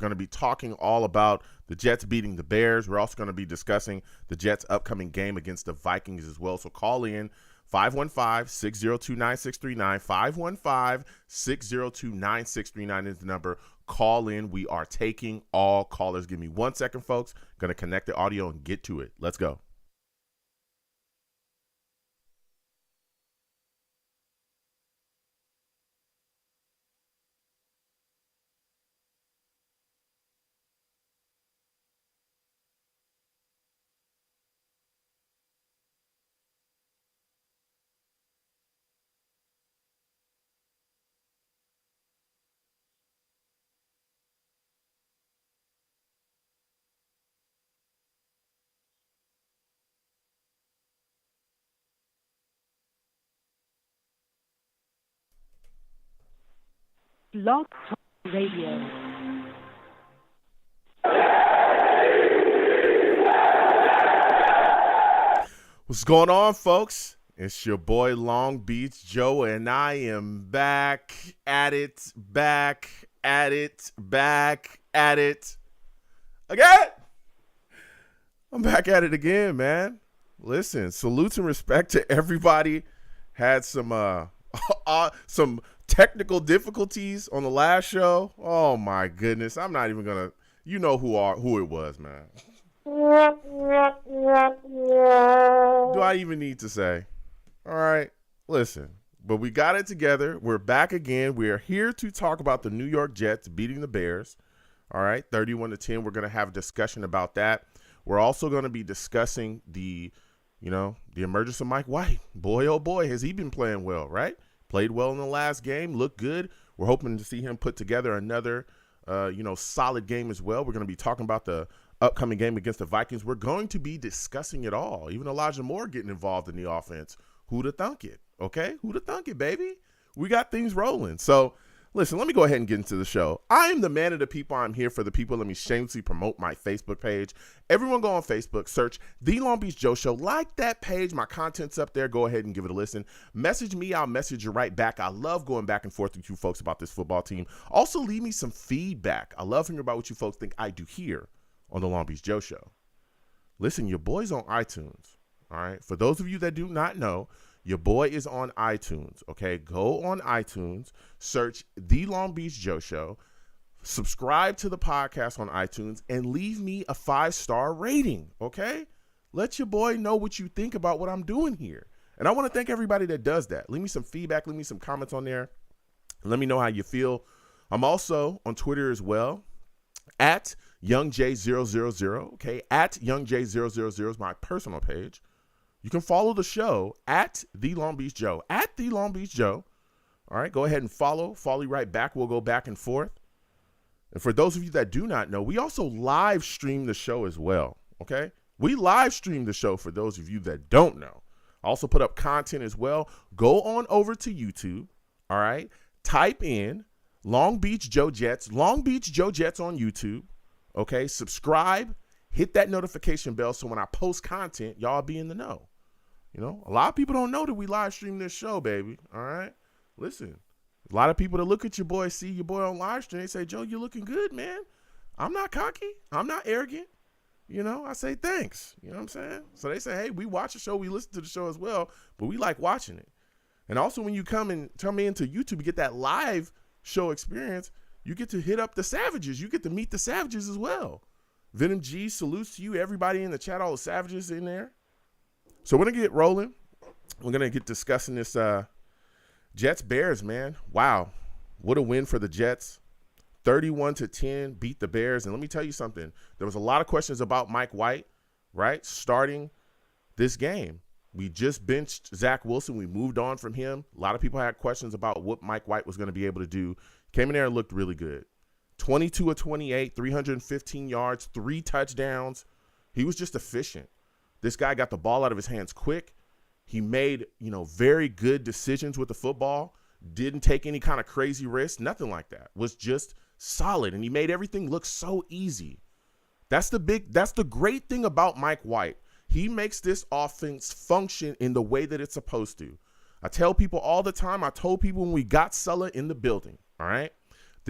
We're going to be talking all about the Jets beating the Bears. We're also going to be discussing the Jets' upcoming game against the Vikings as well. So call in 515-602-9639. 515-602-9639 is the number. Call in. We are taking all callers. Give me 1 second, folks. Going to connect the audio and get to it. Let's go. Blog Talk Radio. What's going on, folks? It's your boy Long Beach Joe, and I am back at it again. I'm back at it again, man. Listen, salutes and respect to everybody. Had some technical difficulties on the last show. Oh my goodness, I'm not even gonna. You know who it was, man. Do I even need to say? All right, listen. But we got it together. We're back again. We are here to talk about the New York Jets beating the Bears. All right, 31-10. We're going to have a discussion about that. We're also going to be discussing the emergence of Mike White. Boy, oh boy, has he been playing well, right? Played well in the last game, looked good. We're hoping to see him put together another, solid game as well. We're going to be talking about the upcoming game against the Vikings. We're going to be discussing it all. Even Elijah Moore getting involved in the offense. Who'd have thunk it? Okay, who'd have thunk it, baby? We got things rolling. So, listen, let me go ahead and get into the show. I am the man of the people. I'm here for the people. Let me shamelessly promote my Facebook page. Everyone go on Facebook, search The Long Beach Joe Show. Like that page. My content's up there. Go ahead and give it a listen. Message me. I'll message you right back. I love going back and forth with you folks about this football team. Also, leave me some feedback. I love hearing about what you folks think I do here on The Long Beach Joe Show. Listen, your boy's on iTunes. All right. For those of you that do not know, your boy is on iTunes. Okay. Go on iTunes, search The Long Beach Joe Show, subscribe to the podcast on iTunes, and leave me a 5-star rating. Okay. Let your boy know what you think about what I'm doing here. And I want to thank everybody that does that. Leave me some feedback. Leave me some comments on there. Let me know how you feel. I'm also on Twitter as well, at YoungJ000. Okay. At YoungJ000 is my personal page. You can follow the show at The Long Beach Joe. At The Long Beach Joe. All right, go ahead and follow you right back. We'll go back and forth. And for those of you that do not know, we also live stream the show as well, okay? We live stream the show for those of you that don't know. I also put up content as well. Go on over to YouTube, all right? Type in Long Beach Joe Jets, Long Beach Joe Jets on YouTube, okay? Subscribe, hit that notification bell so when I post content, y'all be in the know. You know, a lot of people don't know that we live stream this show, baby. All right. Listen, a lot of people that look at your boy, see your boy on live stream, they say, Joe, you're looking good, man. I'm not cocky. I'm not arrogant. You know, I say thanks. You know what I'm saying? So they say, hey, we watch the show. We listen to the show as well, but we like watching it. And also when you come into YouTube, you get that live show experience. You get to hit up the Savages. You get to meet the Savages as well. Venom G, salutes to you, everybody in the chat, all the Savages in there. So we're going to get rolling. We're going to get discussing this Jets-Bears, man. Wow. What a win for the Jets. 31-10, beat the Bears. And let me tell you something. There was a lot of questions about Mike White, right, starting this game. We just benched Zach Wilson. We moved on from him. A lot of people had questions about what Mike White was going to be able to do. Came in there and looked really good. 22 of 28, 315 yards, 3 touchdowns. He was just efficient. This guy got the ball out of his hands quick. He made, very good decisions with the football. Didn't take any kind of crazy risks. Nothing like that. Was just solid. And he made everything look so easy. That's the great thing about Mike White. He makes this offense function in the way that it's supposed to. I tell people all the time, I told people when we got Sulla in the building, all right?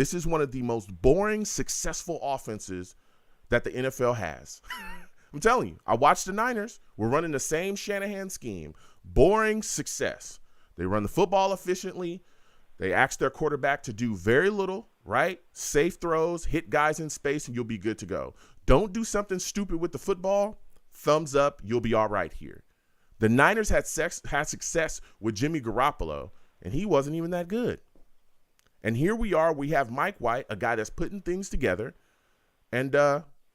This is one of the most boring, successful offenses that the NFL has. I'm telling you, I watched the Niners. We're running the same Shanahan scheme. Boring success. They run the football efficiently. They ask their quarterback to do very little, right? Safe throws, hit guys in space, and you'll be good to go. Don't do something stupid with the football. Thumbs up, you'll be all right here. The Niners had success with Jimmy Garoppolo, and he wasn't even that good. And here we are. We have Mike White, a guy that's putting things together, and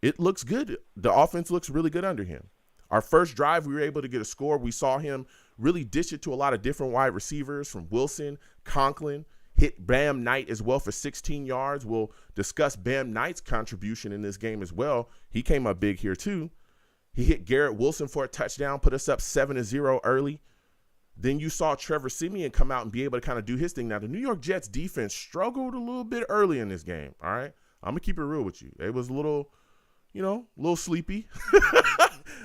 it looks good. The offense looks really good under him. Our first drive, we were able to get a score. We saw him really dish it to a lot of different wide receivers, from Wilson, Conklin, hit Bam Knight as well for 16 yards. We'll discuss Bam Knight's contribution in this game as well. He came up big here too. He hit Garrett Wilson for a touchdown, put us up 7-0 early. Then you saw Trevor Siemian come out and be able to kind of do his thing. Now, the New York Jets defense struggled a little bit early in this game, all right? I'm going to keep it real with you. It was a little sleepy.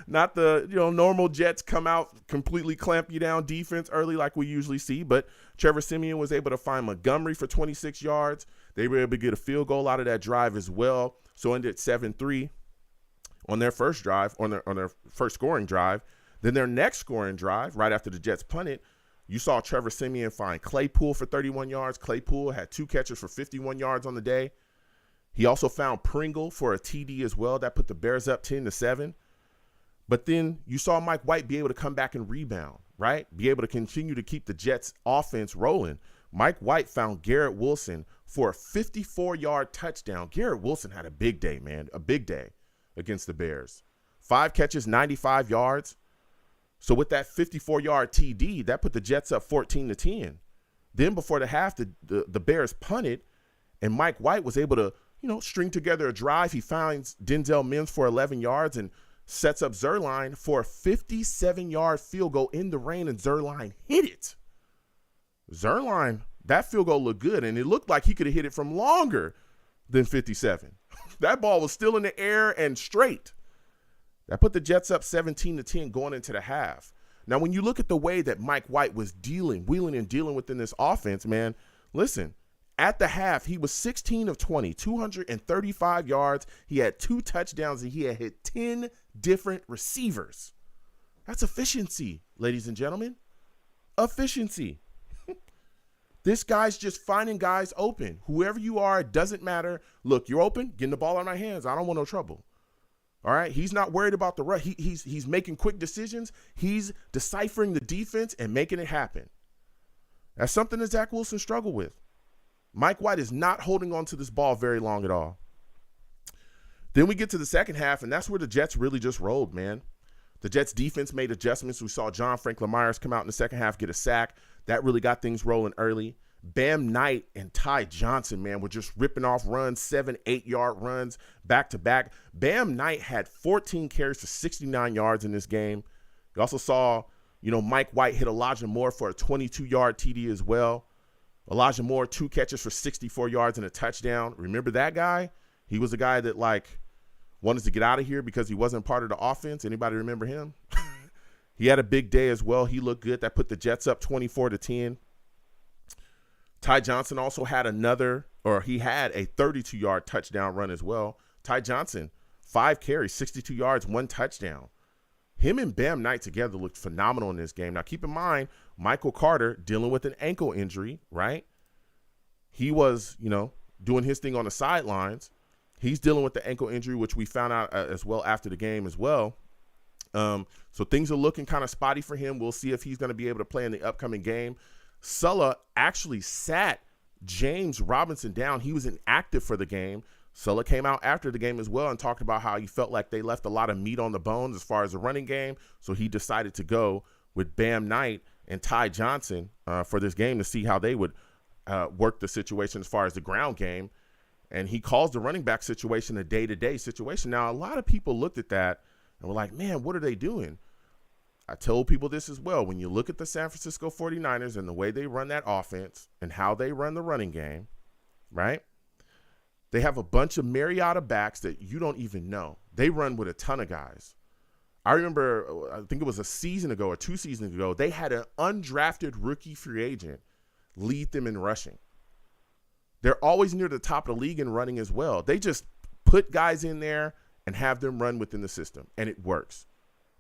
Not the, normal Jets come out, completely clamp you down defense early like we usually see. But Trevor Siemian was able to find Montgomery for 26 yards. They were able to get a field goal out of that drive as well. So ended 7-3 on their first drive, on their first scoring drive. Then their next scoring drive, right after the Jets punted, you saw Trevor Siemian find Claypool for 31 yards. Claypool had 2 catches for 51 yards on the day. He also found Pringle for a TD as well. That put the Bears up 10-7. But then you saw Mike White be able to come back and rebound, right? Be able to continue to keep the Jets offense rolling. Mike White found Garrett Wilson for a 54-yard touchdown. Garrett Wilson had a big day, man, a big day against the Bears. 5 catches, 95 yards. So with that 54-yard TD, that put the Jets up 14-10. Then before the half, the Bears punted, and Mike White was able to, string together a drive. He finds Denzel Mims for 11 yards and sets up Zuerlein for a 57-yard field goal in the rain, and Zuerlein hit it. Zuerlein, that field goal looked good, and it looked like he could have hit it from longer than 57. That ball was still in the air and straight. That put the Jets up 17-10 going into the half. Now, when you look at the way that Mike White was wheeling and dealing within this offense, man, listen, at the half, he was 16 of 20, 235 yards. He had 2 touchdowns, and he had hit 10 different receivers. That's efficiency, ladies and gentlemen. Efficiency. This guy's just finding guys open. Whoever you are, it doesn't matter. Look, you're open, getting the ball out of my hands. I don't want no trouble. All right, he's not worried about the run. He's making quick decisions. He's deciphering the defense and making it happen. That's something that Zach Wilson struggled with. Mike White is not holding on to this ball very long at all. Then we get to the second half, and that's where the Jets really just rolled, man. The Jets defense made adjustments. We saw John Franklin Myers come out in the second half, get a sack. That really got things rolling early. Bam Knight and Ty Johnson, man, were just ripping off runs, 7, 8-yard runs back to back. Bam Knight had 14 carries for 69 yards in this game. You also saw, Mike White hit Elijah Moore for a 22-yard TD as well. Elijah Moore, 2 catches for 64 yards and a touchdown. Remember that guy? He was the guy that, wanted to get out of here because he wasn't part of the offense. Anybody remember him? He had a big day as well. He looked good. That put the Jets up 24-10. Ty Johnson also had a 32-yard touchdown run as well. Ty Johnson, 5 carries, 62 yards, 1 touchdown. Him and Bam Knight together looked phenomenal in this game. Now, keep in mind, Michael Carter dealing with an ankle injury, right? He was, doing his thing on the sidelines. He's dealing with the ankle injury, which we found out as well after the game as well. So things are looking kind of spotty for him. We'll see if he's going to be able to play in the upcoming game. Sulla actually sat James Robinson down. He was inactive for the game. Sulla came out after the game as well and talked about how he felt like they left a lot of meat on the bones as far as the running game. So he decided to go with Bam Knight and Ty Johnson for this game to see how they would work the situation as far as the ground game. And he calls the running back situation a day-to-day situation. Now, a lot of people looked at that and were like, man, what are they doing? I told people this as well. When you look at the San Francisco 49ers and the way they run that offense and how they run the running game, right? They have a bunch of Mariota backs that you don't even know. They run with a ton of guys. I remember, I think it was a season ago or 2 seasons ago, they had an undrafted rookie free agent lead them in rushing. They're always near the top of the league in running as well. They just put guys in there and have them run within the system, and it works.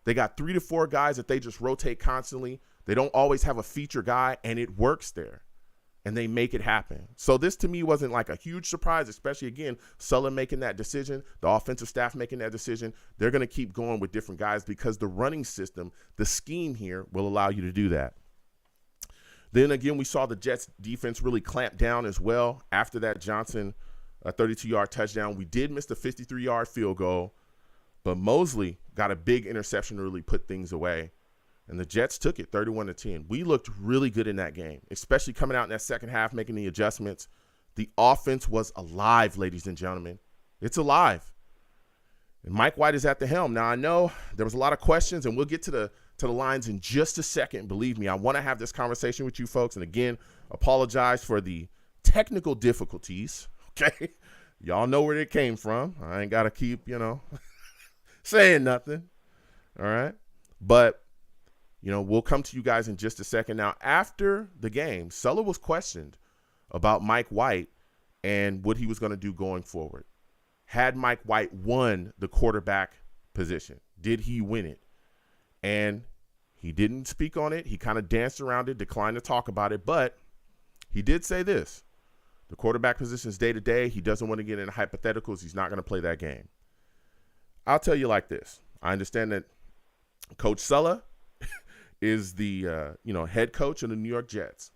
They got 3 to 4 guys that they just rotate constantly. They don't always have a feature guy, and it works there. And they make it happen. So this to me wasn't like a huge surprise, especially, again, Sullivan making that decision, the offensive staff making that decision. They're going to keep going with different guys because the running system, the scheme here will allow you to do that. Then, again, we saw the Jets defense really clamp down as well. After that Johnson 32-yard touchdown, we did miss the 53-yard field goal, but Mosley got a big interception to really put things away. And the Jets took it 31-10. We looked really good in that game, especially coming out in that second half, making the adjustments. The offense was alive, ladies and gentlemen. It's alive. And Mike White is at the helm. Now, I know there was a lot of questions, and we'll get to the lines in just a second. Believe me, I want to have this conversation with you folks. And, again, apologize for the technical difficulties, okay? Y'all know where it came from. I ain't got to keep, saying nothing, all right? But we'll come to you guys in just a second. Now, after the game, Sulla was questioned about Mike White and what he was going to do going forward. Had Mike White won the quarterback position? Did he win it? And he didn't speak on it. He kind of danced around it, declined to talk about it, but he did say this. The quarterback position is day to day. He doesn't want to get into hypotheticals. He's not going to play that game. I'll tell you like this. I understand that Coach Sulla is the head coach of the New York Jets.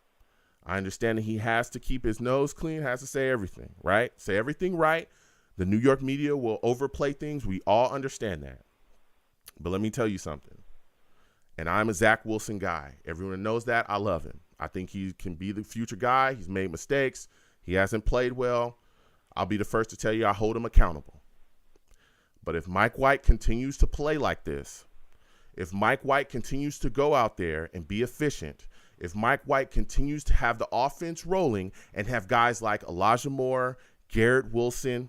I understand that he has to keep his nose clean, has to say everything, right? Say everything right. The New York media will overplay things. We all understand that. But let me tell you something. And I'm a Zach Wilson guy. Everyone knows that. I love him. I think he can be the future guy. He's made mistakes. He hasn't played well. I'll be the first to tell you I hold him accountable. But if Mike White continues to play like this, if Mike White continues to go out there and be efficient, if Mike White continues to have the offense rolling and have guys like Elijah Moore, Garrett Wilson,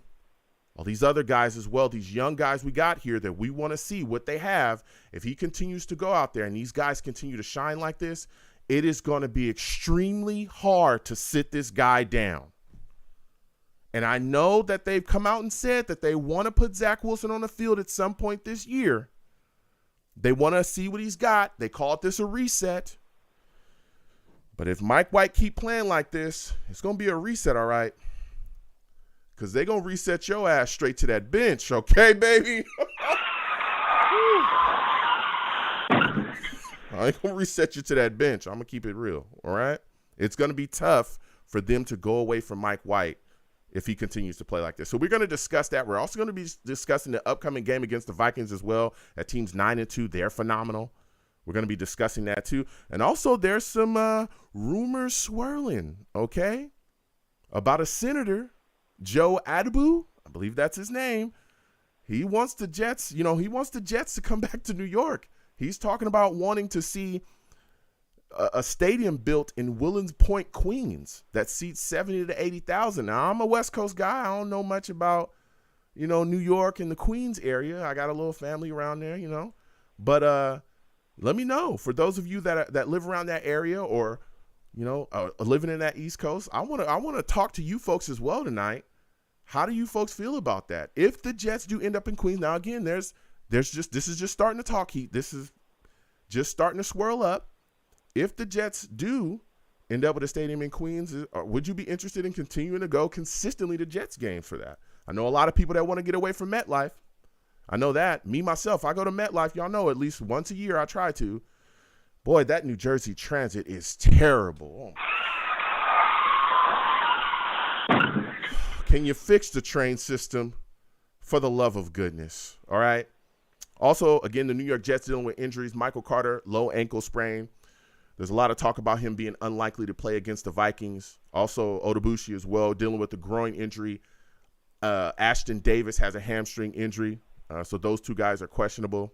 all these other guys as well, these young guys we got here that we want to see what they have, if he continues to go out there and these guys continue to shine like this, it is going to be extremely hard to sit this guy down. And I know that they've come out and said that they want to put Zach Wilson on the field at some point this year. They want to see what he's got. They call this a reset. But if Mike White keep playing like this, it's going to be a reset, all right? Because they're going to reset your ass straight to that bench, okay, baby? I ain't going to reset you to that bench. I'm going to keep it real, all right? It's going to be tough for them to go away from Mike White if he continues to play like this. So we're going to discuss that. We're also going to be discussing the upcoming game against the Vikings as well. That team's 9-2. They're phenomenal. We're going to be discussing that too. And also there's some rumors swirling, okay, about a senator, Joe Adebu. I believe that's his name. He wants the Jets, he wants the Jets to come back to New York. He's talking about wanting to see a stadium built in Woodlands Point, Queens, that seats 70 to 80,000. Now, I'm a West Coast guy. I don't know much about, New York and the Queens area. I got a little family around there, But let me know. For those of you that live around that area or, living in that East Coast, I want to talk to you folks as well tonight. How do you folks feel about that? If the Jets do end up in Queens, now again, this is just starting to talk heat. This is just starting to swirl up. If the Jets do end up with a stadium in Queens, would you be interested in continuing to go consistently to Jets games for that? I know a lot of people that want to get away from MetLife. I know that. Me, myself, I go to MetLife. Y'all know at least once a year I try to. Boy, that New Jersey Transit is terrible. Can you fix the train system for the love of goodness? All right. Also, again, the New York Jets dealing with injuries. Michael Carter, low ankle sprain. There's a lot of talk about him being unlikely to play against the Vikings. Also, Odebushi as well, dealing with a groin injury. Ashton Davis has a hamstring injury. So those two guys are questionable.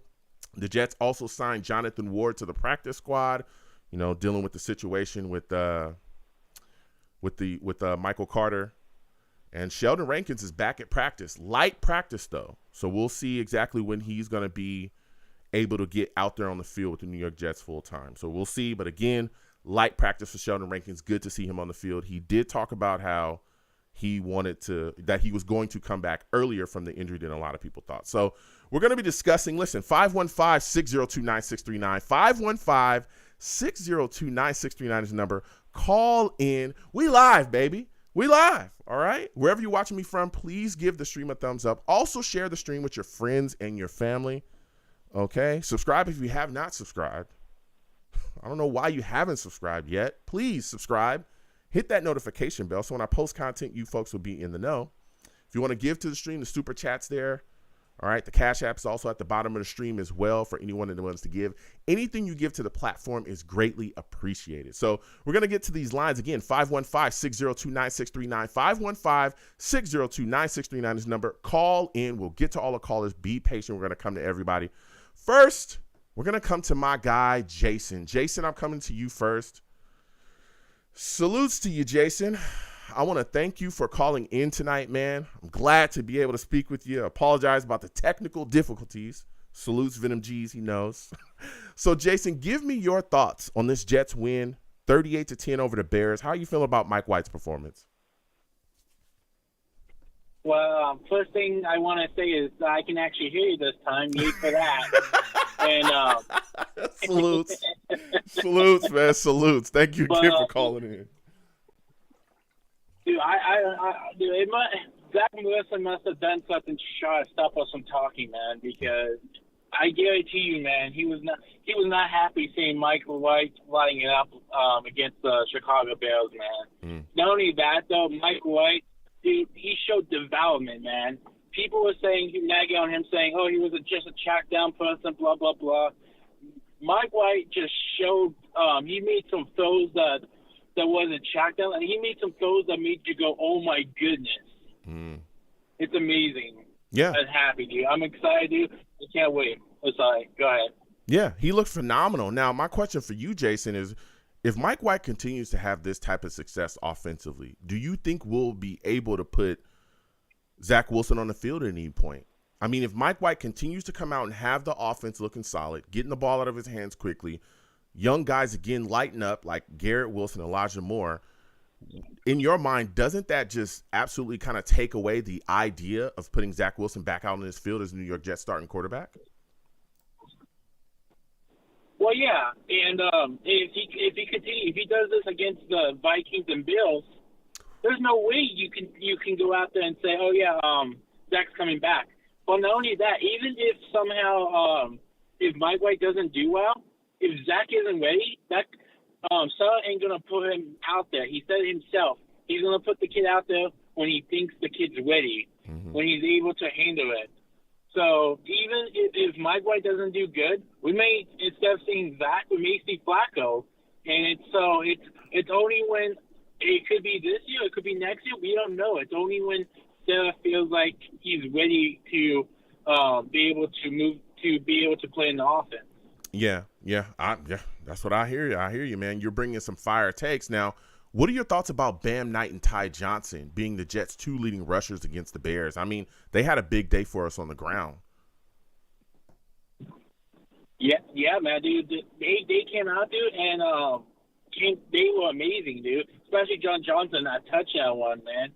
The Jets also signed Jonathan Ward to the practice squad, dealing with the situation with Michael Carter. And Sheldon Rankins is back at practice. Light practice, though. So we'll see exactly when he's going to be able to get out there on the field with the New York Jets full time. So we'll see. But again, light practice for Sheldon Rankins. Good to see him on the field. He did talk about how he was going to come back earlier from the injury than a lot of people thought. So we're going to be discussing, listen, 515-602-9639, 515-602-9639 is the number. Call in. We live, baby. We live. All right. Wherever you're watching me from, please give the stream a thumbs up. Also share the stream with your friends and your family. Okay. Subscribe if you have not subscribed. I don't know why you haven't subscribed yet. Please subscribe. Hit that notification bell so when I post content, you folks will be in the know. If you want to give to the stream, the super chat's there. All right. The Cash App is also at the bottom of the stream as well for anyone that wants to give. Anything you give to the platform is greatly appreciated. So we're going to get to these lines again. 515-602-9639. 515-602-9639 is the number. Call in. We'll get to all the callers. Be patient. We're going to come to everybody. First, we're going to come to my guy, Jason. Jason, I'm coming to you first. Salutes to you, Jason. I want to thank you for calling in tonight, man. I'm glad to be able to speak with you. I apologize about the technical difficulties. Salutes Venom G's, he knows. So, Jason, give me your thoughts on this Jets win, 38-10 over the Bears. How are you feeling about Mike White's performance? Well, first thing I want to say is I can actually hear you this time. Yay for that. And salutes. Salutes, man. Salutes. Thank you again for calling in. Dude, Zach Wilson must have done something to try to stop us from talking, man, because I guarantee you, man, he was not happy seeing Michael White lighting it up against the Chicago Bears, man. Not only that, though, Mike White, dude, he showed development, man. People were saying, nagging on him, saying, oh, he was just a check down person, blah, blah, blah. Mike White just showed he made some throws that wasn't check down, and he made some throws that made you go, oh, my goodness. It's amazing. Yeah. I'm happy, dude. I'm excited, dude. I can't wait. Oh, sorry. Go ahead. Yeah, he looked phenomenal. Now, my question for you, Jason, is if Mike White continues to have this type of success offensively, do you think we'll be able to put Zach Wilson on the field at any point? I mean, if Mike White continues to come out and have the offense looking solid, getting the ball out of his hands quickly, young guys again lighten up like Garrett Wilson, Elijah Moore, in your mind, doesn't that just absolutely kind of take away the idea of putting Zach Wilson back out on his field as the New York Jets starting quarterback? Well, yeah, and if he does this against the Vikings and Bills, there's no way you can go out there and say, oh yeah, Zach's coming back. But not only that, even if somehow if Mike White doesn't do well, if Zach isn't ready, that Sutton ain't gonna put him out there. He said it himself. He's gonna put the kid out there when he thinks the kid's ready, when he's able to handle it. So even if Mike White doesn't do good, we may, instead of seeing Zach, we may see Flacco. And it's only when, it could be this year, it could be next year, we don't know. It's only when Sarah feels like he's ready to be able to play in the offense. Yeah, that's what I hear you. I hear you, man. You're bringing some fire takes. Now, what are your thoughts about Bam Knight and Ty Johnson being the Jets' two leading rushers against the Bears? I mean, they had a big day for us on the ground. Yeah, man, dude. They came out, dude, and they were amazing, dude. Especially John Johnson, that touchdown one, man.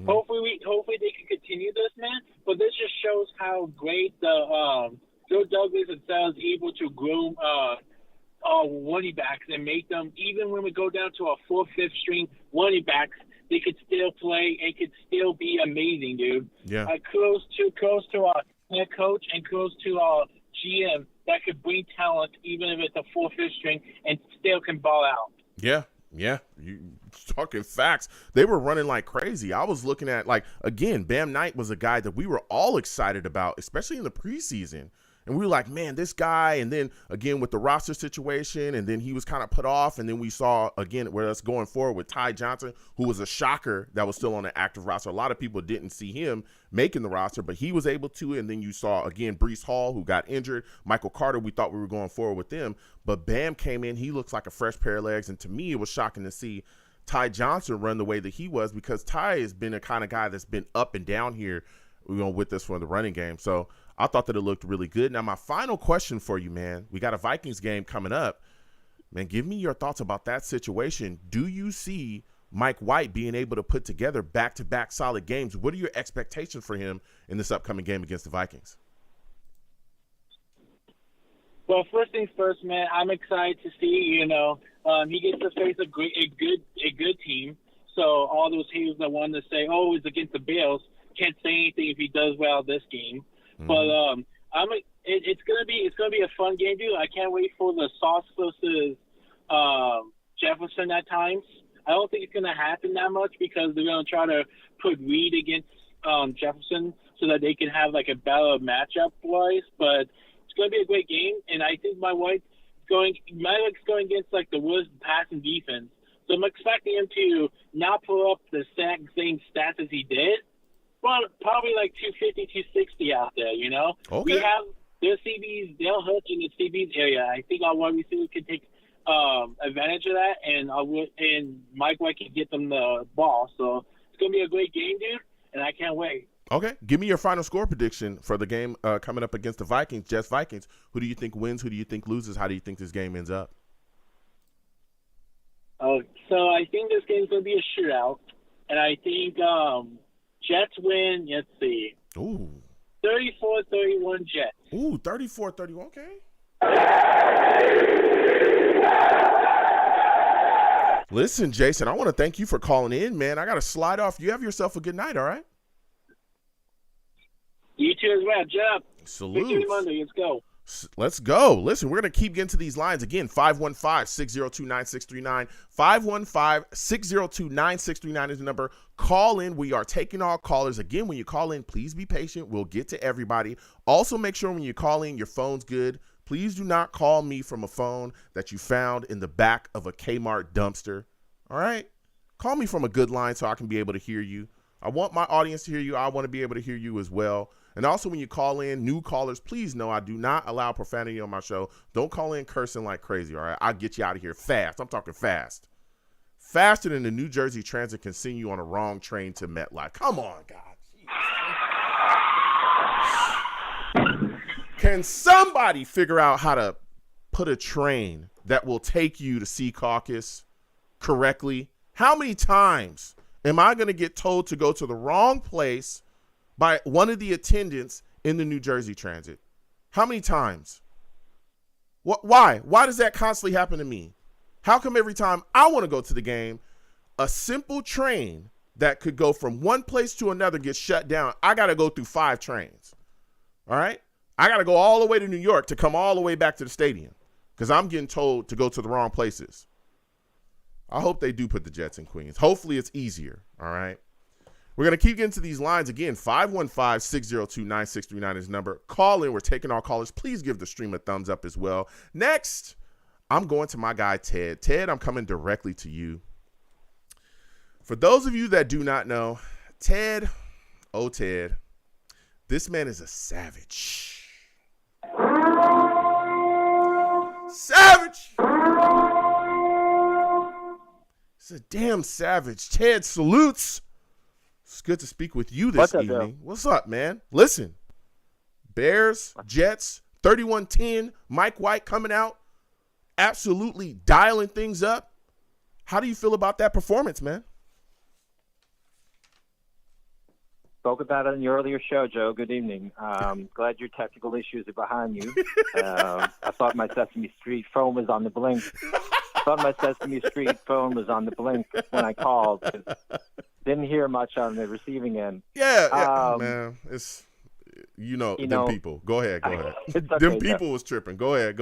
Hopefully they can continue this, man. But this just shows how great the Joe Douglas and Sal is able to groom running backs and make them, even when we go down to a 4th, 5th string running backs, they could still play and could still be amazing, dude. Yeah. Kudos to our head coach and kudos to our GM that could bring talent even if it's a 4th, 5th string and still can ball out. Yeah. You talking facts. They were running like crazy. I was looking at, like, again, Bam Knight was a guy that we were all excited about, especially in the preseason. And we were like, man, this guy, and then again with the roster situation, and then he was kind of put off, and then we saw again where us going forward with Ty Johnson, who was a shocker that was still on the active roster. A lot of people didn't see him making the roster, but he was able to. And then you saw again Breece Hall, who got injured. Michael Carter, we thought we were going forward with them, but Bam came in. He looks like a fresh pair of legs, and to me, it was shocking to see Ty Johnson run the way that he was, because Ty has been a kind of guy that's been up and down here, with us for the running game. So I thought that it looked really good. Now, my final question for you, man, we got a Vikings game coming up. Man, give me your thoughts about that situation. Do you see Mike White being able to put together back-to-back solid games. What are your expectations for him in this upcoming game against the Vikings? Well, first things first, man. I'm excited to see. He gets to face a good team. So all those haters that want to say, "Oh, it's against the Bills," can't say anything if he does well this game. Mm-hmm. But it's gonna be a fun game, dude. I can't wait for the Sauce versus Jefferson at times. I don't think it's gonna happen that much because they're gonna try to put Reed against Jefferson so that they can have like a better matchup wise. But it's gonna be a great game, and I think my wife's going against like the worst passing defense. So I'm expecting him to not put up the same stats as he did, but probably like 250, 260 out there, Okay. We have their CBs, they'll hurt in the CBs area. I think our wide receiver can take advantage of that, and Mike White can get them the ball. So it's going to be a great game, dude, and I can't wait. Okay. Give me your final score prediction for the game coming up against the Vikings, Jets Vikings. Who do you think wins? Who do you think loses? How do you think this game ends up? So I think this game's going to be a shootout, and I think Jets win, let's see. Ooh. 34-31 Jets. Ooh, 34-31, okay. Listen, Jason, I want to thank you for calling in, man. I got to slide off. You have yourself a good night, all right? You too as well. Job. Salute. Victory Monday. Let's go. Let's go. Listen, we're going to keep getting to these lines. Again, 515-602-9639. 515-602-9639 is the number. Call in. We are taking all callers. Again, when you call in, please be patient. We'll get to everybody. Also, make sure when you call in, your phone's good. Please do not call me from a phone that you found in the back of a Kmart dumpster. All right? Call me from a good line so I can be able to hear you. I want my audience to hear you. I want to be able to hear you as well. And also, when you call in, new callers, please know I do not allow profanity on my show. Don't call in cursing like crazy, all right? I'll get you out of here fast. I'm talking fast. Faster than the New Jersey Transit can send you on a wrong train to MetLife. Come on, God. Jeez. Can somebody figure out how to put a train that will take you to Sea Caucus correctly? How many times am I going to get told to go to the wrong place by one of the attendants in the New Jersey Transit? How many times? Why? Why does that constantly happen to me? How come every time I want to go to the game, a simple train that could go from one place to another gets shut down? I got to go through 5 trains. All right? I got to go all the way to New York to come all the way back to the stadium because I'm getting told to go to the wrong places. I hope they do put the Jets in Queens. Hopefully it's easier. All right? We're going to keep getting to these lines. Again, 515-602-9639 is the number. Call in. We're taking all callers. Please give the stream a thumbs up as well. Next, I'm going to my guy, Ted. Ted, I'm coming directly to you. For those of you that do not know, Ted, this man is a savage. Savage! He's a damn savage. Ted, salutes. It's good to speak with you this evening. What's up, man? Listen, Bears, Jets, 31-10, Mike White coming out, absolutely dialing things up. How do you feel about that performance, man? Spoke about it in your earlier show, Joe. Good evening. Glad your technical issues are behind you. I thought my Sesame Street phone was on the blink. When I called. Didn't hear much on the receiving end. Yeah, man. It's them people. Go ahead. Okay, them people was tripping. Go ahead.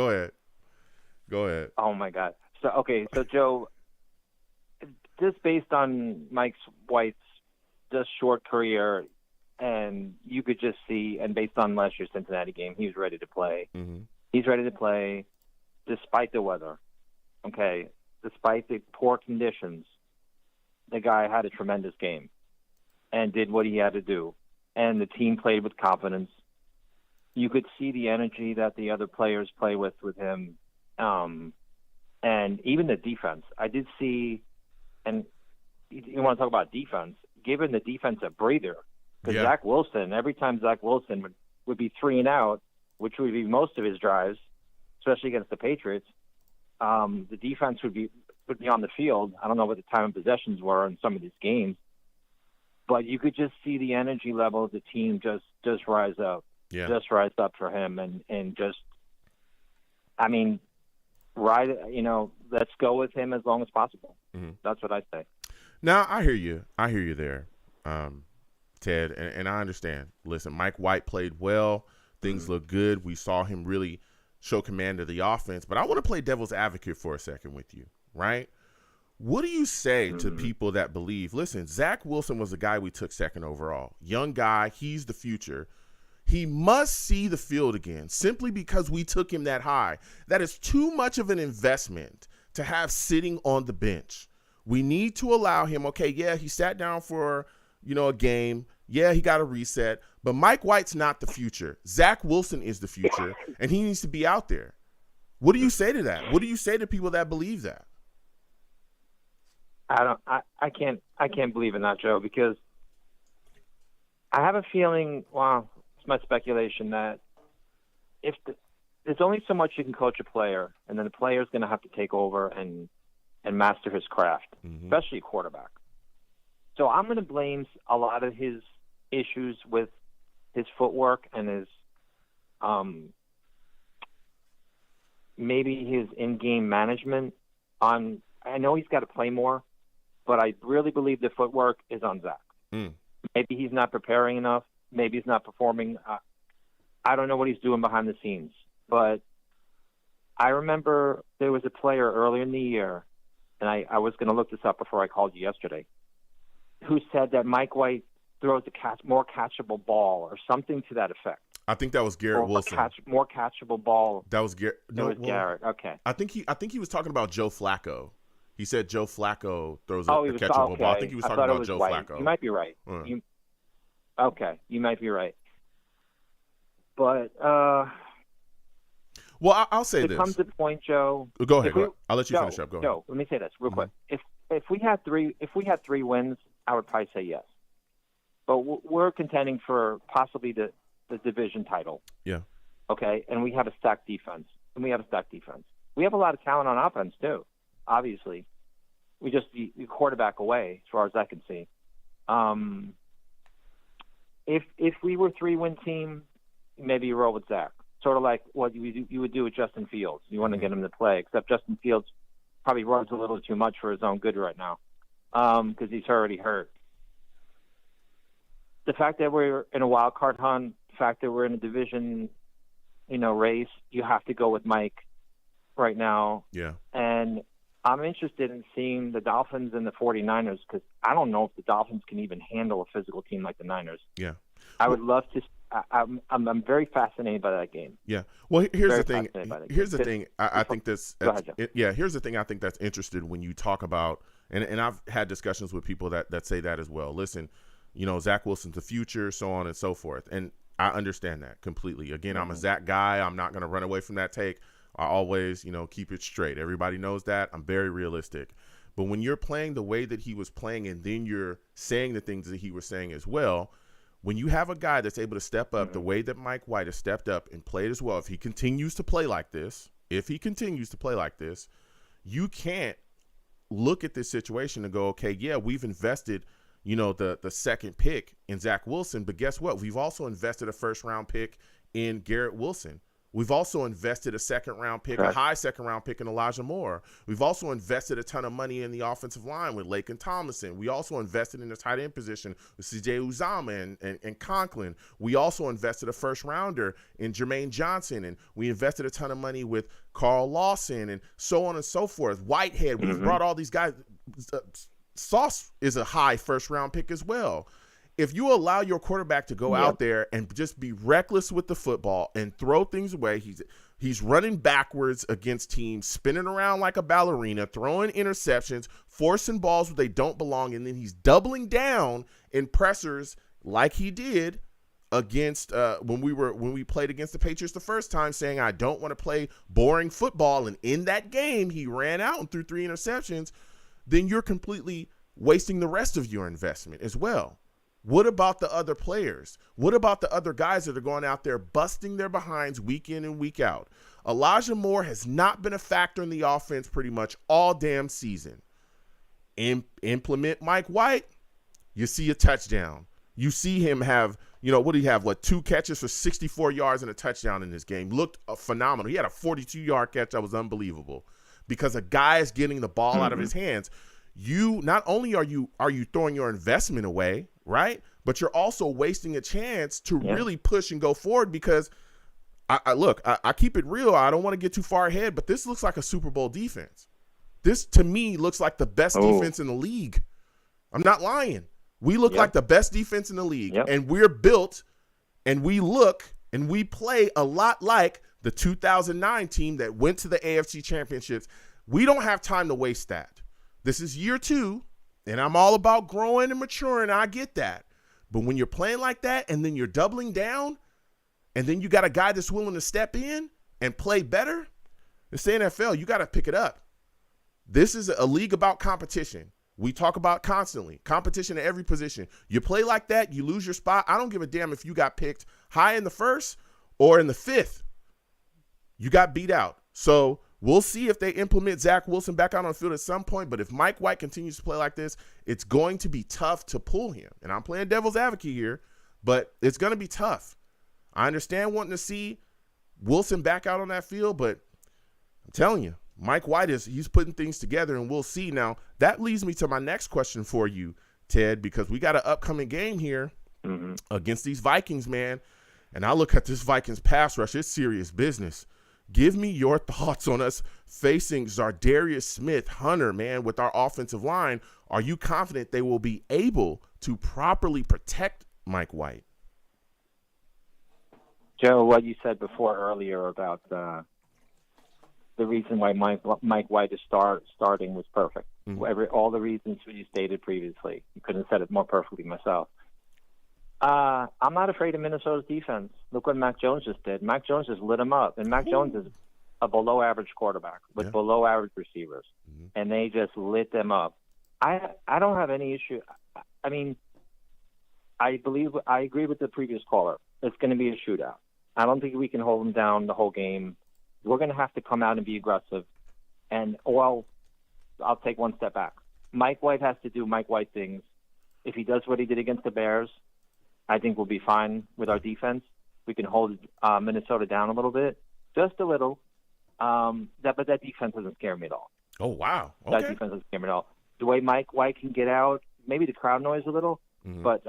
Oh my God. So Joe, just based on Mike White's just short career, and you could just see, and based on last year's Cincinnati game, he was ready to play. Mm-hmm. He's ready to play despite the weather. Okay, despite the poor conditions. The guy had a tremendous game and did what he had to do. And the team played with confidence. You could see the energy that the other players play with him. And even the defense. I did see, and you want to talk about defense, giving the defense a breather. Because Zach Wilson, every time Zach Wilson would be 3 and out, which would be most of his drives, especially against the Patriots, the defense would be would be on the field. I don't know what the time of possessions were in some of these games, but you could just see the energy level of the team just rise up. Yeah. Just rise up for him and just, I mean, let's go with him as long as possible. Mm-hmm. That's what I say. Now, I hear you. I hear you there, Ted, and I understand. Listen, Mike White played well. Things look good. We saw him really show command of the offense. But I want to play devil's advocate for a second with you, right? What do you say to people that believe, listen, Zach Wilson was the guy we took second overall. Young guy. He's the future. He must see the field again simply because we took him that high. That is too much of an investment to have sitting on the bench. We need to allow him, okay, yeah, he sat down for, a game. Yeah, he got a reset. But Mike White's not the future. Zach Wilson is the future, and he needs to be out there. What do you say to that? What do you say to people that believe that? I can't believe in that, Joe, because I have a feeling, well, it's my speculation, that there's only so much you can coach a player, and then the player's going to have to take over and master his craft, especially a quarterback. So I'm going to blame a lot of his issues with his footwork and his maybe his in-game management on. I know he's got to play more, but I really believe the footwork is on Zach. Maybe he's not preparing enough. Maybe he's not performing. I don't know what he's doing behind the scenes, but I remember there was a player earlier in the year, and I was going to look this up before I called you yesterday, who said that Mike White throws a more catchable ball or something to that effect. I think that was Garrett Wilson. More catchable ball. That was Garrett. No, it was Garrett. Okay. I think he was talking about Joe Flacco. He said Joe Flacco throws a catchable ball. I think he was talking about Joe White. Flacco. You might be right. Okay, you might be right. But well, I'll say this. There comes a point, Joe. Go ahead. I'll let you finish up. Go ahead. Joe, let me say this real quick. If we had three wins, I would probably say yes. But we're contending for possibly the division title. Yeah. Okay, and we have a stacked defense. We have a lot of talent on offense too. Obviously, we just the quarterback away as far as I can see. If we were 3-win team, maybe you roll with Zach. Sort of like what you would do with Justin Fields. You want to get him to play, except Justin Fields probably runs a little too much for his own good right now because he's already hurt. The fact that we're in a wild card hunt, the fact that we're in a division, race, you have to go with Mike right now. Yeah. And I'm interested in seeing the Dolphins and the 49ers because I don't know if the Dolphins can even handle a physical team like the Niners. Yeah. I would love to. I'm very fascinated by that game. Yeah. Well, here's the thing. Here's the thing. I think that's. Here's the thing. I think that's interesting when you talk about, and I've had discussions with people that say that as well. Listen, Zach Wilson's the future, so on and so forth, and I understand that completely. Again, I'm a Zach guy. I'm not going to run away from that take. I always, keep it straight. Everybody knows that. I'm very realistic. But when you're playing the way that he was playing, and then you're saying the things that he was saying as well. When you have a guy that's able to step up the way that Mike White has stepped up and played as well, if he continues to play like this, you can't look at this situation and go, okay, yeah, we've invested, the second pick in Zach Wilson, but guess what? We've also invested a first-round pick in Garrett Wilson. We've also invested a second-round pick, a high second-round pick in Elijah Moore. We've also invested a ton of money in the offensive line with Laken Tomlinson. We also invested in the tight end position with C.J. Uzama and Conklin. We also invested a first-rounder in Jermaine Johnson, and we invested a ton of money with Carl Lawson and so on and so forth. Whitehead, we've brought all these guys. Sauce is a high first-round pick as well. If you allow your quarterback to go out there and just be reckless with the football and throw things away, he's running backwards against teams, spinning around like a ballerina, throwing interceptions, forcing balls where they don't belong, and then he's doubling down in pressers like he did against when we played against the Patriots the first time, saying I don't want to play boring football, and in that game he ran out and threw 3 interceptions, then you're completely wasting the rest of your investment as well. What about the other players? What about the other guys that are going out there busting their behinds week in and week out? Elijah Moore has not been a factor in the offense pretty much all damn season. Implement Mike White, you see a touchdown. You see him have, what do you have? 2 catches for 64 yards and a touchdown in this game. Looked phenomenal. He had a 42-yard catch that was unbelievable because a guy is getting the ball out of his hands. You not only are you throwing your investment away, right? But you're also wasting a chance to really push and go forward because I keep it real. I don't want to get too far ahead, but this looks like a Super Bowl defense. This to me looks like the best defense in the league. I'm not lying. We look like the best defense in the league, and we're built and we look and we play a lot like the 2009 team that went to the AFC Championships. We don't have time to waste that. This is year 2, and I'm all about growing and maturing. I get that. But when you're playing like that and then you're doubling down and then you got a guy that's willing to step in and play better, it's the NFL. You got to pick it up. This is a league about competition. We talk about constantly competition at every position. You play like that, you lose your spot. I don't give a damn if you got picked high in the 1st or in the 5th. You got beat out. So we'll see if they implement Zach Wilson back out on the field at some point. But if Mike White continues to play like this, it's going to be tough to pull him. And I'm playing devil's advocate here, but it's going to be tough. I understand wanting to see Wilson back out on that field, but I'm telling you, Mike White he's putting things together, and we'll see. Now, that leads me to my next question for you, Ted, because we got an upcoming game here against these Vikings, man. And I look at this Vikings pass rush. It's serious business. Give me your thoughts on us facing Zardarius Smith, Hunter, man, with our offensive line. Are you confident they will be able to properly protect Mike White? Joe, what you said before earlier about the reason why Mike White is starting was perfect. All the reasons you stated previously. You couldn't have said it more perfectly myself. I'm not afraid of Minnesota's defense. Look what Mac Jones just did. Mac Jones just lit him up. And Mac Jones is a below-average quarterback with below-average receivers. And they just lit them up. I don't have any issue. I mean, I agree with the previous caller. It's going to be a shootout. I don't think we can hold them down the whole game. We're going to have to come out and be aggressive. I'll take one step back. Mike White has to do Mike White things. If he does what he did against the Bears, I think we'll be fine with our defense. We can hold Minnesota down a little bit, just a little. But that defense doesn't scare me at all. Oh, wow. Okay. That defense doesn't scare me at all. The way Mike White can get out, maybe the crowd noise a little, but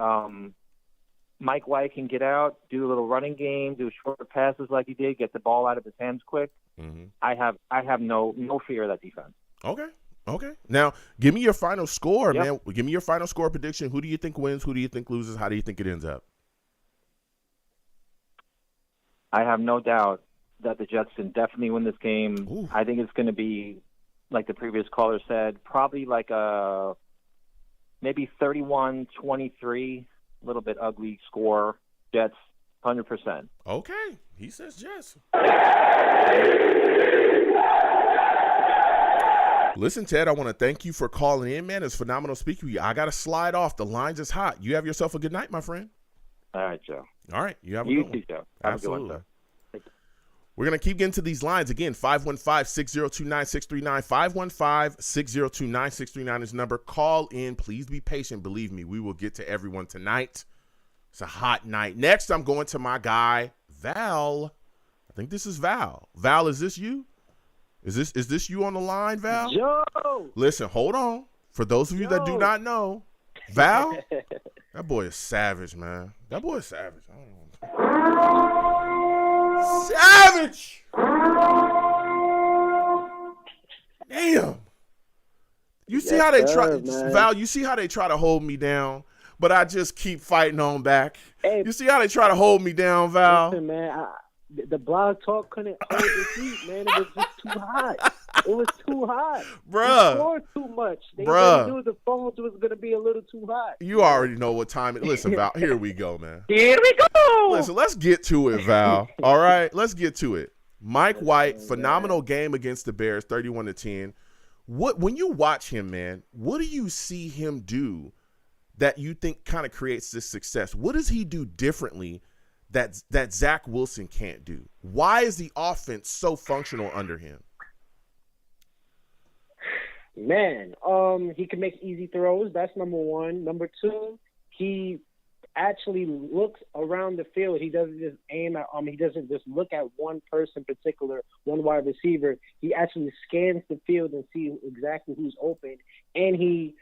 Mike White can get out, do a little running game, do short passes like he did, get the ball out of his hands quick. I have no fear of that defense. Okay. Now, give me your final score, man. Give me your final score prediction. Who do you think wins? Who do you think loses? How do you think it ends up? I have no doubt that the Jets can definitely win this game. Ooh. I think it's going to be, like the previous caller said, probably like maybe 31-23, a little bit ugly score. Jets, 100%. Okay. He says Jets. Listen, Ted, I want to thank you for calling in, man. It's phenomenal speaking with you. I got to slide off. The line's just hot. You have yourself a good night, my friend. All right, Joe. All right. You have a good one. You too, Joe. Absolutely. Have a good one, Joe. We're going to keep getting to these lines. Again, 515-6029-639. 515-6029-639 is the number. Call in. Please be patient. Believe me, we will get to everyone tonight. It's a hot night. Next, I'm going to my guy, Val. I think this is Val. Val, is this you? Is this you on the line, Val? Joe! Listen, hold on. For those of you that do not know, Val, that boy is savage, man. That boy is savage. I don't know. Savage! Damn. You see how they try, Val, you see how they try to hold me down, but I just keep fighting on back. Hey, you see how they try to hold me down, Val? Listen, man, the blog talk couldn't hold the heat, man. It was just too hot. It was too hot. Bruh. They scored too much. They knew the phones was going to be a little too hot. You already know what time it is. Listen, Val, here we go, man. Here we go. Listen, let's get to it, Val. All right, let's get to it. Mike White, phenomenal game against the Bears, 31-10. When you watch him, man, what do you see him do that you think kind of creates this success? What does he do differently that Zach Wilson can't do? Why is the offense so functional under him? Man, he can make easy throws. That's number one. Number two, he actually looks around the field. He doesn't just aim at he doesn't just look at one person in particular, one wide receiver. He actually scans the field and sees exactly who's open, and he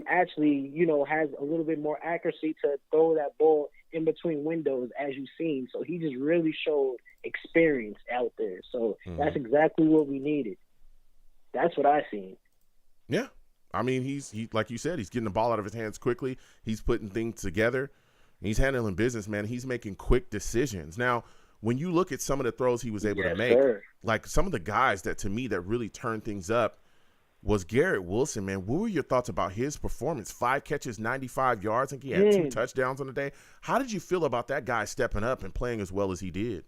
actually, has a little bit more accuracy to throw that ball in between windows, as you've seen. So he just really showed experience out there. So that's exactly what we needed. That's what I seen. Yeah. I mean, he like you said, he's getting the ball out of his hands quickly. He's putting things together. He's handling business, man. He's making quick decisions. Now, when you look at some of the throws he was able to make, like some of the guys that, to me, that really turned things up was Garrett Wilson, man. What were your thoughts about his performance? 5 catches, 95 yards. I think he had 2 touchdowns on the day. How did you feel about that guy stepping up and playing as well as he did?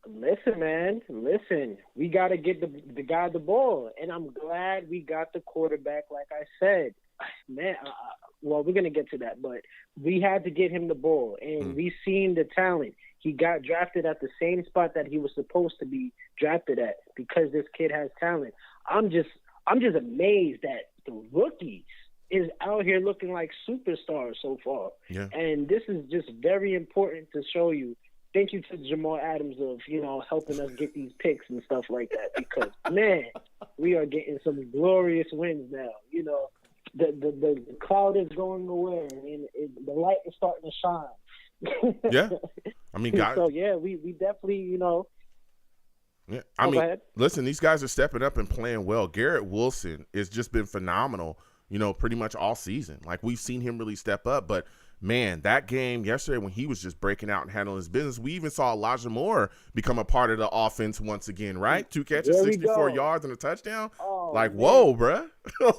Listen, man. Listen, we got to get the guy the ball, and I'm glad we got the quarterback, like I said. Man, well, we're going to get to that, but we had to get him the ball, and we seen the talent. He got drafted at the same spot that he was supposed to be drafted at because this kid has talent. I'm just amazed that the rookies is out here looking like superstars so far. Yeah. And this is just very important to show you. Thank you to Jamal Adams of, helping us get these picks and stuff like that because, man, we are getting some glorious wins now. The cloud is going away and the light is starting to shine. Yeah. I mean, guys. So, yeah, we definitely, Yeah. I mean, listen, these guys are stepping up and playing well. Garrett Wilson has just been phenomenal, pretty much all season. Like, we've seen him really step up, but man, that game yesterday when he was just breaking out and handling his business, we even saw Elijah Moore become a part of the offense once again, right? 2 catches, 64 yards, and a touchdown. Oh, like, man. Whoa, bruh.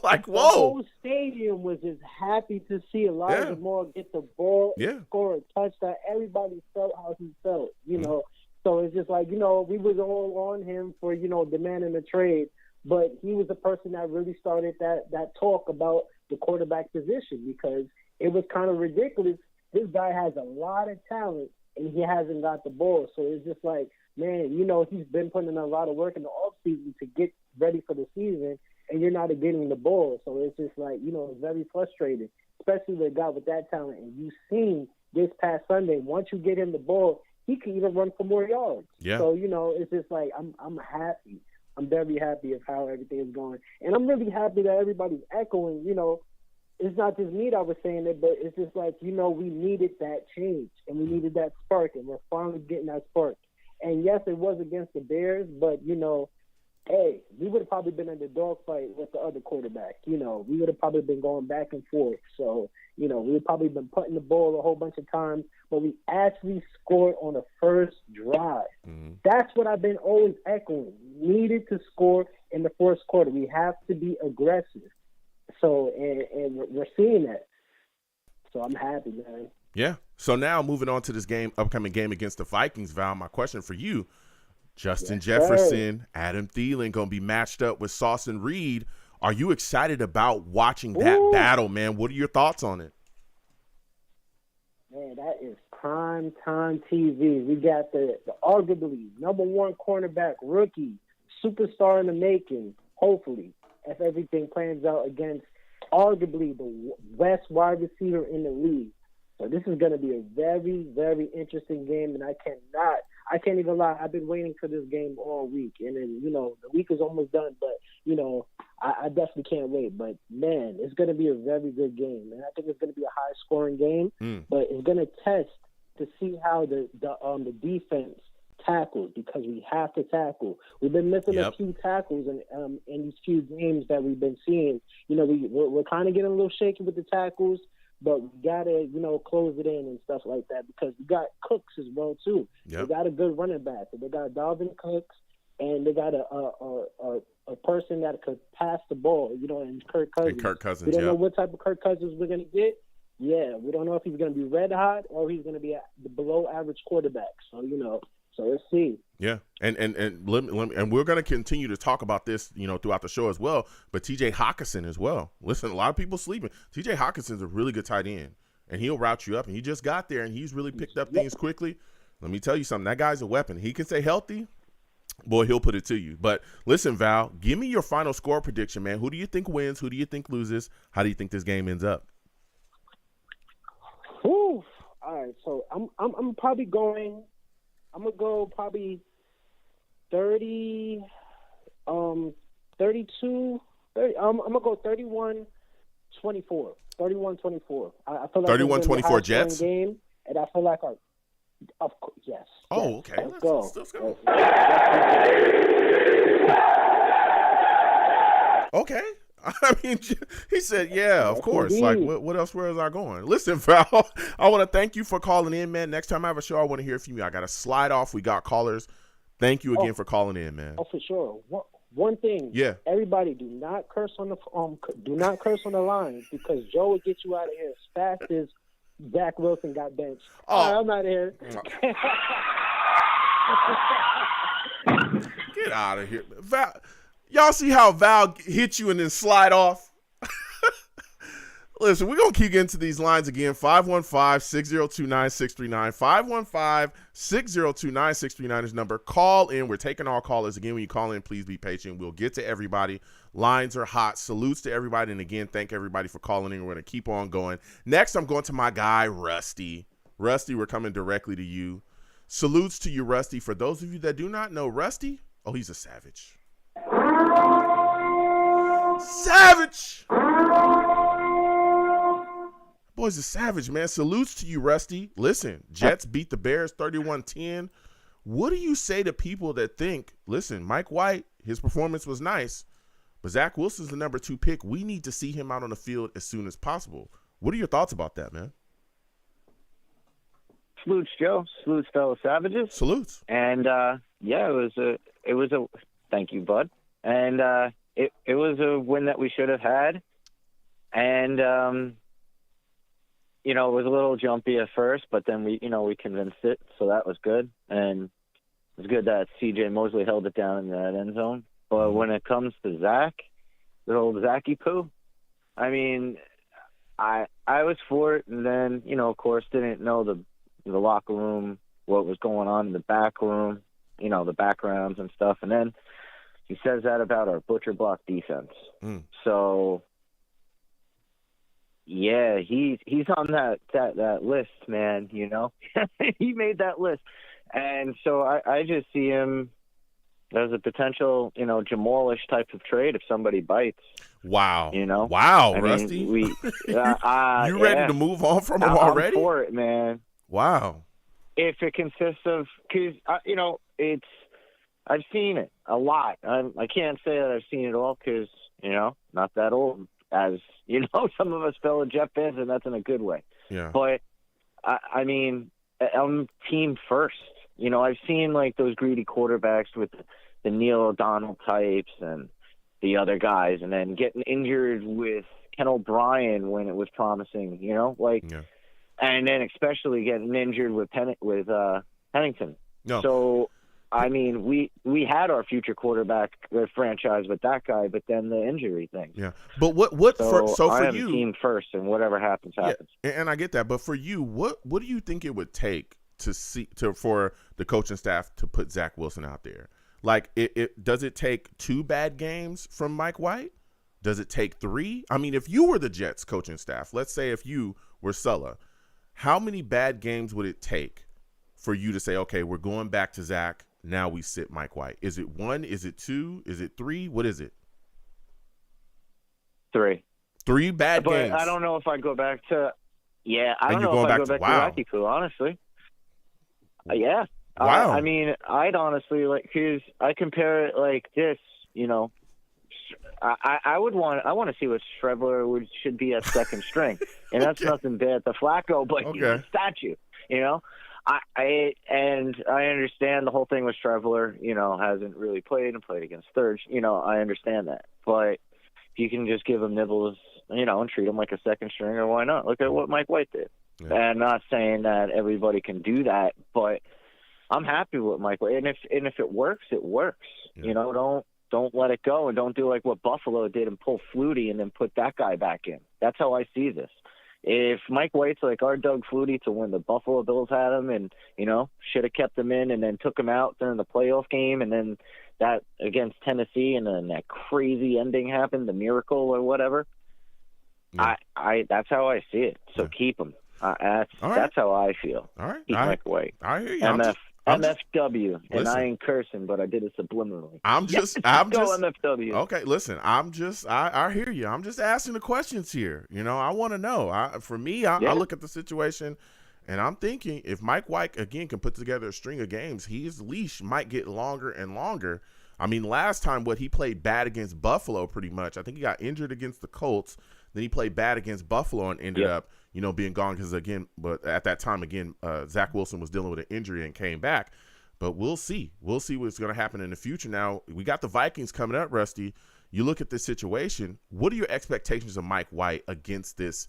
Like, whoa. The whole stadium was just happy to see Elijah Moore get the ball and score a touchdown. Everybody felt how he felt, So it's just like, we was all on him for, demanding a trade. But he was the person that really started that talk about the quarterback position because it was kind of ridiculous. This guy has a lot of talent, and he hasn't got the ball. So it's just like, man, he's been putting in a lot of work in the offseason to get ready for the season, and you're not getting the ball. So it's just like, it's very frustrating, especially with a guy with that talent. And you've seen this past Sunday, once you get him the ball, he can even run for more yards. Yeah. So, it's just like I'm happy. I'm very happy of how everything is going. And I'm really happy that everybody's echoing, it's not just me that was saying it, but it's just like, we needed that change and we needed that spark, and we're finally getting that spark. And yes, it was against the Bears, but, hey, we would have probably been in the dogfight with the other quarterback. We would have probably been going back and forth. So, we would probably been putting the ball a whole bunch of times, but we actually scored on the first drive. That's what I've been always echoing. We needed to score in the first quarter. We have to be aggressive. So, and we're seeing that. So I'm happy, man. Yeah. So now moving on to this upcoming game against the Vikings, Val, my question for you, Justin Jefferson, Adam Thielen going to be matched up with Sauce and Reed. Are you excited about watching that battle, man? What are your thoughts on it? Man, that is prime time TV. We got the arguably number 1 cornerback, rookie, superstar in the making, hopefully, if everything plans out against arguably the best wide receiver in the league. So this is going to be a very, very interesting game, and I can't even lie. I've been waiting for this game all week, and then, the week is almost done, but, I definitely can't wait. But, man, it's going to be a very good game, and I think it's going to be a high-scoring game, but it's going to test to see how the defense tackles, because we have to tackle. We've been missing a few tackles in these few games that we've been seeing. We're kind of getting a little shaky with the tackles, but we gotta close it in and stuff like that because we got Cooks as well too. They got a good running back. They got Dalvin Cooks, and they got a person that could pass the ball. And Kirk Cousins. We don't know what type of Kirk Cousins we're gonna get. Yeah, we don't know if he's gonna be red hot or he's gonna be the below average quarterback. So So let's see. Yeah, and we're going to continue to talk about this, throughout the show as well. But T.J. Hawkinson as well. Listen, a lot of people sleeping. T.J. Hawkinson's a really good tight end, and he'll route you up. And he just got there, and he's really picked up things quickly. Let me tell you something. That guy's a weapon. He can stay healthy. Boy, he'll put it to you. But listen, Val, give me your final score prediction, man. Who do you think wins? Who do you think loses? How do you think this game ends up? Whew. All right, so I'm probably going. I'm gonna go probably 30, 32. 30, I'm gonna go 31-24. 31-24. I feel like 31-24 Jets game, and I feel like of course, yes. Oh, yes. okay. Let's go. Okay. I mean, he said, yeah, of course. Indeed. Like, what else? Where is I going? Listen, Val, I want to thank you for calling in, man. Next time I have a show, I want to hear from you. I got to slide off. We got callers. Thank you again for calling in, man. Oh, for sure. One thing. Yeah. Everybody, do not curse on the line, because Joe will get you out of here as fast as Zach Wilson got benched. Oh. All right, I'm out of here. Get out of here, Val. Y'all see how Val hit you and then slide off? Listen, we're going to keep getting to these lines again. 515-602-9639. 515-602-9639 is number. Call in. We're taking all callers. Again, when you call in, please be patient. We'll get to everybody. Lines are hot. Salutes to everybody. And again, thank everybody for calling in. We're going to keep on going. Next, I'm going to my guy, Rusty. Rusty, we're coming directly to you. Salutes to you, Rusty. For those of you that do not know Rusty, he's a savage. Savage! Boy's a savage, man. Salutes to you, Rusty. Listen, Jets beat the Bears 31-10. What do you say to people that think, listen, Mike White, his performance was nice, but Zach Wilson's the number 2 pick. We need to see him out on the field as soon as possible. What are your thoughts about that, man? Salutes, Joe. Salutes, fellow savages. Salutes. And it was a thank you, bud. And it was a win that we should have had. And it was a little jumpy at first, but then we convinced it, so that was good. And it was good that C.J. Mosley held it down in that end zone. But when it comes to Zach, the old Zachy poo, I mean, I was for it, and then of course didn't know the locker room, what was going on in the back room, the backgrounds and stuff, and then he says that about our butcher block defense. So. Yeah, he's on that list, man, He made that list. And so I just see him as a potential, Jamalish type of trade if somebody bites. Wow. Wow, Rusty. You ready to move on from him already? I'm for it, man. Wow. If it consists of – because, it's – I've seen it a lot. I can't say that I've seen it all because, not that old. As some of us fellow Jet fans, and that's in a good way. Yeah. But I mean, I'm team first. I've seen like those greedy quarterbacks with the Neil O'Donnell types and the other guys, and then getting injured with Ken O'Brien when it was promising. And then especially getting injured with Pennington. No. So. I mean, we had our future quarterback franchise with that guy, but then the injury thing. Yeah, but what for I am you, team first, and whatever happens. Yeah, and I get that. But for you, what do you think it would take for the coaching staff to put Zach Wilson out there? Like, does it take 2 bad games from Mike White? Does it take 3? I mean, if you were the Jets coaching staff, let's say if you were Sulla, how many bad games would it take for you to say, okay, we're going back to Zach? Now we sit Mike White. Is it 1? Is it 2? Is it 3? What is it? 3. 3 bad games. I don't know if I go back to. Yeah, I don't know if I go back to Wacky Poo, honestly. Yeah. Wow. I mean, I'd honestly because I compare it like this. I want to see what Shredler should be at second string, and that's nothing bad to Flacco, but he's a statue. I understand the whole thing with Trevler, hasn't really played and played against thirds. I understand that. But if you can just give him nibbles, and treat him like a second stringer, why not? Look at what Mike White did. Yeah. And I'm not saying that everybody can do that, but I'm happy with Mike White, and if it works, it works. Yeah. You know, don't let it go, and don't do like what Buffalo did and pull Flutie and then put that guy back in. That's how I see this. If Mike White's like our Doug Flutie to when the Buffalo Bills had him, and should have kept him in and then took him out during the playoff game, and then that against Tennessee, and then that crazy ending happened, the miracle or whatever. Yeah. I that's how I see it. So keep him. That's how I feel. All right, keep Mike White. I hear you. MFW, and I ain't cursing, but I did it subliminally. I'm just go MFW. Okay, listen, I hear you. I'm just asking the questions here. I want to know. I look at the situation, and I'm thinking if Mike White again can put together a string of games, his leash might get longer and longer. I mean, last time he played bad against Buffalo pretty much. I think he got injured against the Colts. Then he played bad against Buffalo and ended up, being gone because, but at that time, Zach Wilson was dealing with an injury and came back. But we'll see. We'll see what's going to happen in the future. Now, we got the Vikings coming up, Rusty. You look at this situation. What are your expectations of Mike White against this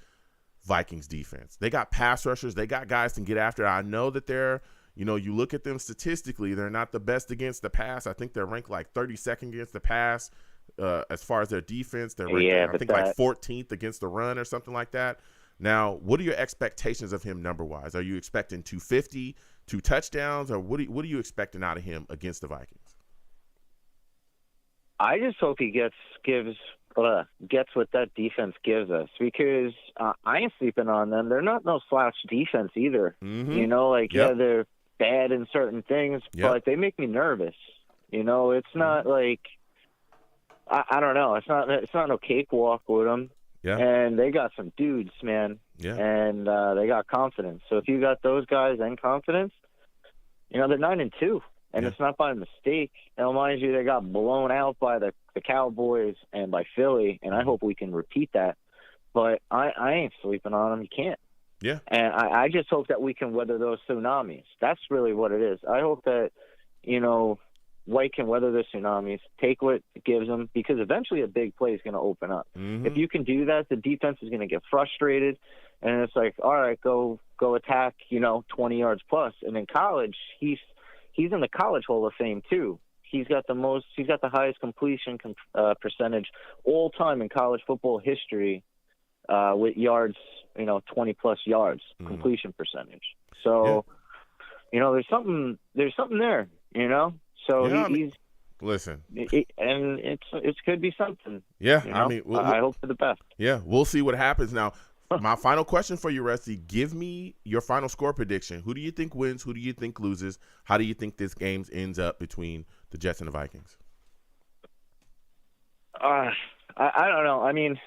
Vikings defense? They got pass rushers. They got guys to get after. I know that they're, you look at them statistically, they're not the best against the pass. I think they're ranked like 32nd against the pass. As far as their defense, they're ranked, I think like 14th against the run or something like that. Now, what are your expectations of him number-wise? Are you expecting 250, 2 touchdowns, or what are you expecting out of him against the Vikings? I just hope he gets what that defense gives us, because I ain't sleeping on them. They're not no slouch defense either. Mm-hmm. They're bad in certain things, but they make me nervous. It's not like I don't know. It's not no cakewalk with them. Yeah. And they got some dudes, man. Yeah. And they got confidence. So if you got those guys and confidence, they're 9-2, and it's not by mistake. Now, mind you, they got blown out by the Cowboys and by Philly, and I hope we can repeat that. But I ain't sleeping on them. You can't. Yeah. And I just hope that we can weather those tsunamis. That's really what it is. I hope that, White can weather the tsunamis, take what it gives them, because eventually a big play is going to open up. Mm-hmm. If you can do that, the defense is going to get frustrated, and it's like, all right, go attack, 20 yards plus. And in college, he's in the College Hall of Fame too. He's got the highest completion percentage all time in college football history, with yards, 20 plus yards completion percenenge. So, there's something there, So he's listen, and it could be something. Yeah, I hope for the best. Yeah, we'll see what happens. Now, my final question for you, Rusty: give me your final score prediction. Who do you think wins? Who do you think loses? How do you think this game ends up between the Jets and the Vikings? I don't know. I mean,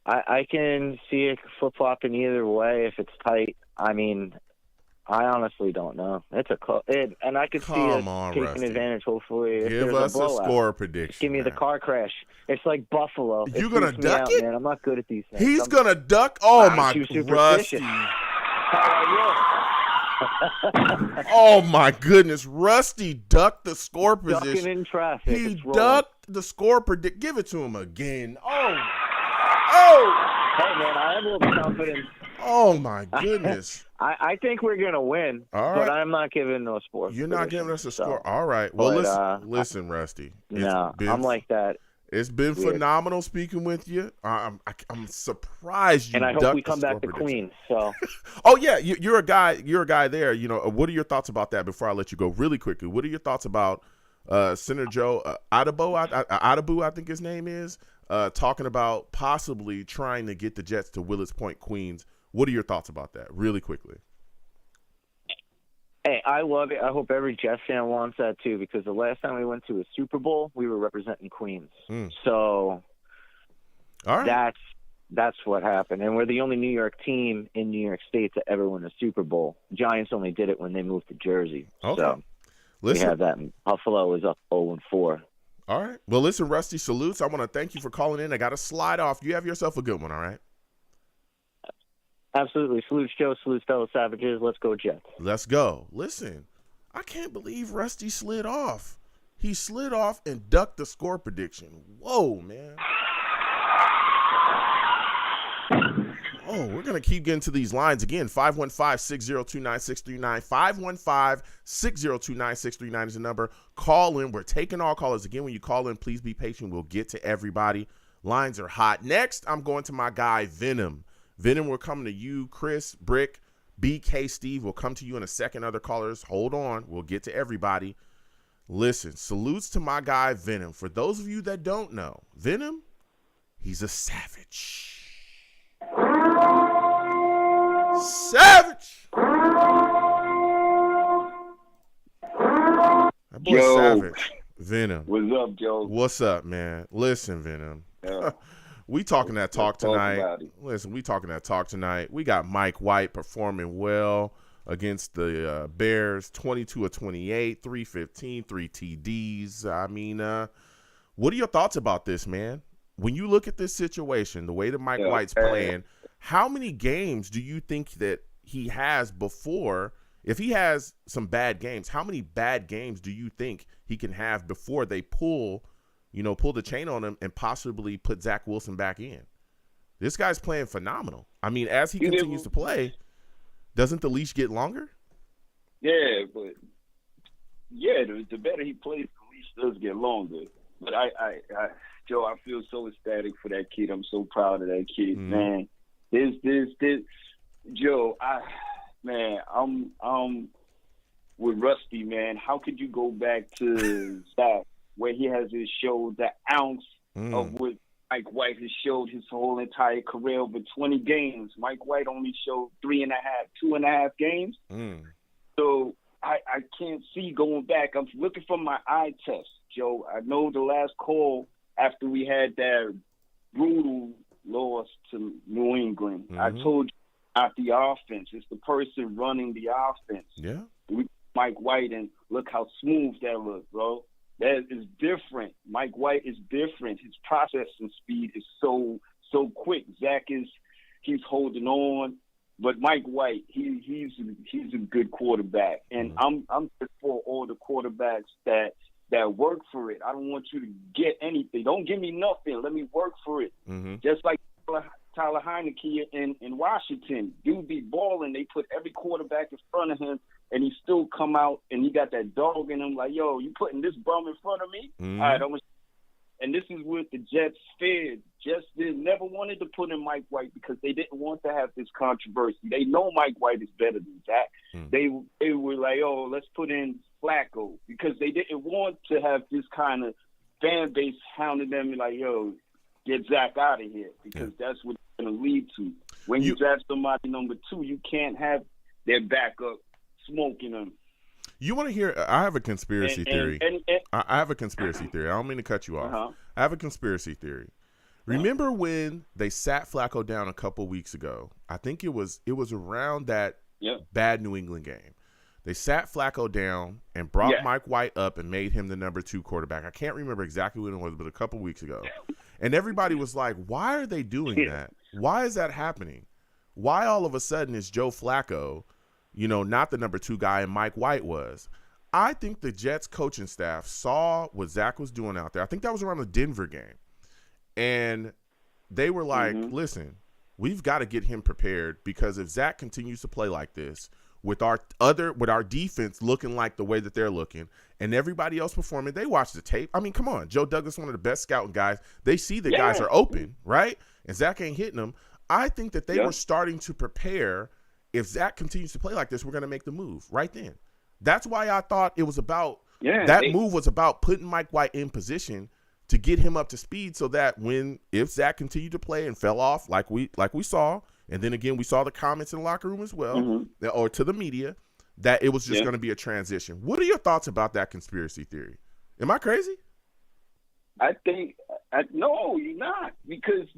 I can see it flip-flopping either way if it's tight. I mean, I honestly don't know. It's and I could see it taking Rusty. advantage. Hopefully, give us a score prediction. Just give me the car crash. It's like Buffalo. You gonna duck it? Man. I'm not good at these things. He's gonna duck. Oh my, Rusty! Oh my goodness, Rusty ducked the score position. Ducking in traffic. He ducked the score predict. Give it to him again. Oh! Hey man, I have a little confidence. Oh my goodness! I think we're gonna win, but I'm not giving no score. You're not giving us a score. All right. Well, listen, Rusty. I'm like that. It's been phenomenal speaking with you. I'm surprised you. And I hope we come back to Queens. So. Oh yeah, you're a guy. You're a guy there. What are your thoughts about that? Before I let you go, really quickly, what are your thoughts about Senator Joe Adebu? I think his name is talking about possibly trying to get the Jets to Willets Point, Queens. What are your thoughts about that? Really quickly. Hey, I love it. I hope every Jets fan wants that too, because the last time we went to a Super Bowl, we were representing Queens. So all right. That's what happened. And we're the only New York team in New York State to ever win a Super Bowl. Giants only did it when they moved to Jersey. Okay. So we have that. And Buffalo is up 0-4. All right. Well, listen, Rusty, salutes. I want to thank you for calling in. I got to slide off. You have yourself a good one, all right? Absolutely. Salutes, Joe. Salutes, fellow Savages. Let's go, Jets. Let's go. Listen, I can't believe Rusty slid off. He slid off and ducked the score prediction. Whoa, man. Oh, we're going to keep getting to these lines again. 515-602-9639. 515-602-9639 is the number. Call in. We're taking all callers. Again, when you call in, please be patient. We'll get to everybody. Lines are hot. Next, I'm going to my guy, Venom. Venom, we're coming to you. Chris, Brick, BK, Steve, we'll come to you in a second. Other callers, hold on. We'll get to everybody. Listen, salutes to my guy, Venom. For those of you that don't know, Venom, he's a savage. Savage. That boy Savage. Venom. What's up, Joe? What's up, man? Listen, Venom. Yeah. We talking that talk tonight. Listen, we talking that talk tonight. We got Mike White performing well against the Bears, 22 of 28, 315, 3 TDs. I mean, what are your thoughts about this, man? When you look at this situation, the way that Mike White's playing, how many games do you think that he has before? If he has some bad games, how many bad games do you think he can have before they pull the chain on him and possibly put Zach Wilson back in? This guy's playing phenomenal. I mean, as he continues to play, doesn't the leash get longer? Yeah, but the better he plays, the leash does get longer. But Joe, I feel so ecstatic for that kid. I'm so proud of that kid, man. This, Joe, I'm with Rusty, man. How could you go back to Zach, where he hasn't showed the ounce of what Mike White has showed his whole entire career over 20 games? Mike White only showed 2.5 games. So I can't see going back. I'm looking for my eye test, Joe. I know the last call after we had that brutal loss to New England, I told you not the offense. It's the person running the offense. Yeah. Mike White, and look how smooth that was, bro. That is different. Mike White is different. His processing speed is so quick. Zach he's holding on, but Mike White, he's a good quarterback, and I'm just for all the quarterbacks that work for it. I don't want you to get anything. Don't give me nothing. Let me work for it. Just like Tyler Heineke in Washington, dude be balling. They put every quarterback in front of him, and he still come out and he got that dog in him. Like, yo, you putting this bum in front of me? All right, and this is what the Jets feared. Jets never wanted to put in Mike White because they didn't want to have this controversy. They know Mike White is better than Zach. They were like, oh, let's put in Flacco, because they didn't want to have this kind of fan base hounding them like, yo, get Zach out of here, because that's what it's going to lead to. When you draft somebody number 2, you can't have their backup smoking them. You want to hear? I have a conspiracy theory. I have a conspiracy theory. I don't mean to cut you off. I have a conspiracy theory. Remember when they sat Flacco down a couple weeks ago? I think it was around that bad New England game. They sat Flacco down and brought Mike White up and made him the number 2 quarterback. I can't remember exactly when it was, but a couple weeks ago. And everybody was like, why are they doing that? Why is that happening? Why all of a sudden is Joe Flacco, not the number 2 guy and Mike White was? I think the Jets coaching staff saw what Zach was doing out there. I think that was around the Denver game. And they were like, listen, we've got to get him prepared, because if Zach continues to play like this, with our defense looking like the way that they're looking and everybody else performing, they watch the tape. I mean, come on. Joe Douglas, one of the best scouting guys. They see that guys are open, right? And Zach ain't hitting them. I think that they were starting to prepare. If Zach continues to play like this, we're going to make the move right then. That's why I thought it was about move was about putting Mike White in position to get him up to speed, so that if Zach continued to play and fell off like we saw, and then again we saw the comments in the locker room as well, or to the media, that it was just going to be a transition. What are your thoughts about that conspiracy theory? Am I crazy? I think no, you're not, because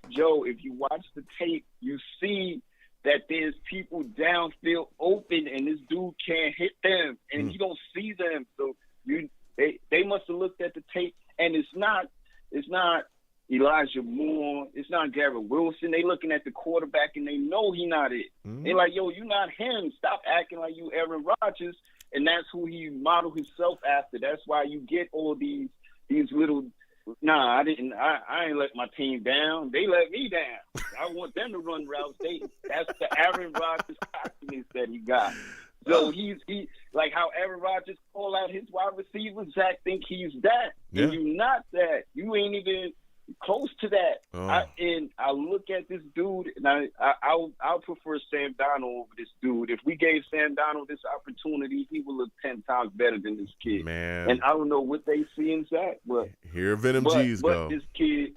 Joe, if you watch the tape, you see that there's people downfield open and this dude can't hit them, and you don't see them. So they must have looked at the tape, and it's not Elijah Moore, it's not Garrett Wilson. They looking at the quarterback and they know he not it. They're like, yo, you not him. Stop acting like you Aaron Rodgers. And that's who he modeled himself after. That's why you get all these little Nah, I didn't. I ain't let my team down. They let me down. I want them to run routes. That's the Aaron Rodgers cockiness that he got. So he like how Aaron Rodgers call out his wide receivers. Zach think he's that, and you not that. You ain't even close to that. I look at this dude, and I'll prefer Sam Darnold over this dude. If we gave Sam Darnold this opportunity, he would look 10 times better than this kid. Man, and I don't know what they see in Zach, but here Venom G's go. This kid.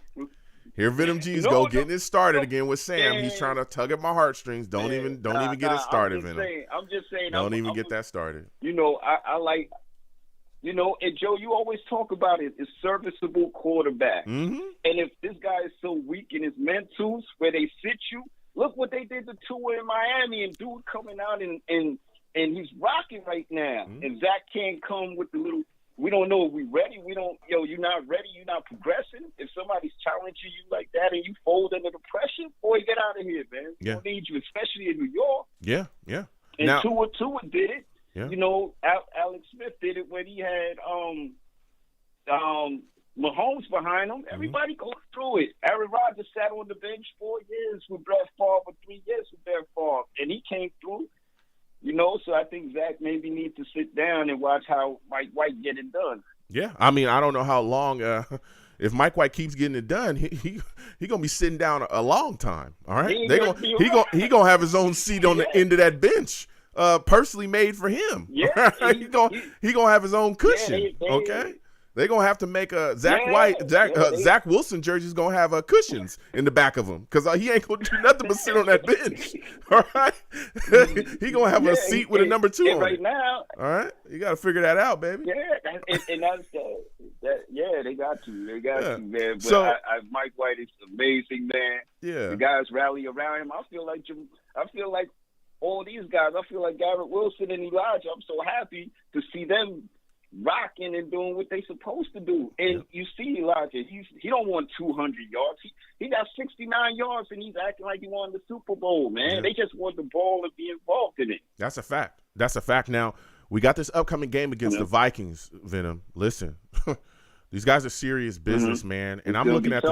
Here Venom G's getting it started again with Sam. He's trying to tug at my heartstrings. Don't even get it started, Venom. I'm just saying. Don't even get that started. I like. And Joe, you always talk about it. It's serviceable quarterback. Mm-hmm. And if this guy is so weak in his mentals where they sit you, look what they did to Tua in Miami, and dude coming out and he's rocking right now. Mm-hmm. And Zach can't come with the little. We don't know if we ready. We don't. You're not ready. You're not progressing. If somebody's challenging you like that and you fold under the pressure, boy, get out of here, man. We don't need you, especially in New York. Yeah. And now, Tua did it. Yeah. Alex Smith did it when he had Mahomes behind him. Everybody goes through it. Aaron Rodgers sat on the bench 4 years with Brett Favre, or 3 years with Brett Favre, and he came through. So I think Zach maybe needs to sit down and watch how Mike White get it done. Yeah, I mean, I don't know how long. If Mike White keeps getting it done, he gonna be sitting down a long time. All right, he gonna have his own seat on the end of that bench. Personally made for him. Yeah, he gonna have his own cushion. Okay, they gonna have to make a Zach Wilson jersey's gonna have cushions in the back of him because he ain't gonna do nothing but sit on that bench. All right, he gonna have a seat with a number 2 on right it. Now. All right, you got to figure that out, baby. Yeah, and that's they got to, man. But So, Mike White is amazing, man. Yeah, the guys rally around him. I feel like all these guys, I feel like Garrett Wilson and Elijah, I'm so happy to see them rocking and doing what they supposed to do. And you see Elijah, he don't want 200 yards. He got 69 yards, and he's acting like he won the Super Bowl, man. Yeah. They just want the ball and be involved in it. That's a fact. Now, we got this upcoming game against the Vikings, Venom. Listen. These guys are serious business, man. And I'm looking at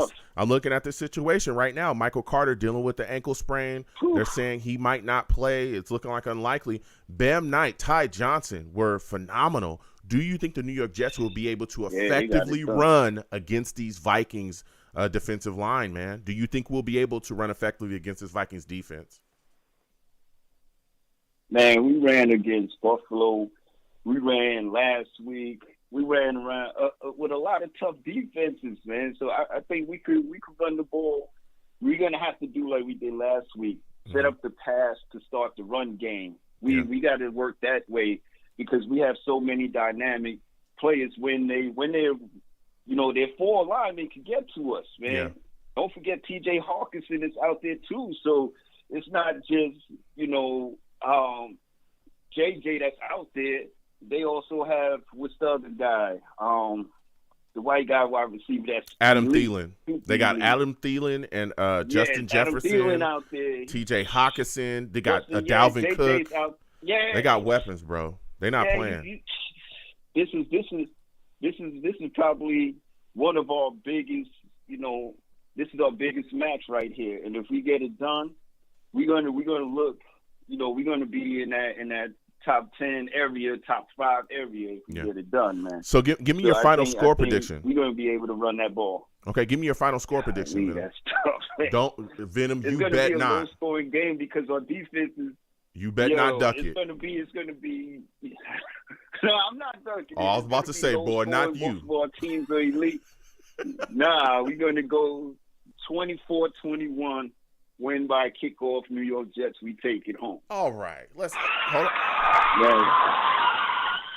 this situation right now. Michael Carter dealing with the ankle sprain. They're saying he might not play. It's looking like unlikely. Bam Knight, Ty Johnson were phenomenal. Do you think the New York Jets will be able to effectively run against these Vikings defensive line, man? Do you think we'll be able to run effectively against this Vikings defense? Man, we ran against Buffalo. We ran last week. We ran around with a lot of tough defenses, man. So I think we could run the ball. We're gonna have to do like we did last week, set up the pass to start the run game. We got to work that way because we have so many dynamic players. When they're their 4 linemen can get to us, man. Yeah. Don't forget T.J. Hawkinson is out there too. So it's not just J.J. that's out there. They also have, what's the other guy? The white guy wide receiver. That's Adam Thielen. They got Adam Thielen and Justin Jefferson. Adam Thielen out there. T.J. Hawkinson. They got Dalvin Cook. They got weapons, bro. They're not playing. This is probably one of our biggest. This is our biggest match right here. And if we get it done, we're gonna look. We're gonna be in that top 10 area, top 5 area if we get it done, man. So give me your final score prediction. We're going to be able to run that ball. Okay, give me your final score prediction. That's tough, man. Don't, Venom, it's you bet not. It's going to be a low-scoring game because our defense is... You bet not duck it. It's going to be... No, I'm not ducking I was about to say, boy, not you. Most of our teams are elite. Nah, we're going to go 24-21. Win by kickoff, New York Jets. We take it home. All right. Let's hold on.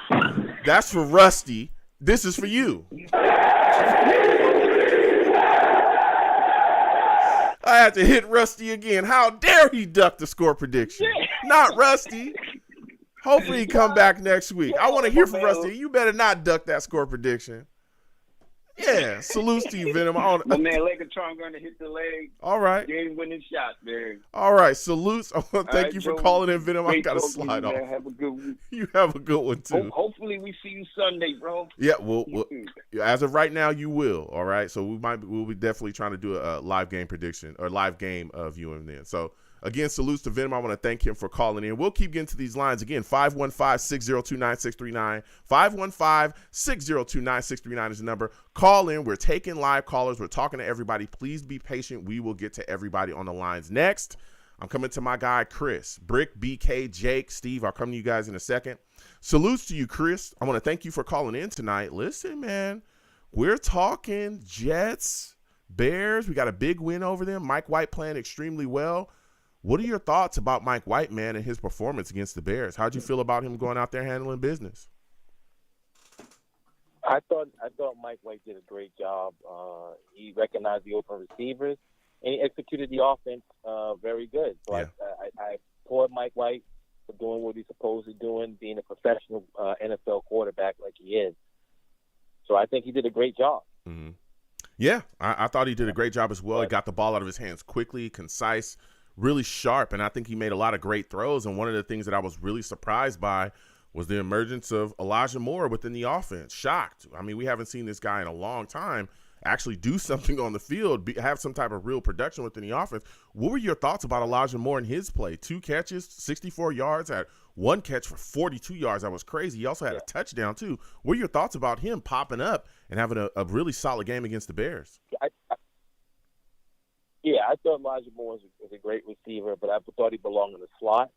Yeah. That's for Rusty. This is for you. I had to hit Rusty again. How dare he duck the score prediction? Not Rusty. Hopefully he come back next week. I want to hear from Rusty. You better not duck that score prediction. Yeah, salutes to you, Venom. My man Legatron going to hit the leg. All right. Game-winning shot, man. All right, salutes. I want to All thank right, you for Joe, calling in, Venom. I great got to talking to slide you, off. man. Have a good week. You have a good one, too. Hopefully we see you Sunday, bro. Yeah, well, as of right now, you will. All right, so we'll be definitely trying to do a live game prediction or live game of you and then. So again, salutes to Venom. I want to thank him for calling in. We'll keep getting to these lines again. 515-602-9639. 515-602-9639 is the number. Call in. We're taking live callers. We're talking to everybody. Please be patient. We will get to everybody on the lines next. I'm coming to my guy, Chris, Brick, BK, Jake, Steve. I'll come to you guys in a second. Salutes to you, Chris. I want to thank you for calling in tonight. Listen, man, we're talking Jets, Bears. We got a big win over them. Mike White playing extremely well. What are your thoughts about Mike White, man, and his performance against the Bears? How'd you feel about him going out there handling business? I thought Mike White did a great job. He recognized the open receivers, and he executed the offense very good. So yeah. I applaud Mike White for doing what he's supposed to doing, being a professional NFL quarterback like he is. So I think he did a great job. Mm-hmm. Yeah, I thought he did a great job as well. He got the ball out of his hands quickly, concise, really sharp, and I think he made a lot of great throws. And one of the things that I was really surprised by was the emergence of Elijah Moore within the offense. Shocked. I mean, we haven't seen this guy in a long time actually do something on the field, have some type of real production within the offense. What were your thoughts about Elijah Moore and his play? 2 catches, 64 yards, had 1 catch for 42 yards. That was crazy. He also had a touchdown, too. What are your thoughts about him popping up and having a really solid game against the Bears? I thought Elijah Moore was a great receiver, but I thought he belonged in the slot.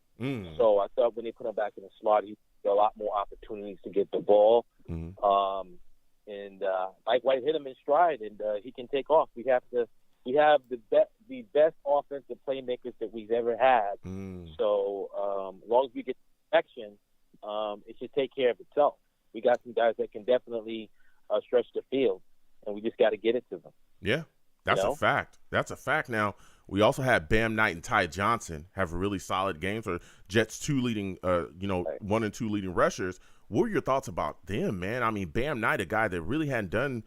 So I thought when they put him back in the slot, he had a lot more opportunities to get the ball. And Mike White hit him in stride, and he can take off. We have the best offensive playmakers that we've ever had. So as long as we get protection, it should take care of itself. We got some guys that can definitely stretch the field, and we just got to get it to them. Yeah, that's a fact. That's a fact. Now, we also had Bam Knight and Ty Johnson have really solid games, or Jets 2 leading, 1 and 2 leading rushers. What were your thoughts about them, man? I mean, Bam Knight, a guy that really hadn't done,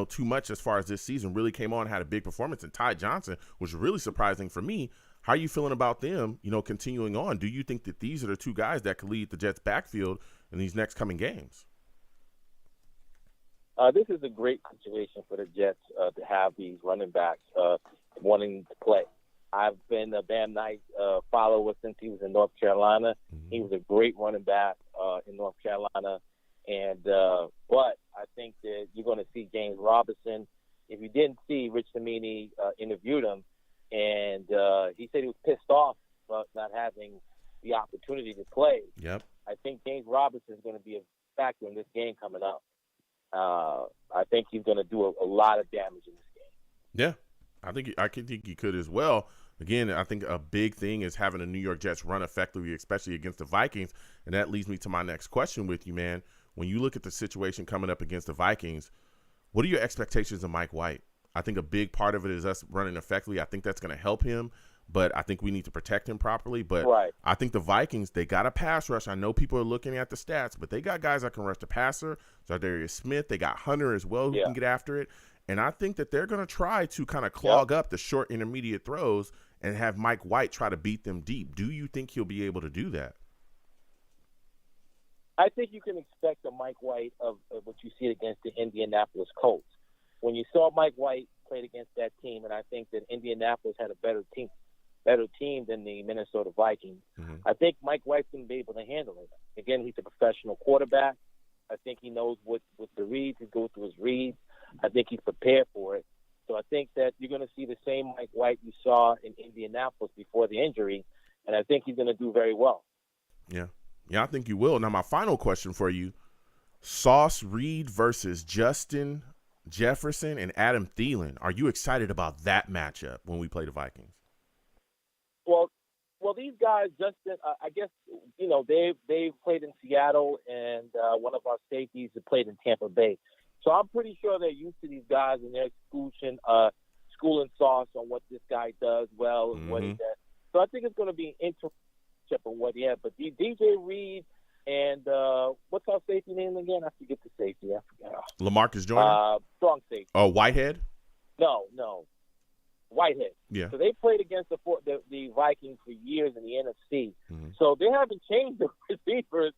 too much as far as this season, really came on, had a big performance, and Ty Johnson was really surprising for me. How are you feeling about them, continuing on? Do you think that these are the 2 guys that could lead the Jets backfield in these next coming games? This is a great situation for the Jets to have these running backs wanting to play. I've been a Bam Knight follower since he was in North Carolina. He was a great running back in North Carolina. But I think that you're going to see James Robinson. If you didn't see, Rich Cimini interviewed him, and he said he was pissed off about not having the opportunity to play. Yep. I think James Robinson is going to be a factor in this game coming up. I think he's going to do a lot of damage in this game. Yeah, I think he could as well. Again, I think a big thing is having the New York Jets run effectively, especially against the Vikings. And that leads me to my next question with you, man. When you look at the situation coming up against the Vikings, what are your expectations of Mike White? I think a big part of it is us running effectively. I think that's going to help him, but I think we need to protect him properly. But I think the Vikings, they got a pass rush. I know people are looking at the stats, but they got guys that can rush the passer. Za'Darius Smith. They got Hunter as well who can get after it. And I think that they're going to try to kind of clog up the short intermediate throws and have Mike White try to beat them deep. Do you think he'll be able to do that? I think you can expect a Mike White of what you see against the Indianapolis Colts. When you saw Mike White played against that team, and I think that Indianapolis had a better team than the Minnesota Vikings, I think Mike White's going to be able to handle it. Again, he's a professional quarterback. I think he knows what the reads. He goes through his reads. I think he's prepared for it. So I think that you're going to see the same Mike White you saw in Indianapolis before the injury, and I think he's going to do very well. Yeah, I think you will. Now, my final question for you, Sauce Reed versus Justin Jefferson and Adam Thielen. Are you excited about that matchup when we play the Vikings? Well, these guys, Justin, I guess, they've played in Seattle, and one of our safeties have played in Tampa Bay. So I'm pretty sure they're used to these guys and their schooling Sauce on what this guy does well and what he does. So I think it's going to be an interesting matchup on what he has. But DJ Reed, And what's our safety name again? I forget the safety. I forgot. LaMarcus Joyner? Strong safety. Oh, Whitehead? No. Whitehead. Yeah. So they played against the Vikings for years in the NFC. Mm-hmm. So they haven't changed the receivers.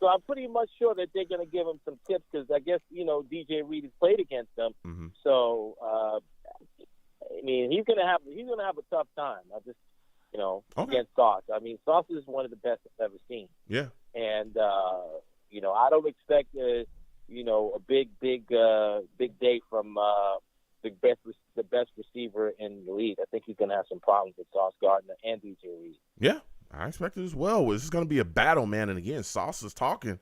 So I'm pretty much sure that they're going to give him some tips because I guess, DJ Reed has played against them. Mm-hmm. So, I mean, he's going to have a tough time. Against Sauce. I mean, Sauce is one of the best I've ever seen. Yeah. And, I don't expect a big day from the best receiver in the league. I think he's going to have some problems with Sauce Gardner and DJ Reed. Yeah, I expect it as well. This is going to be a battle, man. And again, Sauce is talking.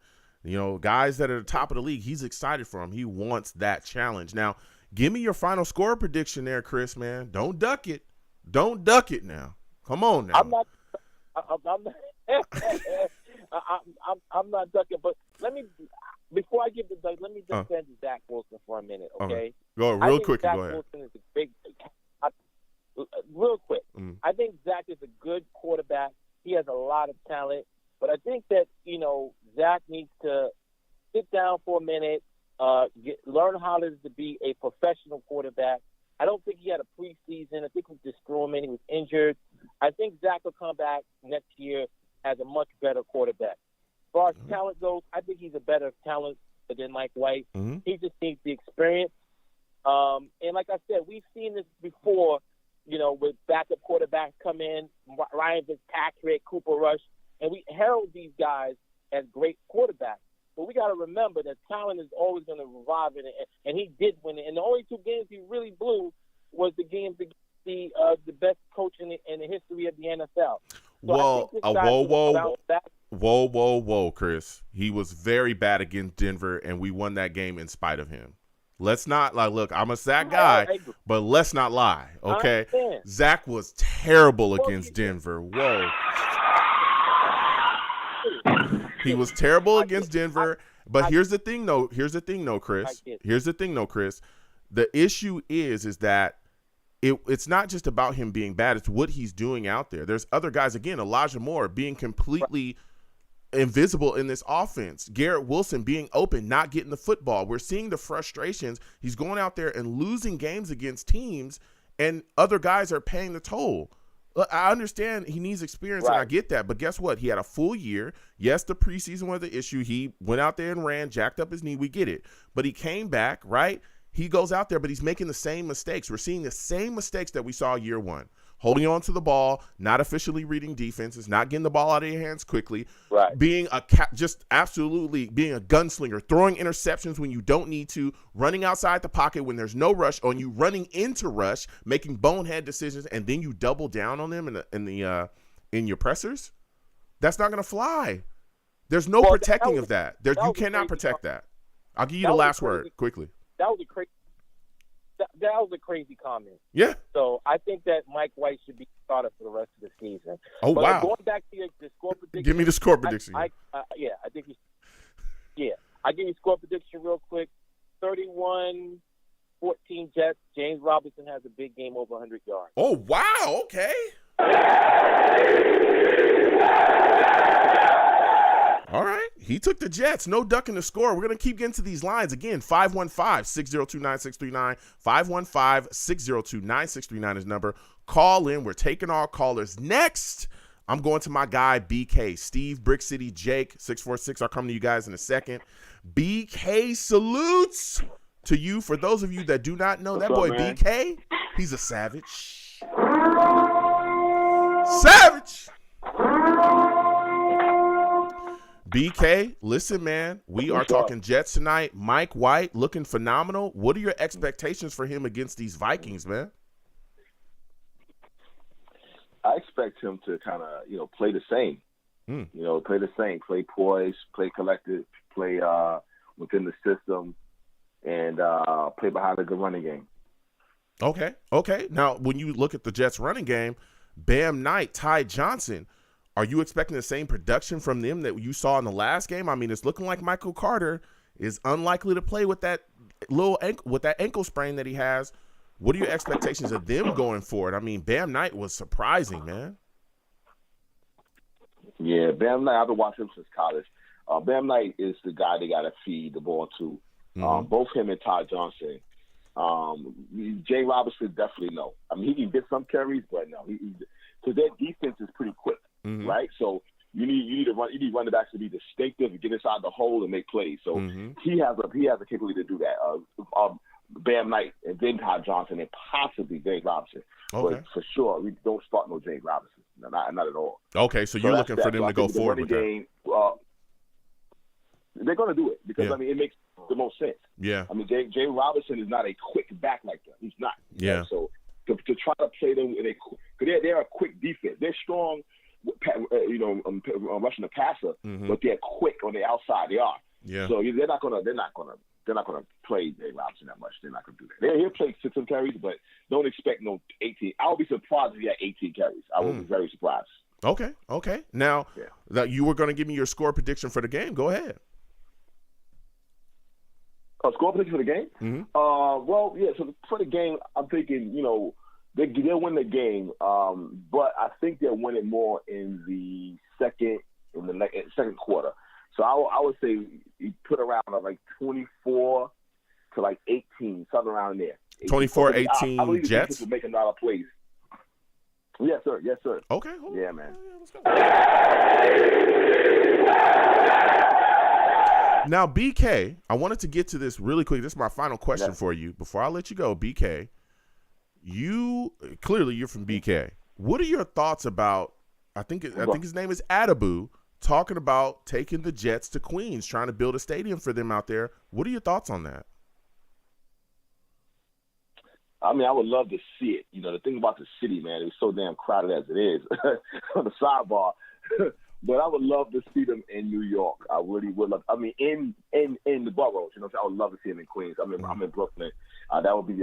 Guys that are at the top of the league, he's excited for him. He wants that challenge. Now, give me your final score prediction there, Chris, man. Don't duck it. Don't duck it now. Come on now. I'm not I'm not ducking, but before I give the duck, let me defend Zach Wilson for a minute, okay? Go real quick. Zach Go ahead. Wilson is a big, real quick. Mm-hmm. I think Zach is a good quarterback. He has a lot of talent, but I think that Zach needs to sit down for a minute, learn how it is to be a professional quarterback. I don't think he had a preseason. I think we just threw him in. He was injured. I think Zach will come back next year as a much better quarterback. As far as talent goes, I think he's a better talent than Mike White. Mm-hmm. He just needs the experience. And like I said, we've seen this before, with backup quarterbacks come in, Ryan Fitzpatrick, Cooper Rush, and we herald these guys as great quarterbacks. But we got to remember that talent is always going to revive it, and he did win it. And the only two games he really blew was the games against the best coach in the history of the NFL. So whoa, Chris. He was very bad against Denver, and we won that game in spite of him. Let's not look, I'm a Zach guy, but let's not lie, okay? Zach was terrible against Denver. Whoa. He was terrible against Denver. But here's the thing, though. Chris. The issue is that it's not just about him being bad. It's what he's doing out there. There's other guys, again, Elijah Moore being completely invisible in this offense. Garrett Wilson being open, not getting the football. We're seeing the frustrations. He's going out there and losing games against teams, and other guys are paying the toll. I understand he needs experience, and I get that. But guess what? He had a full year. Yes, the preseason was the issue. He went out there and ran, jacked up his knee. We get it. But he came back, right? He goes out there, but he's making the same mistakes. We're seeing the same mistakes that we saw year one. Holding on to the ball, not officially reading defenses, not getting the ball out of your hands quickly, being just absolutely being a gunslinger, throwing interceptions when you don't need to, running outside the pocket when there's no rush on you, running into rush, making bonehead decisions, and then you double down on them in your pressers. That's not going to fly. There's no protecting of that. You cannot protect that. I'll give you the last word quickly. That was a crazy. That was a crazy comment. Yeah. So I think that Mike White should be started for the rest of the season. Oh, but wow. Going back to the score prediction. Give me the score prediction. I think I give you score prediction real quick. 31-14 Jets. James Robinson has a big game over 100 yards. Oh, wow. Okay. All right. He took the Jets. No ducking the score. We're going to keep getting to these lines. Again, 515-602-9639. 515-602-9639 is number. Call in. We're taking all callers. Next, I'm going to my guy, BK. Steve, Brick City, Jake, 646. I'll come to you guys in a second. BK salutes to you. For those of you that do not know, that boy BK, he's a savage. Savage! BK, listen, man, we are talking Jets tonight. Mike White looking phenomenal. What are your expectations for him against these Vikings, man? I expect him to kind of, play the same. Play the same. Play poised, play collected, play within the system, and play behind a good running game. Okay. Now, when you look at the Jets running game, Bam Knight, Ty Johnson, are you expecting the same production from them that you saw in the last game? I mean, it's looking like Michael Carter is unlikely to play with that ankle sprain that he has. What are your expectations of them going forward? I mean, Bam Knight was surprising, man. Yeah, Bam Knight, I've been watching him since college. Bam Knight is the guy they got to feed the ball to. Both him and Todd Johnson. Jay Robinson definitely no. I mean, he can get some carries, but no. Because their defense is pretty quick, right? So you need running backs to be distinctive and get inside the hole and make plays. So he has a capability to do that. Bam Knight and then Todd Johnson and possibly James Robinson. Okay. But for sure, we don't start no James Robinson. No, not at all. Okay, so you're looking for them to go forward with that. They're going to do it because, I mean, it makes the most sense. Yeah. I mean, James Robinson is not a quick back like that. He's not. Yeah. So to try to play them in because they're a quick defense. They're strong, rushing the passer, but they're quick on the outside. They are. Yeah. So they're not gonna play James Robinson that much. They're not gonna do that. He'll play 6 carries, but don't expect no 18. I would be surprised if he had 18 carries. I would be very surprised. Okay. Now, that you were going to give me your score prediction for the game. Go ahead. Score prediction for the game? Well, yeah. So for the game, I'm thinking, they'll win the game, but I think they'll win it more in the second quarter. So I would say you put around like 24 to like 18, something around there. 24-18 I believe the Jets will make a lot of plays. Yes, sir. Okay. Yeah, man. Let's go. Now, BK, I wanted to get to this really quick. This is my final question for you. Before I let you go, BK, you're from BK. What are your thoughts about, I think his name is Adabu, talking about taking the Jets to Queens, trying to build a stadium for them out there. What are your thoughts on that? I mean, I would love to see it. The thing about the city, man, it's so damn crowded as it is on the sidebar. But I would love to see them in New York. I really would love. I mean, in the boroughs. I would love to see them in Queens. I'm in Brooklyn. That would be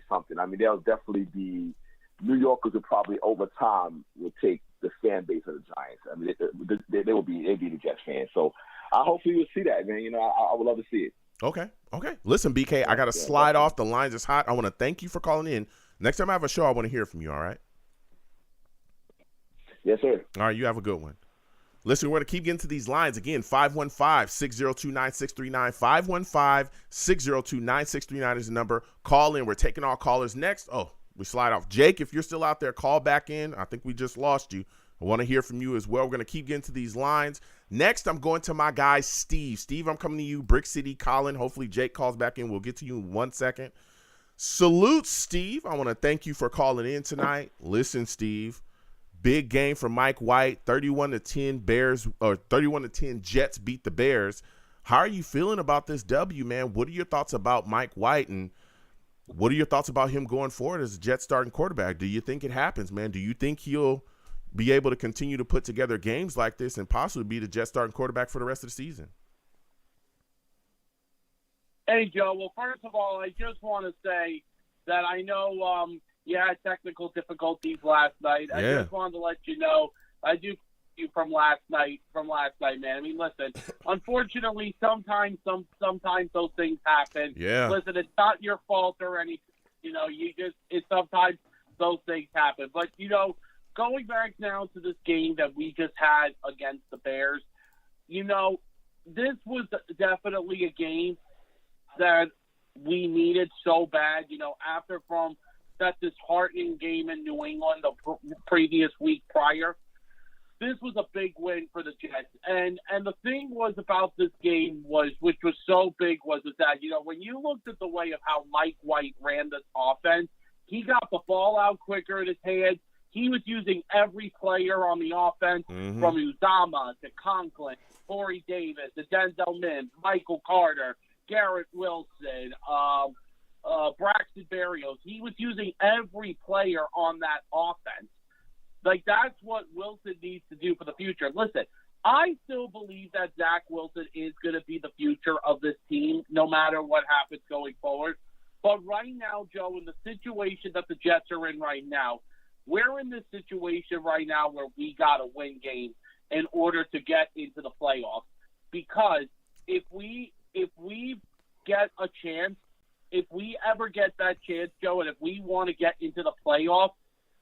something. I mean, that would definitely be. New Yorkers would probably over time will take the fan base of the Giants. I mean, they'd be the Jets fans. So I hopefully we'll see that, man. I would love to see it. Okay. Listen, BK, I got to slide off. The lines is hot. I want to thank you for calling in. Next time I have a show, I want to hear from you, all right? Yes, sir. All right, you have a good one. Listen, we're going to keep getting to these lines. Again, 515-602-9639. 515-602-9639 is the number. Call in. We're taking all callers next. Oh, we slide off. Jake, if you're still out there, call back in. I think we just lost you. I want to hear from you as well. We're going to keep getting to these lines. Next, I'm going to my guy, Steve. Steve, I'm coming to you. Brick City, Colin. Hopefully, Jake calls back in. We'll get to you in 1 second. Salute, Steve. I want to thank you for calling in tonight. Listen, Steve, big game for Mike White. 31-10 Bears, or 31-10 Jets beat the Bears. How are you feeling about this W, man? What are your thoughts about Mike White, and what are your thoughts about him going forward as a Jets starting quarterback? Do you think it happens, man? Do you think he'll be able to continue to put together games like this and possibly be the Jets starting quarterback for the rest of the season? Hey, Joe. Well, first of all, I just want to say that I know you had technical difficulties last night. I just wanted to let you know I do you from last night, man. I mean, listen, unfortunately, sometimes those things happen. Yeah. Listen, it's not your fault or anything. Sometimes those things happen. But, going back now to this game that we just had against the Bears, this was definitely a game that we needed so bad, after from that disheartening game in New England the previous week prior. This was a big win for the Jets. And the thing was about this game which was so big, was that, when you looked at the way of how Mike White ran this offense, he got the ball out quicker in his hands. He was using every player on the offense, from Uzama to Conklin, Corey Davis, to Denzel Mims, Michael Carter, Garrett Wilson, Braxton Berrios. He was using every player on that offense. Like, that's what Wilson needs to do for the future. Listen, I still believe that Zach Wilson is going to be the future of this team, no matter what happens going forward. But right now, Joe, in the situation that the Jets are in right now, we're in this situation right now where we got to win games in order to get into the playoffs. Because if we get a chance, if we ever get that chance, Joe, and if we want to get into the playoffs,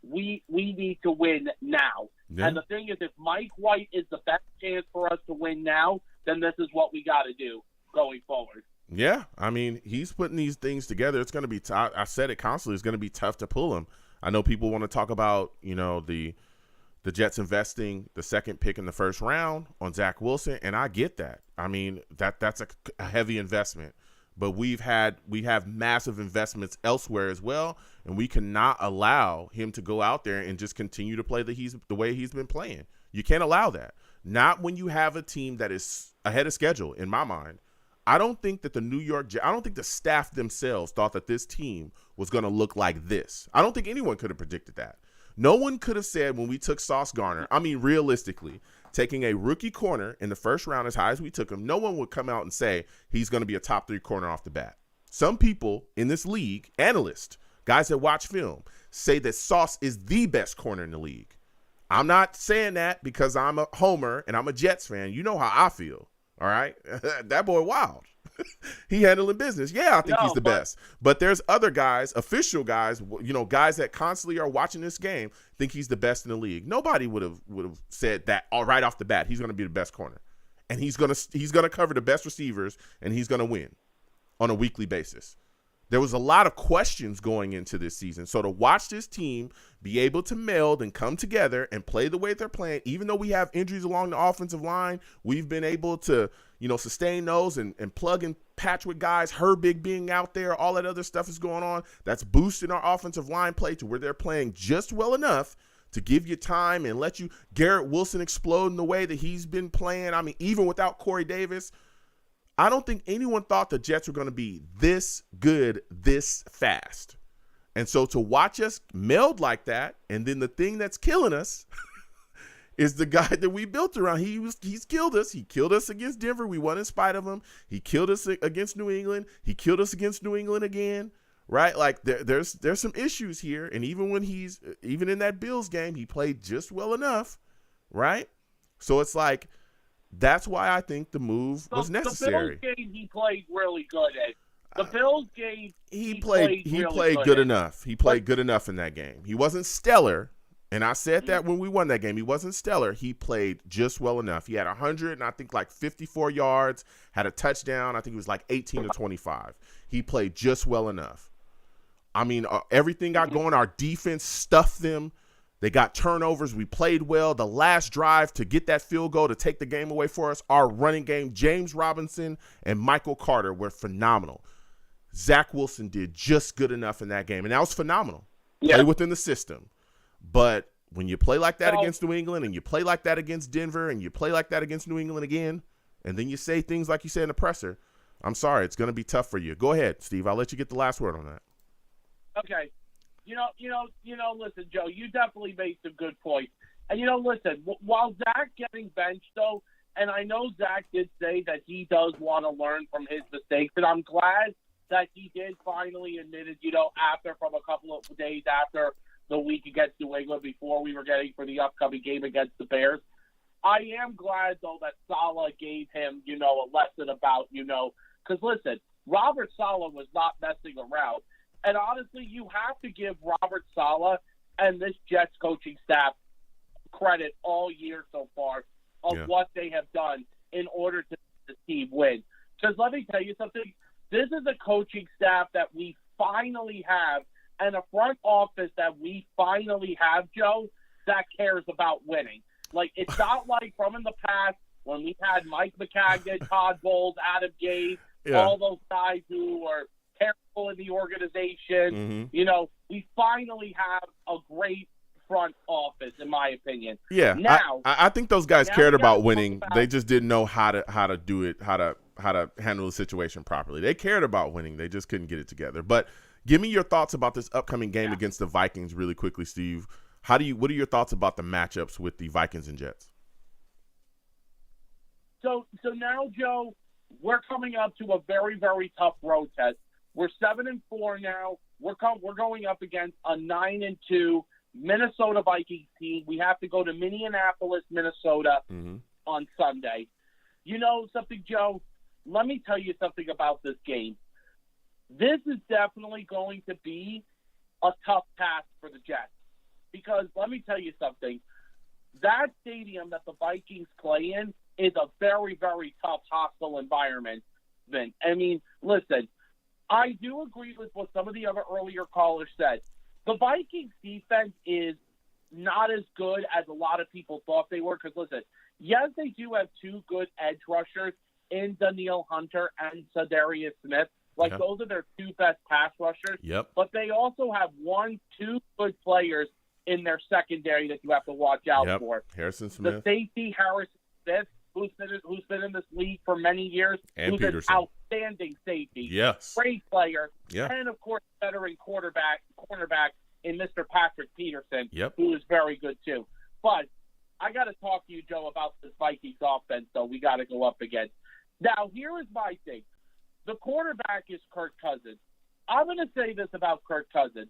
we need to win now. Yeah. And the thing is, if Mike White is the best chance for us to win now, then this is what we got to do going forward. Yeah, I mean, he's putting these things together. It's going to be tough. I said it constantly. It's going to be tough to pull him. I know people want to talk about, the Jets investing the second pick in the first round on Zach Wilson, and I get that. I mean, that's a heavy investment. But we have massive investments elsewhere as well, and we cannot allow him to go out there and just continue to play the way he's been playing. You can't allow that. Not when you have a team that is ahead of schedule, in my mind. I don't think that I don't think the staff themselves thought that this team was going to look like this. I don't think anyone could have predicted that. No one could have said when we took Sauce Gardner, I mean, realistically, taking a rookie corner in the first round as high as we took him, no one would come out and say he's going to be a top 3 corner off the bat. Some people in this league, analysts, guys that watch film, say that Sauce is the best corner in the league. I'm not saying that because I'm a homer and I'm a Jets fan. You know how I feel. All right. That boy wild. He handling business. Yeah, I think he's the best. But there's other guys, official guys, guys that constantly are watching this game, think he's the best in the league. Nobody would have said that right off the bat. He's going to be the best corner. And he's going to cover the best receivers, and he's going to win on a weekly basis. There was a lot of questions going into this season. So to watch this team be able to meld and come together and play the way they're playing, even though we have injuries along the offensive line, we've been able to, sustain those and plug and patch with guys, Herbig being out there, all that other stuff is going on. That's boosting our offensive line play to where they're playing just well enough to give you time and let you Garrett Wilson explode in the way that he's been playing. I mean, even without Corey Davis, I don't think anyone thought the Jets were going to be this good this fast. And so to watch us meld like that, and then the thing that's killing us is the guy that we built around. He's killed us. He killed us against Denver. We won in spite of him. He killed us against New England. He killed us against New England again, right? Like there's some issues here. And even even in that Bills game, he played just well enough, right? So it's like, that's why I think the move was necessary. The Bills game he played really good at. The Bills game he played good enough. He played good enough in that game. He wasn't stellar, and I said that when we won that game. He wasn't stellar. He played just well enough. He had 100 and I think like 54 yards, had a touchdown. I think it was like 18 to 25. He played just well enough. I mean, everything got going. Our defense stuffed them. They got turnovers. We played well. The last drive to get that field goal to take the game away for us, our running game, James Robinson and Michael Carter were phenomenal. Zach Wilson did just good enough in that game, and that was phenomenal. Yeah. Play within the system. But when you play like that against New England, and you play like that against Denver, and you play like that against New England again, and then you say things like you say in the presser, I'm sorry, it's going to be tough for you. Go ahead, Steve. I'll let you get the last word on that. Okay. Listen, Joe, you definitely made some good points. And, listen, while Zach getting benched, though, and I know Zach did say that he does want to learn from his mistakes, and I'm glad that he did finally admit it, from a couple of days after the week against New England before we were getting for the upcoming game against the Bears. I am glad, though, that Saleh gave him, a lesson about, because, listen, Robert Saleh was not messing around. And honestly, you have to give Robert Saleh and this Jets coaching staff credit all year so far of what they have done in order to make the team win. Because let me tell you something. This is a coaching staff that we finally have and a front office that we finally have, Joe, that cares about winning. Like, it's not like from in the past when we had Mike McCagnon, Todd Bowles, Adam Gase, all those guys who were terrible in the organization. Mm-hmm. We finally have a great front office, in my opinion. Yeah. Now, I think those guys cared about winning. They just didn't know how to do it, how to handle the situation properly. They cared about winning. They just couldn't get it together. But give me your thoughts about this upcoming game against the Vikings really quickly, Steve. What are your thoughts about the matchups with the Vikings and Jets? So now, Joe, we're coming up to a very, very tough road test. We're 7-4 now. We're going up against a 9-2 Minnesota Vikings team. We have to go to Minneapolis, Minnesota on Sunday. You know something, Joe? Let me tell you something about this game. This is definitely going to be a tough task for the Jets. Because let me tell you something. That stadium that the Vikings play in is a very, very tough, hostile environment, Vince. I mean, listen, I do agree with what some of the other earlier callers said. The Vikings defense is not as good as a lot of people thought they were. Because, listen, yes, they do have two good edge rushers in Danielle Hunter and Zadarius Smith. Like, those are their two best pass rushers. Yep. But they also have two good players in their secondary that you have to watch out for. Harrison Smith. The safety, Harrison Smith, who's been in this league for many years, and who's Peterson. an outstanding safety. Yes. Great player. Yeah. And, of course, veteran cornerback in Mr. Patrick Peterson, Yep. who is very good too. But I got to talk to you, Joe, about this Vikings offense, though. We got to go up against. Now, here is my thing. The quarterback is Kirk Cousins. I'm going to say this about Kirk Cousins.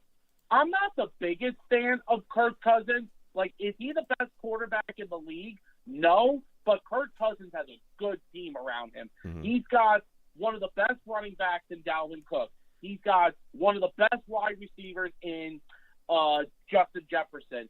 I'm not the biggest fan of Kirk Cousins. Like, is he the best quarterback in the league? No, but Kirk Cousins has a good team around him. Mm-hmm. He's got one of the best running backs in Dalvin Cook. He's got one of the best wide receivers in Justin Jefferson.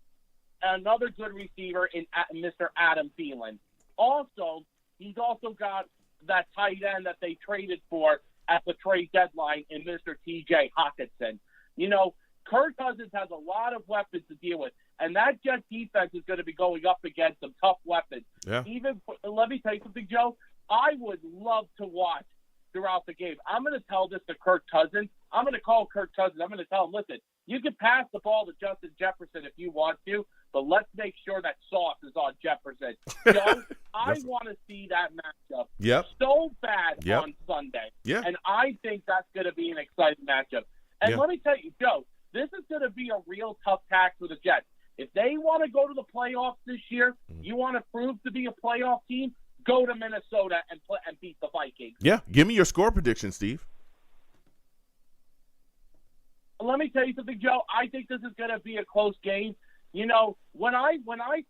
Another good receiver in Mr. Adam Thielen. Also, he's also got that tight end that they traded for at the trade deadline in Mr. T.J. Hawkinson. You know, Kirk Cousins has a lot of weapons to deal with, and that Jet defense is going to be going up against some tough weapons. Yeah. Let me tell you something, Joe. I would love to watch throughout the game. I'm going to tell this to Kirk Cousins. I'm going to call Kirk Cousins. I'm going to tell him, listen, you can pass the ball to Justin Jefferson if you want to, but let's make sure that sauce is on Jefferson. Joe, I want to see that matchup so bad on Sunday. Yeah. And I think that's going to be an exciting matchup. And let me tell you, Joe, this is going to be a real tough task for the Jets. If they want to go to the playoffs this year, you want to prove to be a playoff team, go to Minnesota and beat the Vikings. Yeah. Give me your score prediction, Steve. Let me tell you something, Joe. I think this is going to be a close game. You know, when I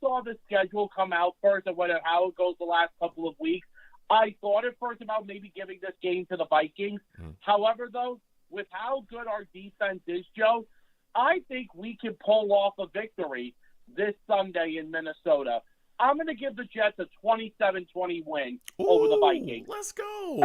saw the schedule come out first and how it goes the last couple of weeks, I thought at first about maybe giving this game to the Vikings. However, though, with how good our defense is, Joe, I think we can pull off a victory this Sunday in Minnesota. I'm going to give the Jets a 27-20 win over the Vikings. Let's go.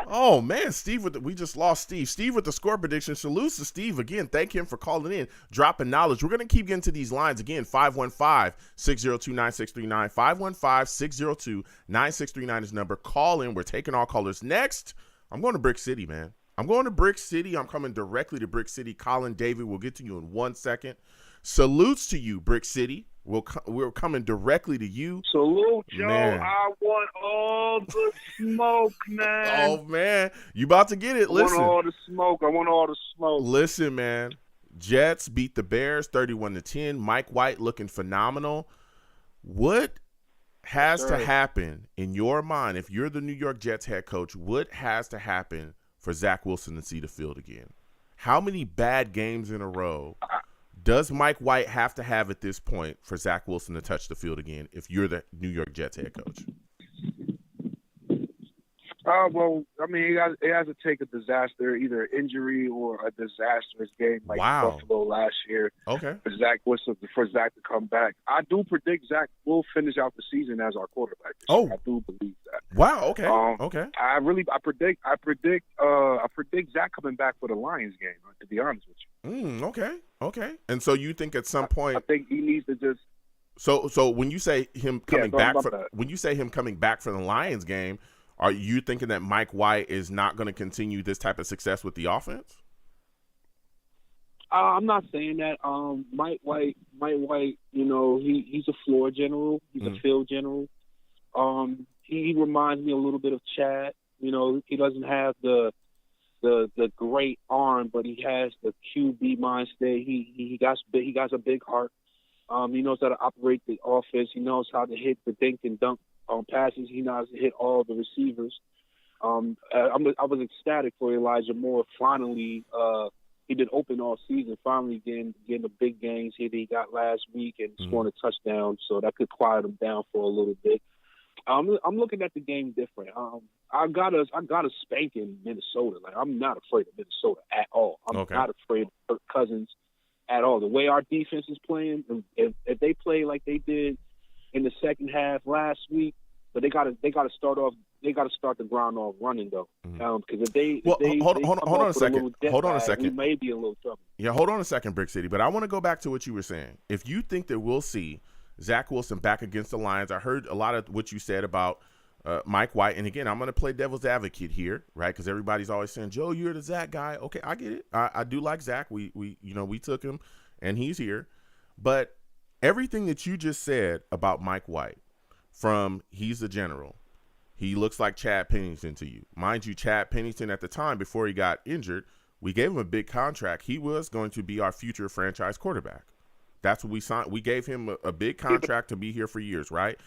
Oh, man, Steve, we just lost Steve. Steve with the score prediction. Salute to Steve again. Thank him for calling in, dropping knowledge. We're going to keep getting to these lines again. 515-602-9639. 515-602-9639 is number. Call in. We're taking all callers. Next, I'm going to Brick City, man. I'm going to Brick City. I'm coming directly to Brick City. Colin, David, we'll get to you in 1 second. Salutes to you, Brick City. We're coming directly to you. Salute, Joe. Man. I want all the smoke, man. Oh, man. You about to get it. Listen. I want all the smoke. Listen, man. Jets beat the Bears 31-10. Mike White looking phenomenal. What has to happen in your mind, if you're the New York Jets head coach, what has to happen for Zach Wilson to see the field again? How many bad games in a row does Mike White have to have at this point for Zach Wilson to touch the field again if you're the New York Jets head coach? Well, I mean, it has to take a disaster, either an injury or a disastrous game like Buffalo last year. Okay. For Zach to come back. I do predict Zach will finish out the season as our quarterback. Oh, I do believe that. Wow. Okay. Okay. I predict Zach coming back for the Lions game. To be honest with you. Okay. Okay. And so you think at some point, I think he needs to just. So when you say him coming back for the Lions game, are you thinking that Mike White is not going to continue this type of success with the offense? I'm not saying that. Mike White, you know, he's a floor general. He's a field general. He reminds me a little bit of Chad. You know, he doesn't have the great arm, but he has the QB mind state. He got a big heart. He knows how to operate the offense. He knows how to hit the dink and dunk passes. He knows how to hit all the receivers. I was ecstatic for Elijah Moore. Finally, he did open all season. Finally, getting the big games here that he got last week and scoring a touchdown, so that could quiet him down for a little bit. I'm looking at the game different. I got a spank in Minnesota. Like, I'm not afraid of Minnesota at all. I'm not afraid of Kirk Cousins. at all. The way our defense is playing, if they play like they did in the second half last week, but they got to start off. They got to start the ground off running though, because if they hold on a second. Hold on a second. We may be in a little trouble. Yeah, hold on a second, Brick City. But I want to go back to what you were saying. If you think that we'll see Zach Wilson back against the Lions, I heard a lot of what you said about Mike White. And again, I'm going to play devil's advocate here, right? Because everybody's always saying, Joe, you're the Zach guy. Okay, I get it. I do like Zach. We took him, and he's here. But everything that you just said about Mike White, from he's the general, he looks like Chad Pennington to you. Mind you, Chad Pennington at the time, before he got injured, we gave him a big contract. He was going to be our future franchise quarterback. That's what we signed. We gave him a big contract to be here for years, right?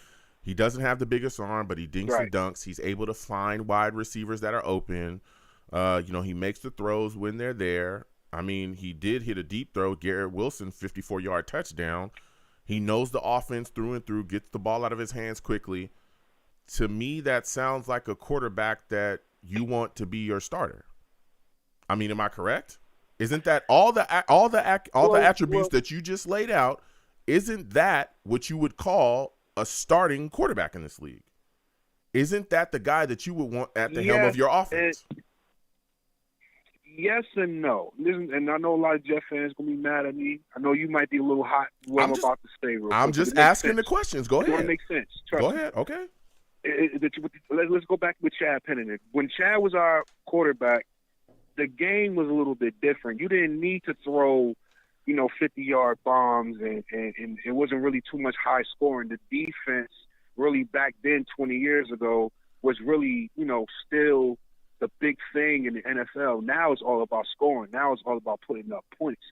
He doesn't have the biggest arm, but he dinks and dunks. He's able to find wide receivers that are open. He makes the throws when they're there. I mean, he did hit a deep throw, Garrett Wilson, 54-yard touchdown. He knows the offense through and through, gets the ball out of his hands quickly. To me, that sounds like a quarterback that you want to be your starter. I mean, am I correct? Isn't that all the attributes that you just laid out? Isn't that what you would call a starting quarterback in this league? Isn't that the guy that you would want at the helm of your offense? Yes and no. Listen, and I know a lot of Jet fans gonna be mad at me. I know you might be a little hot. What I'm about to say, real I'm quick, just asking the questions. Go ahead. It makes sense. Go ahead. Okay. Let's go back with Chad Pennington. When Chad was our quarterback, the game was a little bit different. You didn't need to throw, 50-yard bombs, and it wasn't really too much high scoring. The defense really back then, 20 years ago, was really, still the big thing in the NFL. Now it's all about scoring. Now it's all about putting up points.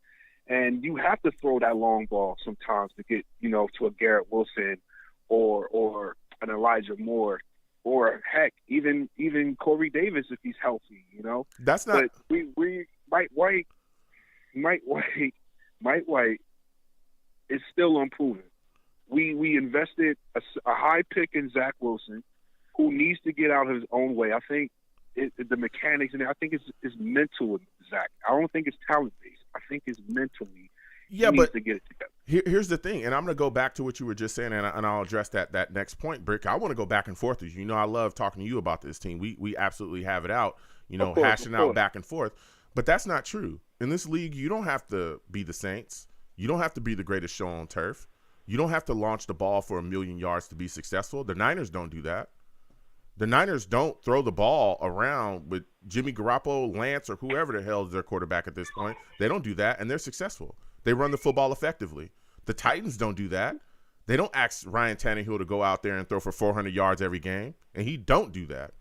And you have to throw that long ball sometimes to get, to a Garrett Wilson or an Elijah Moore, or heck, even Corey Davis if he's healthy, That's not. But Mike White is still unproven. We invested a high pick in Zach Wilson, who needs to get out of his own way. I think the mechanics, and I think it's mental with Zach. I don't think it's talent based. I think it's mentally. Yeah, he needs to get it together. Here's the thing, and I'm going to go back to what you were just saying, and I'll address that next point, Brick. I want to go back and forth with you. I love talking to you about this team. We absolutely have it out, hashing out back and forth. But that's not true. In this league, you don't have to be the Saints. You don't have to be the greatest show on turf. You don't have to launch the ball for 1,000,000 yards to be successful. The Niners don't do that. The Niners don't throw the ball around with Jimmy Garoppolo, Lance, or whoever the hell is their quarterback at this point. They don't do that, and they're successful. They run the football effectively. The Titans don't do that. They don't ask Ryan Tannehill to go out there and throw for 400 yards every game, and he don't do that.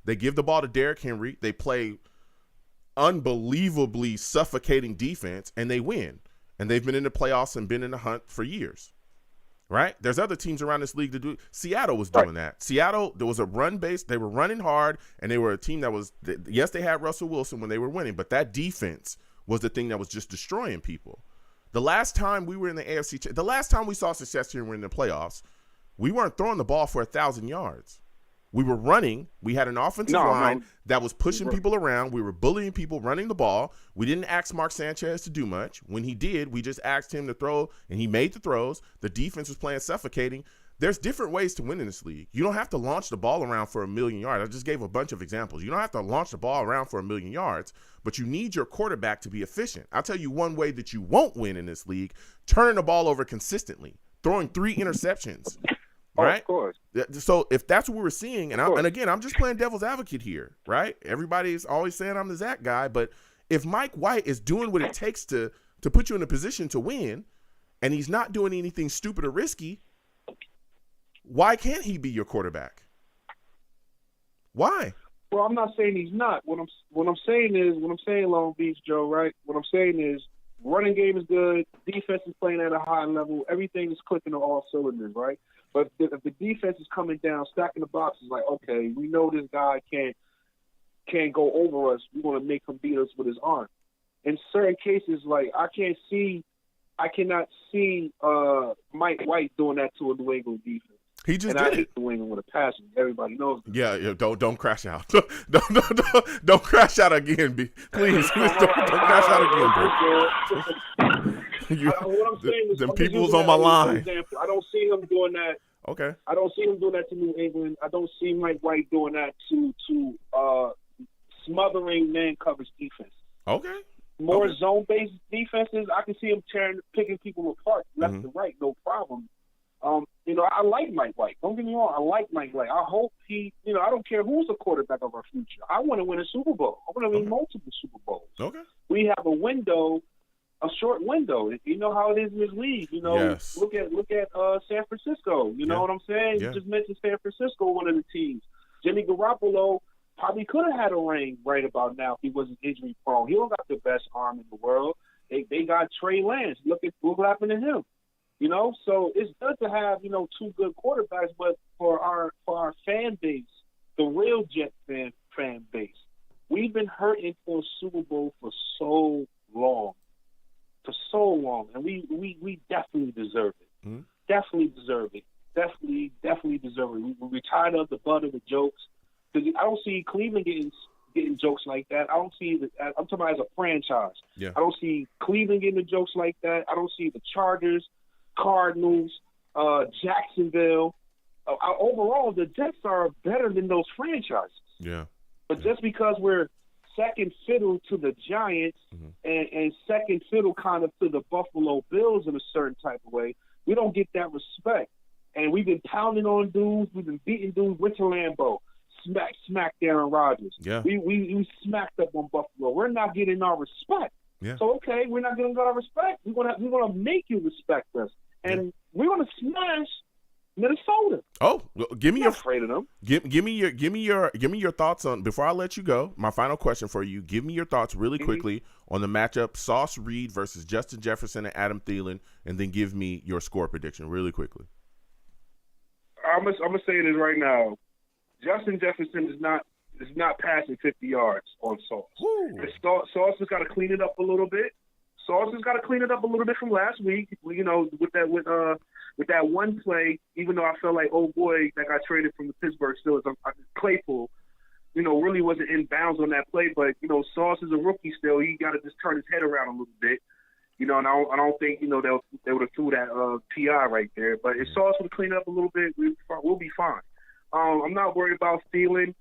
They give the ball to Derrick Henry. They play unbelievably suffocating defense, and they win. And they've been in the playoffs and been in the hunt for years. Right? There's other teams around this league that do. Seattle was doing that. Seattle, there was a run base. They were running hard, and they were a team that was, yes, they had Russell Wilson when they were winning, but that defense was the thing that was just destroying people. The last time we were in the AFC, the last time we saw success here and we're in the playoffs, we weren't throwing the ball for 1,000 yards. We were running. We had an offensive line that was pushing people around. We were bullying people, running the ball. We didn't ask Mark Sanchez to do much. When he did, we just asked him to throw, and he made the throws. The defense was playing suffocating. There's different ways to win in this league. You don't have to launch the ball around for 1,000,000 yards. I just gave a bunch of examples. You don't have to launch the ball around for 1,000,000 yards, but you need your quarterback to be efficient. I'll tell you one way that you won't win in this league: turning the ball over consistently, throwing 3 interceptions. Right? Of course. So if that's what we were seeing, and again, I'm just playing devil's advocate here, right? Everybody's always saying I'm the Zach guy, but if Mike White is doing what it takes to put you in a position to win, and he's not doing anything stupid or risky, why can't he be your quarterback? Why? Well, I'm not saying he's not. What I'm saying, Long Beach Joe, right? What I'm saying is, running game is good, defense is playing at a high level, everything is clicking on all cylinders, right? But if the defense is coming down, stacking the boxes, like, okay, we know this guy can't go over us. We want to make him beat us with his arm. In certain cases, like, I cannot see Mike White doing that to a New England defense. He just and did I hate New England with a passion. Everybody knows that. Yeah. Don't crash out. don't crash out again, please. Don't crash out again, bro. What I'm saying is, them I'm just people's using on my that as an line. example. I don't see him doing that. Okay. I don't see him doing that to New England. I don't see Mike White doing that to smothering man coverage defense. Okay. More zone-based defenses, I can see him picking people apart left Mm-hmm. to right, no problem. I like Mike White. Don't get me wrong. I like Mike White. I hope I don't care who's the quarterback of our future. I want to win a Super Bowl. I want to win multiple Super Bowls. Okay. We have a short window. You know how it is in this league. Yes. Look at San Francisco. You know what I'm saying? Yeah. You just mentioned San Francisco, one of the teams. Jimmy Garoppolo probably could have had a ring right about now if he wasn't injury prone. He don't got the best arm in the world. They got Trey Lance. Look what happened to him. So it's good to have, two good quarterbacks, but for our fan base, the real Jet fan base, we've been hurting for a Super Bowl for so long. And we definitely deserve it. Mm-hmm. Definitely deserve it. Definitely deserve it. We're tired of the butt of the jokes. Because I don't see Cleveland getting jokes like that. I don't see I'm talking about as a franchise. Yeah. I don't see Cleveland getting the jokes like that. I don't see the Chargers, Cardinals, Jacksonville. Overall, the Jets are better than those franchises. Yeah. But just because we're second fiddle to the Giants and second fiddle kind of to the Buffalo Bills in a certain type of way, we don't get that respect. And we've been pounding on dudes. We've been beating dudes. Winter Lambeau. Smack Aaron Rodgers. Yeah. We smacked up on Buffalo. We're not getting our respect. Yeah. So we're not getting our respect. We're gonna make you respect us, and we're gonna smash Minnesota. Oh, well, give me I'm not afraid of them. Give me your thoughts on, before I let you go. My final question for you: give me your thoughts really quickly on the matchup: Sauce Reed versus Justin Jefferson and Adam Thielen, and then give me your score prediction really quickly. I'm gonna say this right now. Justin Jefferson is not passing 50 yards on Sauce. Sauce has got to clean it up a little bit. Sauce has got to clean it up a little bit from last week. With that one play, even though I felt like old boy that got traded from the Pittsburgh Steelers, Claypool, really wasn't in bounds on that play. But Sauce is a rookie still. He got to just turn his head around a little bit. And I don't think they would have threw that PI right there. But if Sauce would clean it up a little bit, we'll be fine. I'm not worried about Thielen.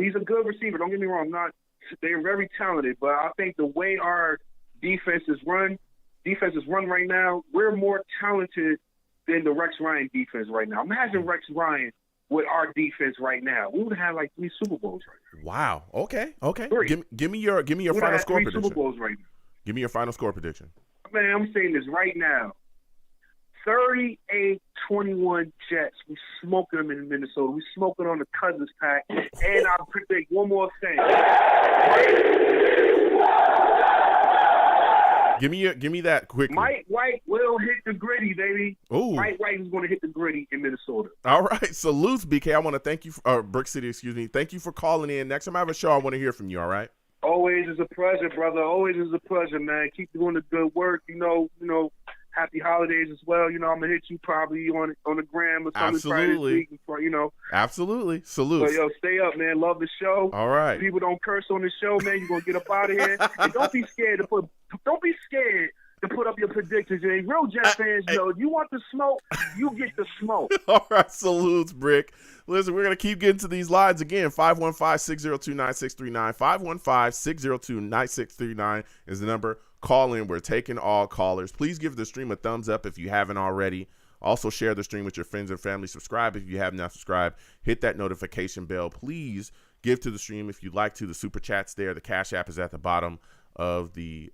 He's a good receiver. Don't get me wrong. They're very talented, but I think the way our defense is run right now, we're more talented than the Rex Ryan defense right now. Imagine Rex Ryan with our defense right now. We would have like 3 Super Bowls right now. Wow. Okay. 3. Give me your final score prediction. Super Bowls right now. Give me your final score prediction. Man, I'm saying this right now. 38-21 Jets. We smoking them in Minnesota. We smoking on the Cousins pack. And I predict one more thing. Give me that quickly. Mike White will hit the gritty, baby. Ooh. Mike White is going to hit the gritty in Minnesota. All right. Salutes, BK. I want to thank you, Brick City, excuse me. Thank you for calling in. Next time I have a show, I want to hear from you, all right? Always is a pleasure, brother. Always is a pleasure, man. Keep doing the good work. Happy holidays as well. I'm gonna hit you probably on the gram or something. Absolutely. Before, Absolutely. Salute. So stay up, man. Love the show. All right. People don't curse on the show, man. You're gonna get up out of here. And don't be scared to put up your predictions. And real Jet fans, if you want the smoke, you get the smoke. All right. Salutes, Brick. Listen, we're gonna keep getting to these lines again. 515-602-9639. 515-602-9639 is the number. Call in. We're taking all callers. Please give the stream a thumbs up if you haven't already. Also share the stream with your friends and family. Subscribe if you have not subscribed. Hit that notification bell. Please give to the stream if you'd like to. The super chat's there. The Cash App is at the bottom of the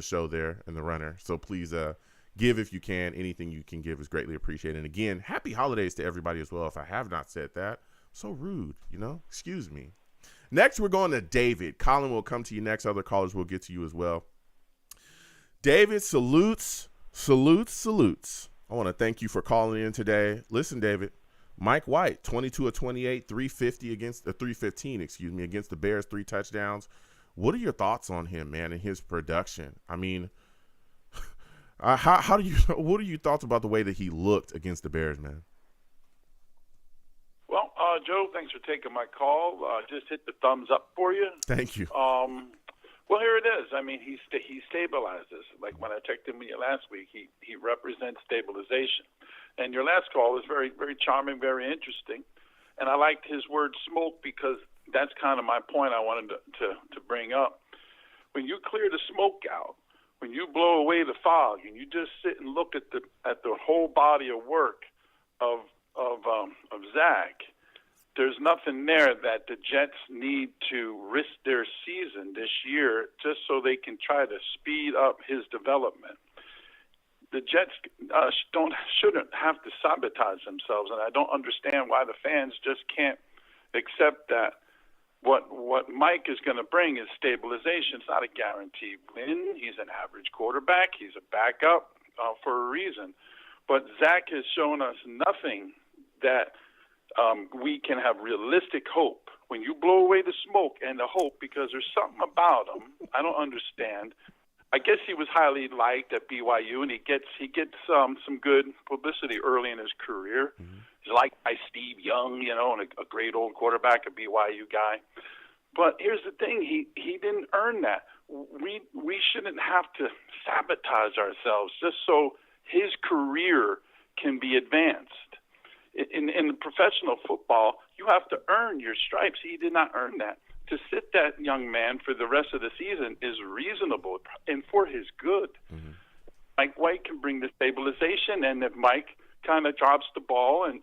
show there in the runner. So please give if you can. Anything you can give is greatly appreciated. And again, happy holidays to everybody as well. If I have not said that, so rude. Excuse me. Next, we're going to David. Colin will come to you next. Other callers will get to you as well. David, salutes. I want to thank you for calling in today. Listen, David, Mike White, 22 of 28, 315 against the Bears, 3 touchdowns. What are your thoughts on him, man, and his production? I mean, what are your thoughts about the way that he looked against the Bears, man? Well, Joe, thanks for taking my call. Just hit the thumbs up for you. Thank you. Well, here it is. I mean, he stabilizes. Like when I checked in with you last week, he represents stabilization. And your last call was very, very charming, very interesting. And I liked his word smoke because that's kind of my point I wanted to bring up. When you clear the smoke out, when you blow away the fog, and you just sit and look at the whole body of work of Zach, there's nothing there that the Jets need to risk their season this year just so they can try to speed up his development. The Jets shouldn't have to sabotage themselves, and I don't understand why the fans just can't accept that what Mike is going to bring is stabilization. It's not a guaranteed win. He's an average quarterback. He's a backup for a reason. But Zach has shown us nothing that we can have realistic hope. When you blow away the smoke and the hope, because there's something about him I don't understand. I guess he was highly liked at BYU, and he gets some good publicity early in his career. Mm-hmm. He's liked by Steve Young, and a great old quarterback, a BYU guy. But here's the thing: he didn't earn that. We shouldn't have to sabotage ourselves just so his career can be advanced. In professional football, you have to earn your stripes. He did not earn that. To sit that young man for the rest of the season is reasonable and for his good. Mm-hmm. Mike White can bring the stabilization, and if Mike kind of drops the ball and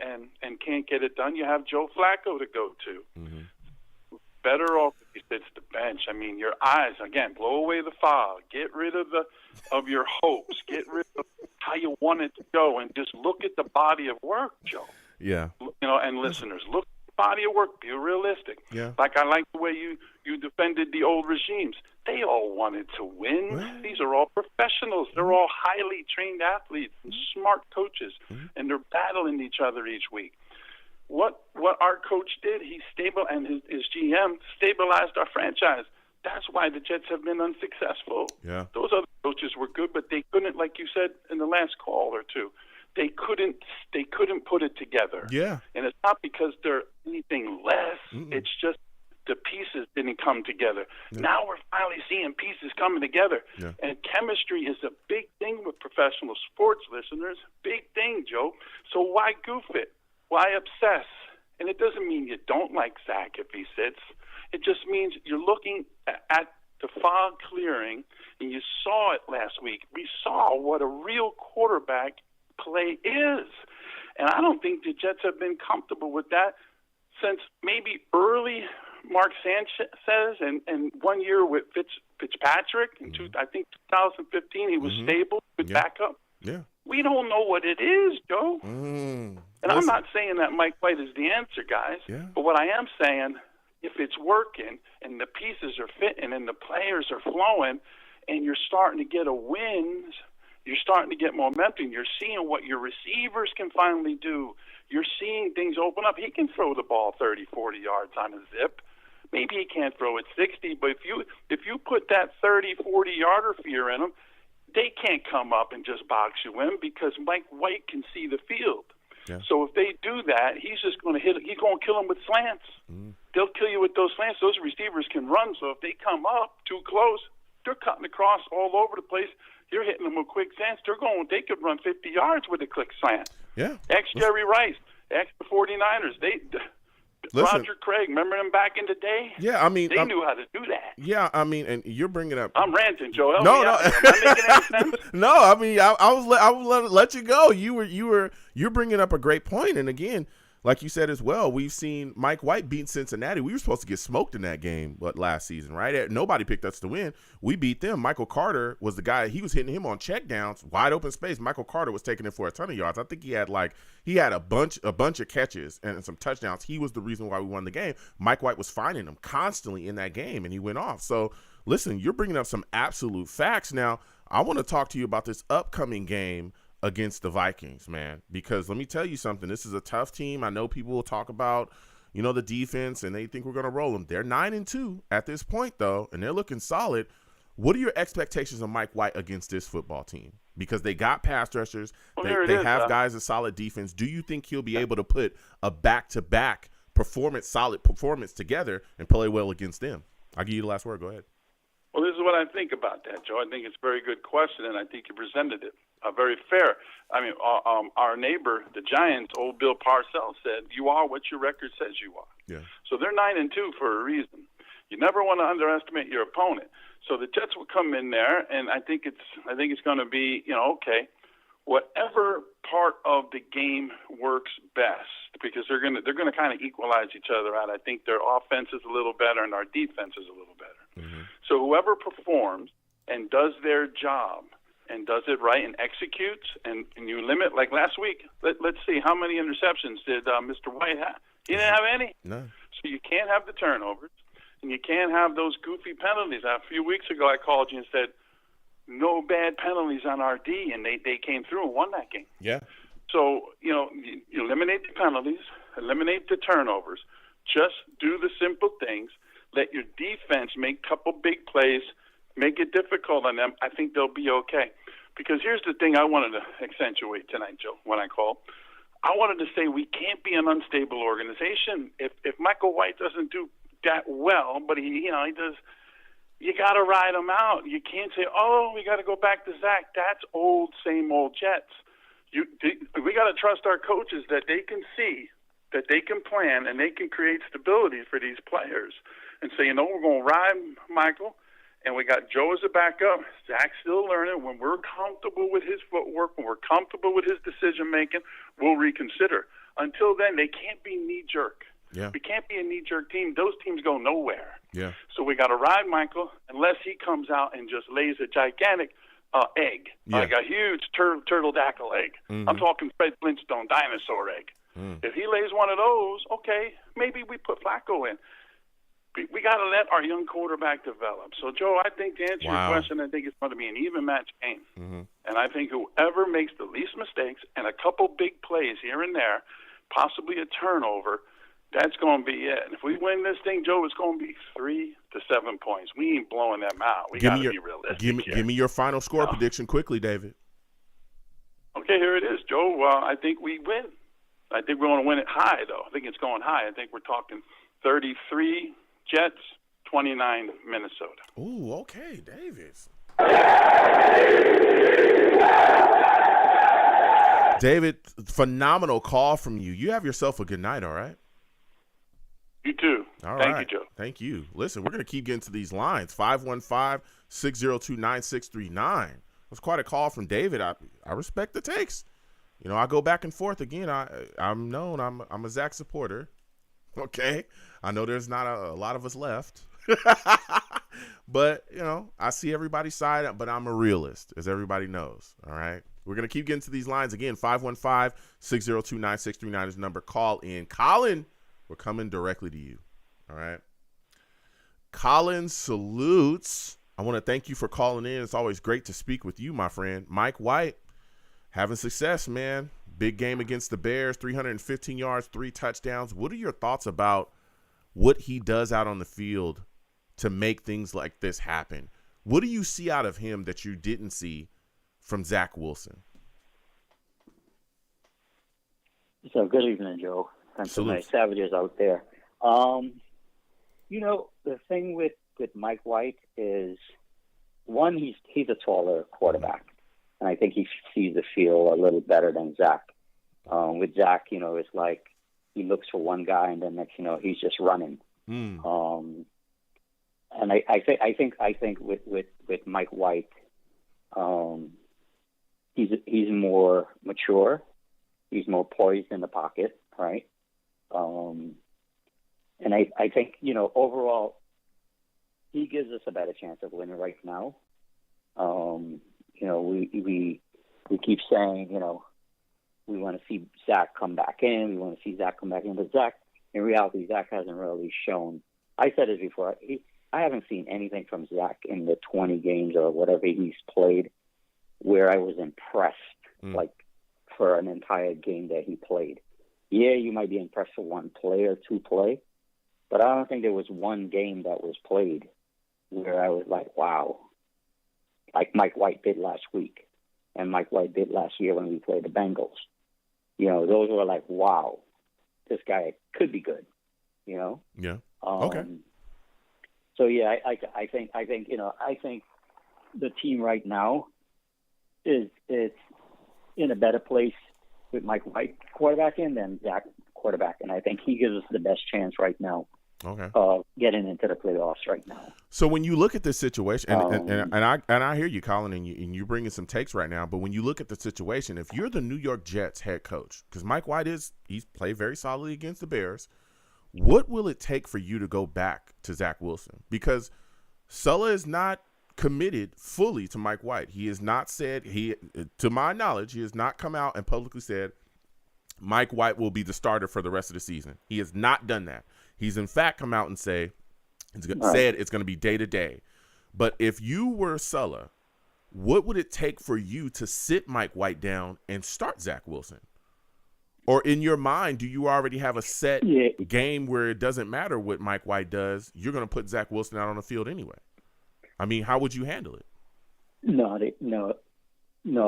can't get it done, you have Joe Flacco to go to. Mm-hmm. Better off if he sits the bench. I mean, your eyes, again, blow away the fog. Get rid of your hopes. Get rid of how you want it to go, and just look at the body of work, Joe. Yeah. And listeners, look at the body of work. Be realistic. Yeah. Like I like the way you defended the old regimes. They all wanted to win. Right. These are all professionals. They're all highly trained athletes and smart coaches, and they're battling each other each week. What our coach did, and his GM stabilized our franchise. That's why the Jets have been unsuccessful. Yeah. Those other coaches were good, but they couldn't, like you said in the last call or two, they couldn't put it together. Yeah. And it's not because they're anything less. Mm-mm. It's just the pieces didn't come together. Yeah. Now we're finally seeing pieces coming together. Yeah. And chemistry is a big thing with professional sports, listeners. Big thing, Joe. So why goof it? Why obsess? And it doesn't mean you don't like Zach if he sits. It just means you're looking at the fog clearing, and you saw it last week. We saw what a real quarterback play is. And I don't think the Jets have been comfortable with that since maybe early Mark Sanchez and 1 year with Fitzpatrick. I think 2015, he was stable with backup. Yeah. We don't know what it is, Joe. And I'm not saying that Mike White is the answer, guys. Yeah. But what I am saying, if it's working and the pieces are fitting and the players are flowing and you're starting to get a win, you're starting to get momentum. You're seeing what your receivers can finally do. You're seeing things open up. He can throw the ball 30, 40 yards on a zip. Maybe he can't throw it 60, but if you put that 30, 40-yarder fear in them, they can't come up and just box you in because Mike White can see the field. Yeah. So if they do that, he's just going to hit. He's going to kill them with slants. They'll kill you with those slants. Those receivers can run, so if they come up too close, they're cutting across all over the place. You're hitting them with quick slants. They could run 50 yards with a quick slant. Yeah. Jerry Rice, the 49ers. Roger Craig, remember him back in the day? Yeah, I mean, they knew how to do that. Yeah, I mean, and you're bringing up. I'm ranting, Joe. No. Am I making any sense? No, I mean, I will let you go. You're bringing up a great point, and again, like you said as well, we've seen Mike White beat Cincinnati. We were supposed to get smoked in that game, last season, right? Nobody picked us to win. We beat them. Michael Carter was the guy. He was hitting him on checkdowns, wide open space. Michael Carter was taking it for a ton of yards. I think he had a bunch of catches and some touchdowns. He was the reason why we won the game. Mike White was finding him constantly in that game, and he went off. So listen, you're bringing up some absolute facts. Now, I want to talk to you about this upcoming game against the Vikings, man, because let me tell you something. This is a tough team. I know people will talk about, the defense, and they think we're going to roll them. They're 9-2 at this point, though, and they're looking solid. What are your expectations of Mike White against this football team? Because they got pass rushers. They have guys with solid defense. Do you think he'll be able to put a back-to-back solid performance together and play well against them? I'll give you the last word. Go ahead. Well, this is what I think about that, Joe. I think it's a very good question, and I think you presented it very fair. I mean, our neighbor, the Giants, old Bill Parcells, said, "You are what your record says you are." Yeah. So they're 9-2 for a reason. You never want to underestimate your opponent. So the Jets will come in there, and I think it's going to be, okay, whatever part of the game works best, because they're going to kind of equalize each other out. I think their offense is a little better and our defense is a little better. Mm-hmm. So whoever performs and does their job and does it right and executes, and you limit, like last week, let's see, how many interceptions did Mr. White have? He didn't have any. No. So you can't have the turnovers, and you can't have those goofy penalties. A few weeks ago I called you and said, no bad penalties on our D, and they came through and won that game. Yeah. So, you eliminate the penalties, eliminate the turnovers. Just do the simple things. Let your defense make a couple big plays, make it difficult on them. I think they'll be okay. Because here's the thing I wanted to accentuate tonight, Joe, when I called. I wanted to say we can't be an unstable organization. If Michael White doesn't do that well, but he does, you got to ride him out. You can't say, we got to go back to Zach. That's same old Jets. We got to trust our coaches that they can see, that they can plan, and they can create stability for these players. And say, we're going to ride Michael, and we got Joe as a backup. Zach's still learning. When we're comfortable with his footwork, when we're comfortable with his decision-making, we'll reconsider. Until then, they can't be knee-jerk. Yeah. We can't be a knee-jerk team. Those teams go nowhere. Yeah. So we got to ride Michael unless he comes out and just lays a gigantic egg, like a huge turtle-dackle egg. Mm-hmm. I'm talking Fred Flintstone dinosaur egg. If he lays one of those, okay, maybe we put Flacco in. We got to let our young quarterback develop. So, Joe, I think to answer your question, I think it's going to be an even match game. Mm-hmm. And I think whoever makes the least mistakes and a couple big plays here and there, possibly a turnover, that's going to be it. And if we win this thing, Joe, it's going to be 3 to 7 points. We ain't blowing them out. We got to be realistic. Give me your final score prediction quickly, David. Okay, here it is, Joe. I think we win. I think we're going to win it high, though. I think it's going high. I think we're talking 33 Jets, 29 Minnesota. Ooh, okay, Davis. David, phenomenal call from you. You have yourself a good night, all right? You too. All Thank right. you, Joe. Thank you. Listen, we're going to keep getting to these lines. 515-602-9639. That's quite a call from David. I respect the takes. I go back and forth again. I'm known. I'm a Zach supporter. Okay. I know there's not a lot of us left. But, I see everybody's side, but I'm a realist, as everybody knows. All right. We're going to keep getting to these lines again. 515-602-9639 is the number. Call in. Colin, we're coming directly to you. All right. Colin salutes. I want to thank you for calling in. It's always great to speak with you, my friend. Mike White, having success, man. Big game against the Bears, 315 yards, 3 touchdowns. What are your thoughts about what he does out on the field to make things like this happen? What do you see out of him that you didn't see from Zach Wilson? So good evening, Joe. And to my savages out there. The thing with Mike White is, one, he's a taller quarterback. And I think he sees the field a little better than Zach. With Zach, it's like he looks for one guy, and then next, he's just running. And I think with Mike White, he's more mature. He's more poised in the pocket, right? And I think overall, he gives us a better chance of winning right now. We keep saying, we want to see Zach come back in. But Zach, in reality, Zach hasn't really shown. I said it before. I haven't seen anything from Zach in the 20 games or whatever he's played where I was impressed, like for an entire game that he played. Yeah, you might be impressed for one play or two play, but I don't think there was one game that was played where I was like, wow, like Mike White did last week and Mike White did last year when we played the Bengals. Those were like, wow, this guy could be good, Yeah. Okay. So yeah, I think the team right now is in a better place with Mike White quarterbacking than Zach quarterback, and I think he gives us the best chance right now. Okay. Getting into the playoffs right now. So when you look at this situation, and I hear you, Colin, and you bringing some takes right now. But when you look at the situation, if you're the New York Jets head coach, because Mike White he's played very solidly against the Bears, what will it take for you to go back to Zach Wilson? Because Sulla is not committed fully to Mike White. He has not said to my knowledge, he has not come out and publicly said Mike White will be the starter for the rest of the season. He has not done that. He's in fact come out and said it's going to be day to day. But if you were Sulla, what would it take for you to sit Mike White down and start Zach Wilson? Or in your mind, do you already have a set game where it doesn't matter what Mike White does? You're going to put Zach Wilson out on the field anyway. I mean, how would you handle it? No,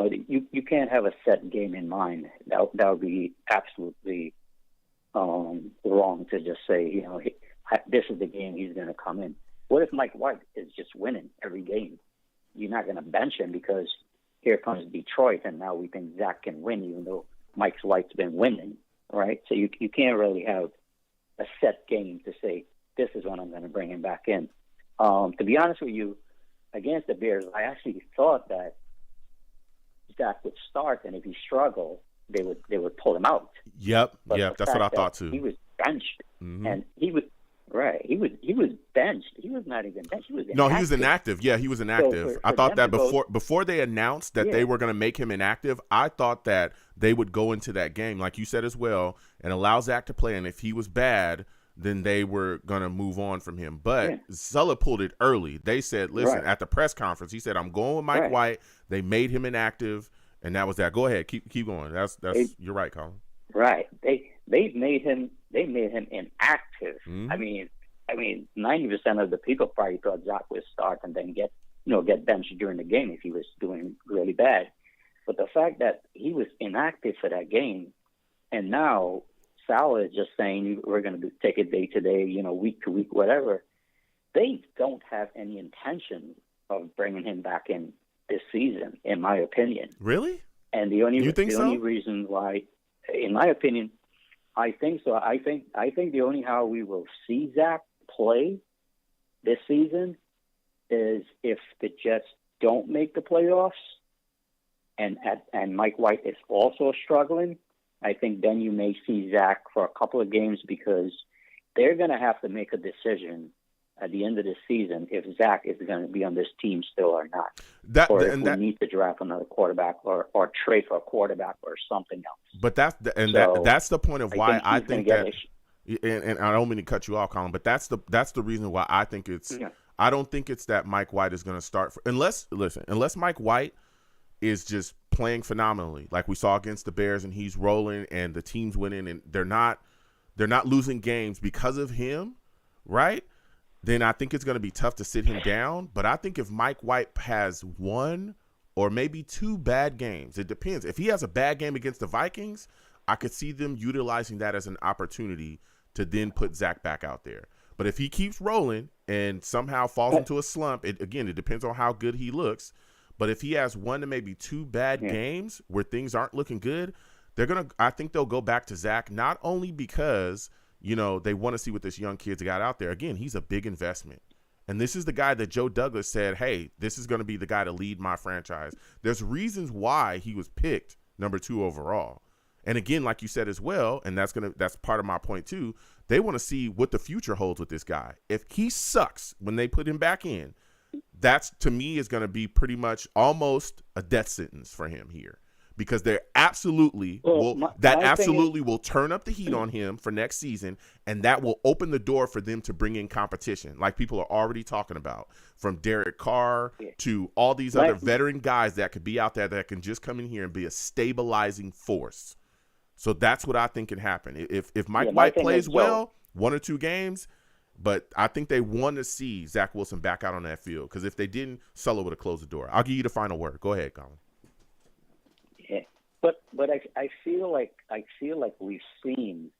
you can't have a set game in mind. That would be absolutely wrong to just say, this is the game he's going to come in. What if Mike White is just winning every game? You're not going to bench him because here comes Detroit, and now we think Zach can win, even though Mike White's been winning, right? So you can't really have a set game to say, this is when I'm going to bring him back in. To be honest with you, against the Bears, I actually thought that Zach would start, and if he struggled, they would pull him out. Yep, that's what I thought too. He was benched, and he was benched. He was not even benched. He was inactive. No, he was inactive. Yeah, he was inactive. I thought that before they announced that they were going to make him inactive, I thought that they would go into that game, like you said as well, and allow Zach to play. And if he was bad, then they were going to move on from him. But Sulla pulled it early. They said, listen, at the press conference, he said, I'm going with Mike White. They made him inactive, and that was that. Go ahead. Keep going. You're right, Colin. Right. They made him inactive. Mm-hmm. I mean 90% of the people probably thought Zach would start and then get benched during the game if he was doing really bad. But the fact that he was inactive for that game, and now Sal is just saying we're going to take it day to day, week to week, whatever. They don't have any intention of bringing him back in this season, in my opinion. Really? And the only reason why, in my opinion, I think so. I think the only how we will see Zach play this season is if the Jets don't make the playoffs, and Mike White is also struggling. I think then you may see Zach for a couple of games because they're going to have to make a decision at the end of the season if Zach is going to be on this team still or not. We need to draft another quarterback or trade for a quarterback or something else. But that's the point of why I think that. And I don't mean to cut you off, Colin, but that's the reason why I think it's. Yeah. I don't think it's that Mike White is going to start unless Mike White is just playing phenomenally, like we saw against the Bears, and he's rolling, and the team's winning, and they're not losing games because of him, right? Then I think it's going to be tough to sit him down. But I think if Mike White has one or maybe two bad games, it depends. If he has a bad game against the Vikings, I could see them utilizing that as an opportunity to then put Zach back out there. But if he keeps rolling and somehow falls into a slump, it depends on how good he looks. But if he has one to maybe two bad games where things aren't looking good, I think they'll go back to Zach, not only because, they want to see what this young kid's got out there. Again, he's a big investment. And this is the guy that Joe Douglas said, hey, this is going to be the guy to lead my franchise. There's reasons why he was picked number 2 overall. And again, like you said as well, and that's part of my point too, they want to see what the future holds with this guy. If he sucks when they put him back in, that's, to me, is going to be pretty much almost a death sentence for him here, because they're absolutely will turn up the heat on him for next season, and that will open the door for them to bring in competition, like people are already talking about, from Derek Carr to all these other veteran guys that could be out there that can just come in here and be a stabilizing force. So that's what I think can happen. If Mike White plays well, 1 or 2 games. But I think they want to see Zach Wilson back out on that field, because if they didn't, Sulla would have closed the door. I'll give you the final word. Go ahead, Colin. Yeah, but I feel like we've seen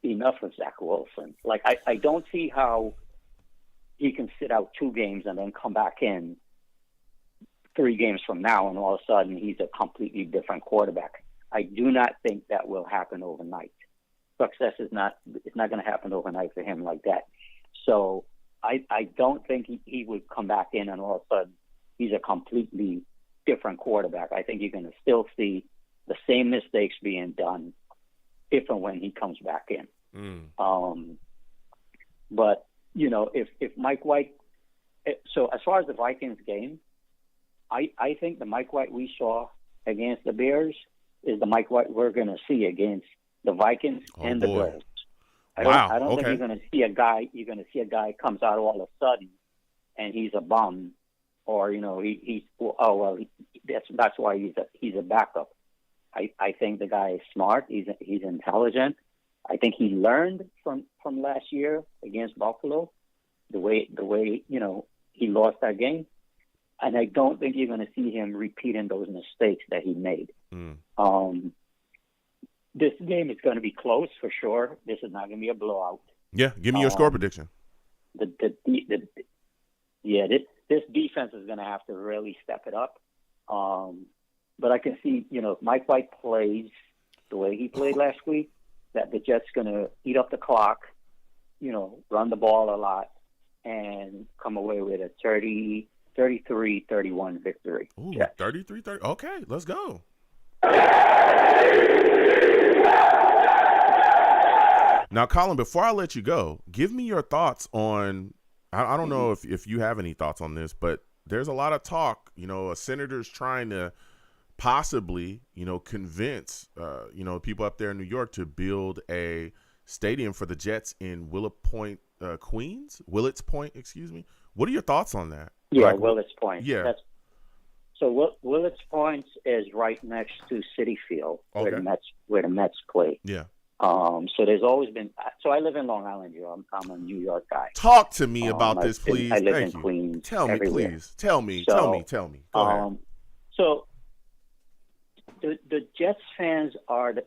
enough of Zach Wilson. Like I don't see how he can sit out 2 games and then come back in 3 games from now, and all of a sudden he's a completely different quarterback. I do not think that will happen overnight. Success is not going to happen overnight for him like that. So I don't think he would come back in and all of a sudden he's a completely different quarterback. I think you're going to still see the same mistakes being done if and when he comes back in. But, you know, if Mike White – so as far as the Vikings game, I think the Mike White we saw against the Bears is the Mike White we're going to see against the Vikings and the Bills. I don't think you're going to see a guy. You're going to see a guy comes out all of a sudden, and he's a bum, or you know that's why he's a backup. I think the guy is smart. He's intelligent. I think he learned from last year against Buffalo, the way you know he lost that game, and I don't think you're going to see him repeating those mistakes that he made. This game is going to be close for sure. This is not going to be a blowout. Yeah, give me your score prediction. This defense is going to have to really step it up. But I can see, you know, if Mike White plays the way he played last week, that the Jets going to eat up the clock, you know, run the ball a lot, and come away with a 33-31 victory. Ooh, 33-30. Okay, let's go. Now, Colin, before I let you go, give me your thoughts on I don't know if you have any thoughts on this, but there's a lot of talk, you know, a senator's trying to possibly, you know, convince, you know, people up there in New York to build a stadium for the Jets in Willits Point, excuse me. What are your thoughts on that? Yeah, Willits Point. Yeah. So Willits Point is right next to Citi Field, where the Mets play. Yeah. So there's always been. So I live in Long Island, Joe. I'm a New York guy. Talk to me about this, please. I live Thank in you. Queens. Tell me, everywhere. please. Tell me. Go ahead. So the Jets fans are the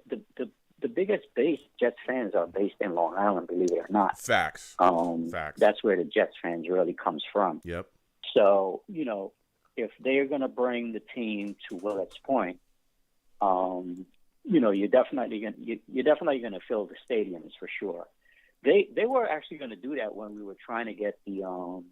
biggest base. Jets fans are based in Long Island, believe it or not. Facts. Facts. That's where the Jets fans really comes from. Yep. So you know, if they're going to bring the team to Willits Point, you know, you're definitely going to fill the stadiums for sure. They were actually going to do that when we were trying to get the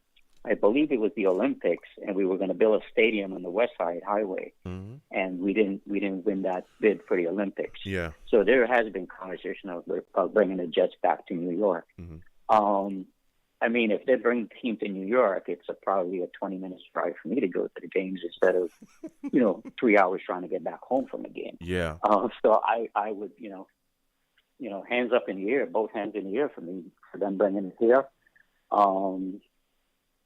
I believe it was the Olympics, and we were going to build a stadium on the West Side Highway, and we didn't win that bid for the Olympics. Yeah. So there has been conversation of bringing the Jets back to New York. I mean, if they bring the team to New York, it's probably a 20-minute drive for me to go to the games instead of, you know, 3 hours trying to get back home from a game. Yeah. So I would, you know, hands up in the air, both hands in the air for me, for them bringing it here.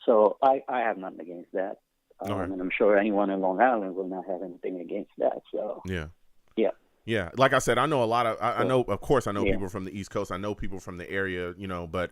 So I have nothing against that. And I'm sure anyone in Long Island will not have anything against that. So yeah. Yeah. Like I said, I know a lot of, I know, of course, I know people from the East Coast. I know people from the area, you know, but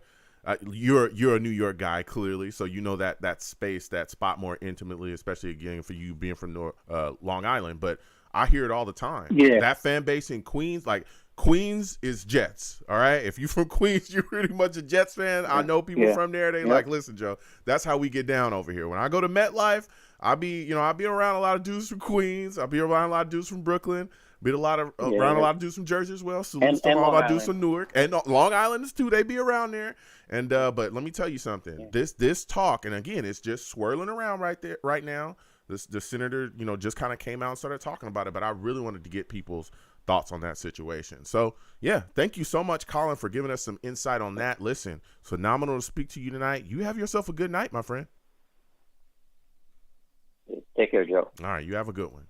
you're a New York guy, clearly. So you know that space, that spot more intimately, especially again for you being from Long Island. But I hear it all the time. Yeah. That fan base in Queens, like Queens is Jets. All right. If you're from Queens, you're pretty much a Jets fan. I know people from there. They like, listen, Joe, that's how we get down over here. When I go to MetLife, I'll be around a lot of dudes from Queens. I'll be around a lot of dudes from Brooklyn. Around a lot of dudes from Jersey as well. So and all my dudes from Newark and Long Islanders too. They be around there. And but let me tell you something. Yeah. This talk, and again, it's just swirling around right now. The senator, you know, just kind of came out and started talking about it. But I really wanted to get people's thoughts on that situation. So yeah, thank you so much, Colin, for giving us some insight on that. Listen, phenomenal to speak to you tonight. You have yourself a good night, my friend. Take care, Joe. All right, you have a good one.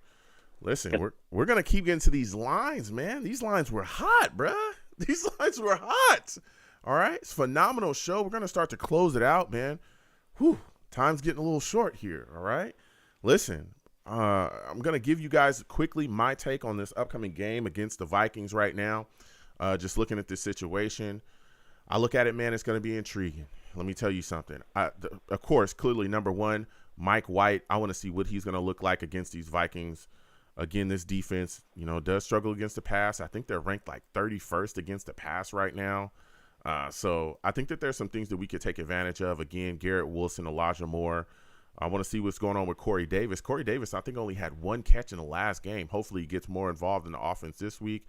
Listen, we're gonna keep getting to these lines, man. These lines were hot, bruh. These lines were hot. All right, it's a phenomenal show. We're gonna start to close it out, man. Whew, time's getting a little short here. All right, listen, I'm gonna give you guys quickly my take on this upcoming game against the Vikings right now. Just looking at this situation, I look at it, man. It's gonna be intriguing. Let me tell you something. Of course, clearly, number one, Mike White. I want to see what he's gonna look like against these Vikings. Again, this defense, you know, does struggle against the pass. I think they're ranked like 31st against the pass right now. So I think that there's some things that we could take advantage of. Again, Garrett Wilson, Elijah Moore. I want to see what's going on with Corey Davis. Corey Davis, I think, only had 1 catch in the last game. Hopefully he gets more involved in the offense this week.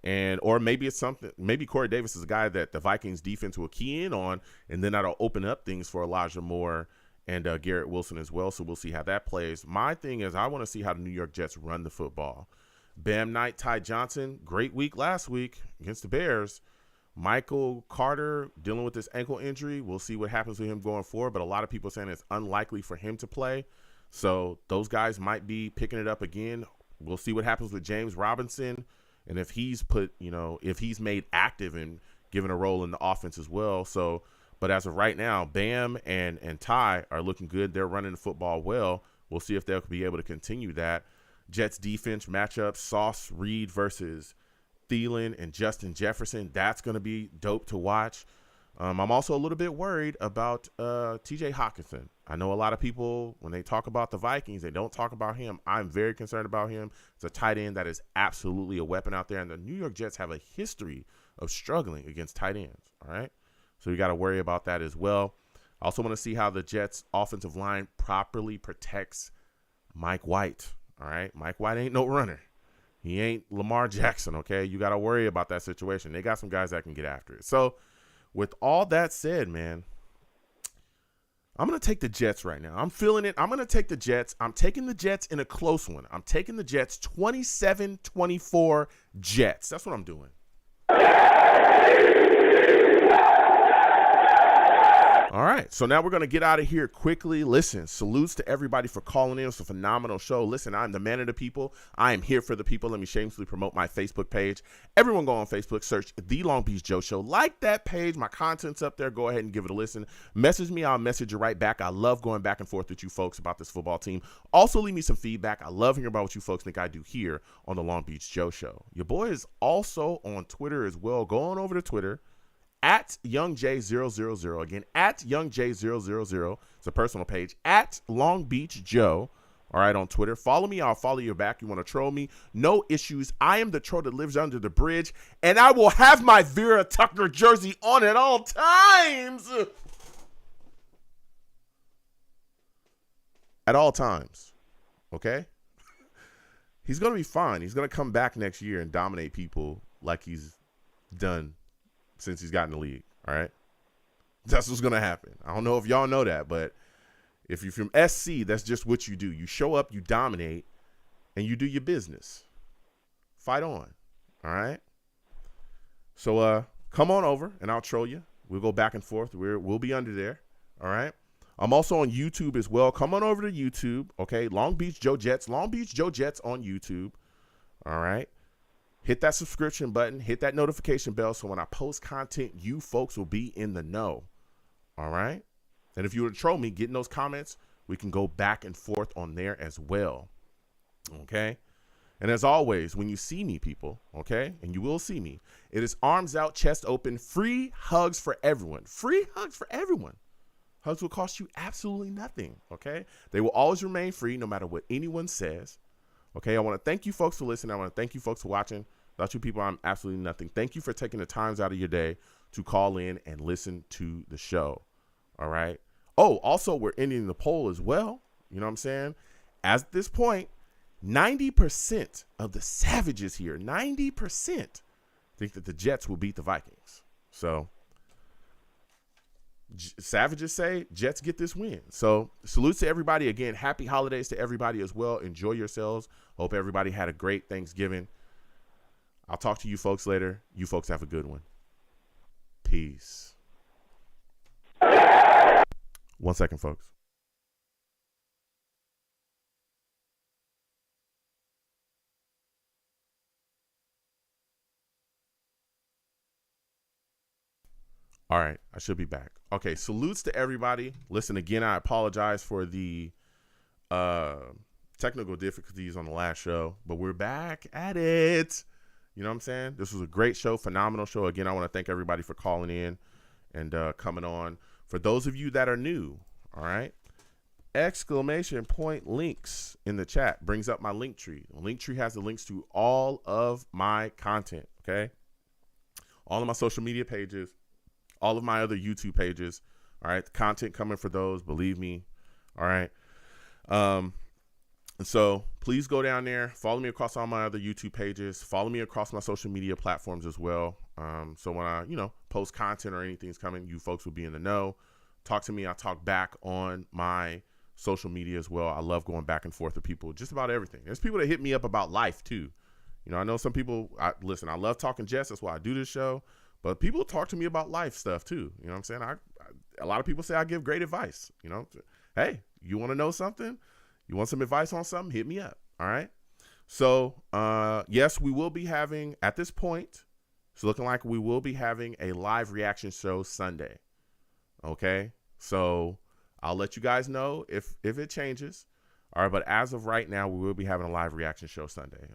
Or maybe it's something. Maybe Corey Davis is a guy that the Vikings defense will key in on, and then that'll open up things for Elijah Moore and Garrett Wilson as well. So we'll see how that plays. My thing is I want to see how the New York Jets run the football. Bam Knight, Ty Johnson, great week last week against the Bears. Michael Carter dealing with this ankle injury. We'll see what happens with him going forward, but a lot of people are saying it's unlikely for him to play. So those guys might be picking it up again. We'll see what happens with James Robinson and if he's if he's made active and given a role in the offense as well. So, but as of right now, Bam and Ty are looking good. They're running the football well. We'll see if they'll be able to continue that. Jets defense matchup, Sauce Reed versus Thielen and Justin Jefferson. That's going to be dope to watch. I'm also a little bit worried about TJ Hawkinson. I know a lot of people, when they talk about the Vikings, they don't talk about him. I'm very concerned about him. It's a tight end that is absolutely a weapon out there, and the New York Jets have a history of struggling against tight ends, all right? So you got to worry about that as well. I also want to see how the Jets' offensive line properly protects Mike White, all right? Mike White ain't no runner. He ain't Lamar Jackson, okay? You got to worry about that situation. They got some guys that can get after it. So with all that said, man, I'm going to take the Jets right now. I'm feeling it. I'm going to take the Jets. I'm taking the Jets in a close one. I'm taking the Jets 27-24 Jets. That's what I'm doing. All right, so now we're going to get out of here quickly. Listen, salutes to everybody for calling in. It's a phenomenal show. Listen, I'm the man of the people. I am here for the people. Let me shamelessly promote my Facebook page. Everyone go on Facebook, search The Long Beach Joe Show. Like that page. My content's up there. Go ahead and give it a listen. Message me. I'll message you right back. I love going back and forth with you folks about this football team. Also, leave me some feedback. I love hearing about what you folks think I do here on The Long Beach Joe Show. Your boy is also on Twitter as well. Go on over to Twitter. At YoungJ000. Again, at YoungJ000. It's a personal page. At Long Beach Joe. All right, on Twitter. Follow me. I'll follow you back. You want to troll me? No issues. I am the troll that lives under the bridge, and I will have my Vera Tucker jersey on at all times. At all times. Okay? He's going to be fine. He's going to come back next year and dominate people like he's done since he's gotten in the league, all right? That's what's going to happen. I don't know if y'all know that, but if you're from SC, that's just what you do. You show up, you dominate, and you do your business. Fight on, all right? So come on over, and I'll troll you. We'll go back and forth. We'll be under there, all right? I'm also on YouTube as well. Come on over to YouTube, okay? Long Beach Joe Jets. Long Beach Joe Jets on YouTube, all right? Hit that subscription button. Hit that notification bell so when I post content, you folks will be in the know. All right? And if you were to troll me, get in those comments. We can go back and forth on there as well. Okay? And as always, when you see me, people, okay, and you will see me, it is arms out, chest open, free hugs for everyone. Free hugs for everyone. Hugs will cost you absolutely nothing, okay? They will always remain free no matter what anyone says. Okay, I want to thank you folks for listening. I want to thank you folks for watching. Without you people, I'm absolutely nothing. Thank you for taking the times out of your day to call in and listen to the show. All right. Oh, also, we're ending the poll as well. You know what I'm saying? At this point, 90% of the savages here, 90% think that the Jets will beat the Vikings. So savages say Jets get this win. So salutes to everybody. Again, happy holidays to everybody as well. Enjoy yourselves. Hope everybody had a great Thanksgiving. I'll talk to you folks later. You folks have a good one. Peace. 1 second, folks. All right, I should be back. Okay, salutes to everybody. Listen, again, I apologize for the technical difficulties on the last show, but we're back at it. You know what I'm saying? This was a great show, phenomenal show. Again, I want to thank everybody for calling in and coming on. For those of you that are new, all right, exclamation point links in the chat brings up my link tree. The link tree has the links to all of my content, okay? All of my social media pages. all of my other YouTube pages. All right, the content coming for those, believe me. All right. And so please go down there, follow me across all my other YouTube pages, follow me across my social media platforms as well. So when I, post content or anything's coming, you folks will be in the know. Talk to me. I talk back on my social media as well. I love going back and forth with people, just about everything. There's people that hit me up about life too. I know some people, listen, I love talking Jets. That's why I do this show. But people talk to me about life stuff too. You know what I'm saying? A lot of people say I give great advice. Hey, you want to know something? You want some advice on something? Hit me up. All right. So, yes, we will be having, at this point, it's looking like we will be having a live reaction show Sunday. Okay. So I'll let you guys know if it changes. All right. But as of right now, we will be having a live reaction show Sunday.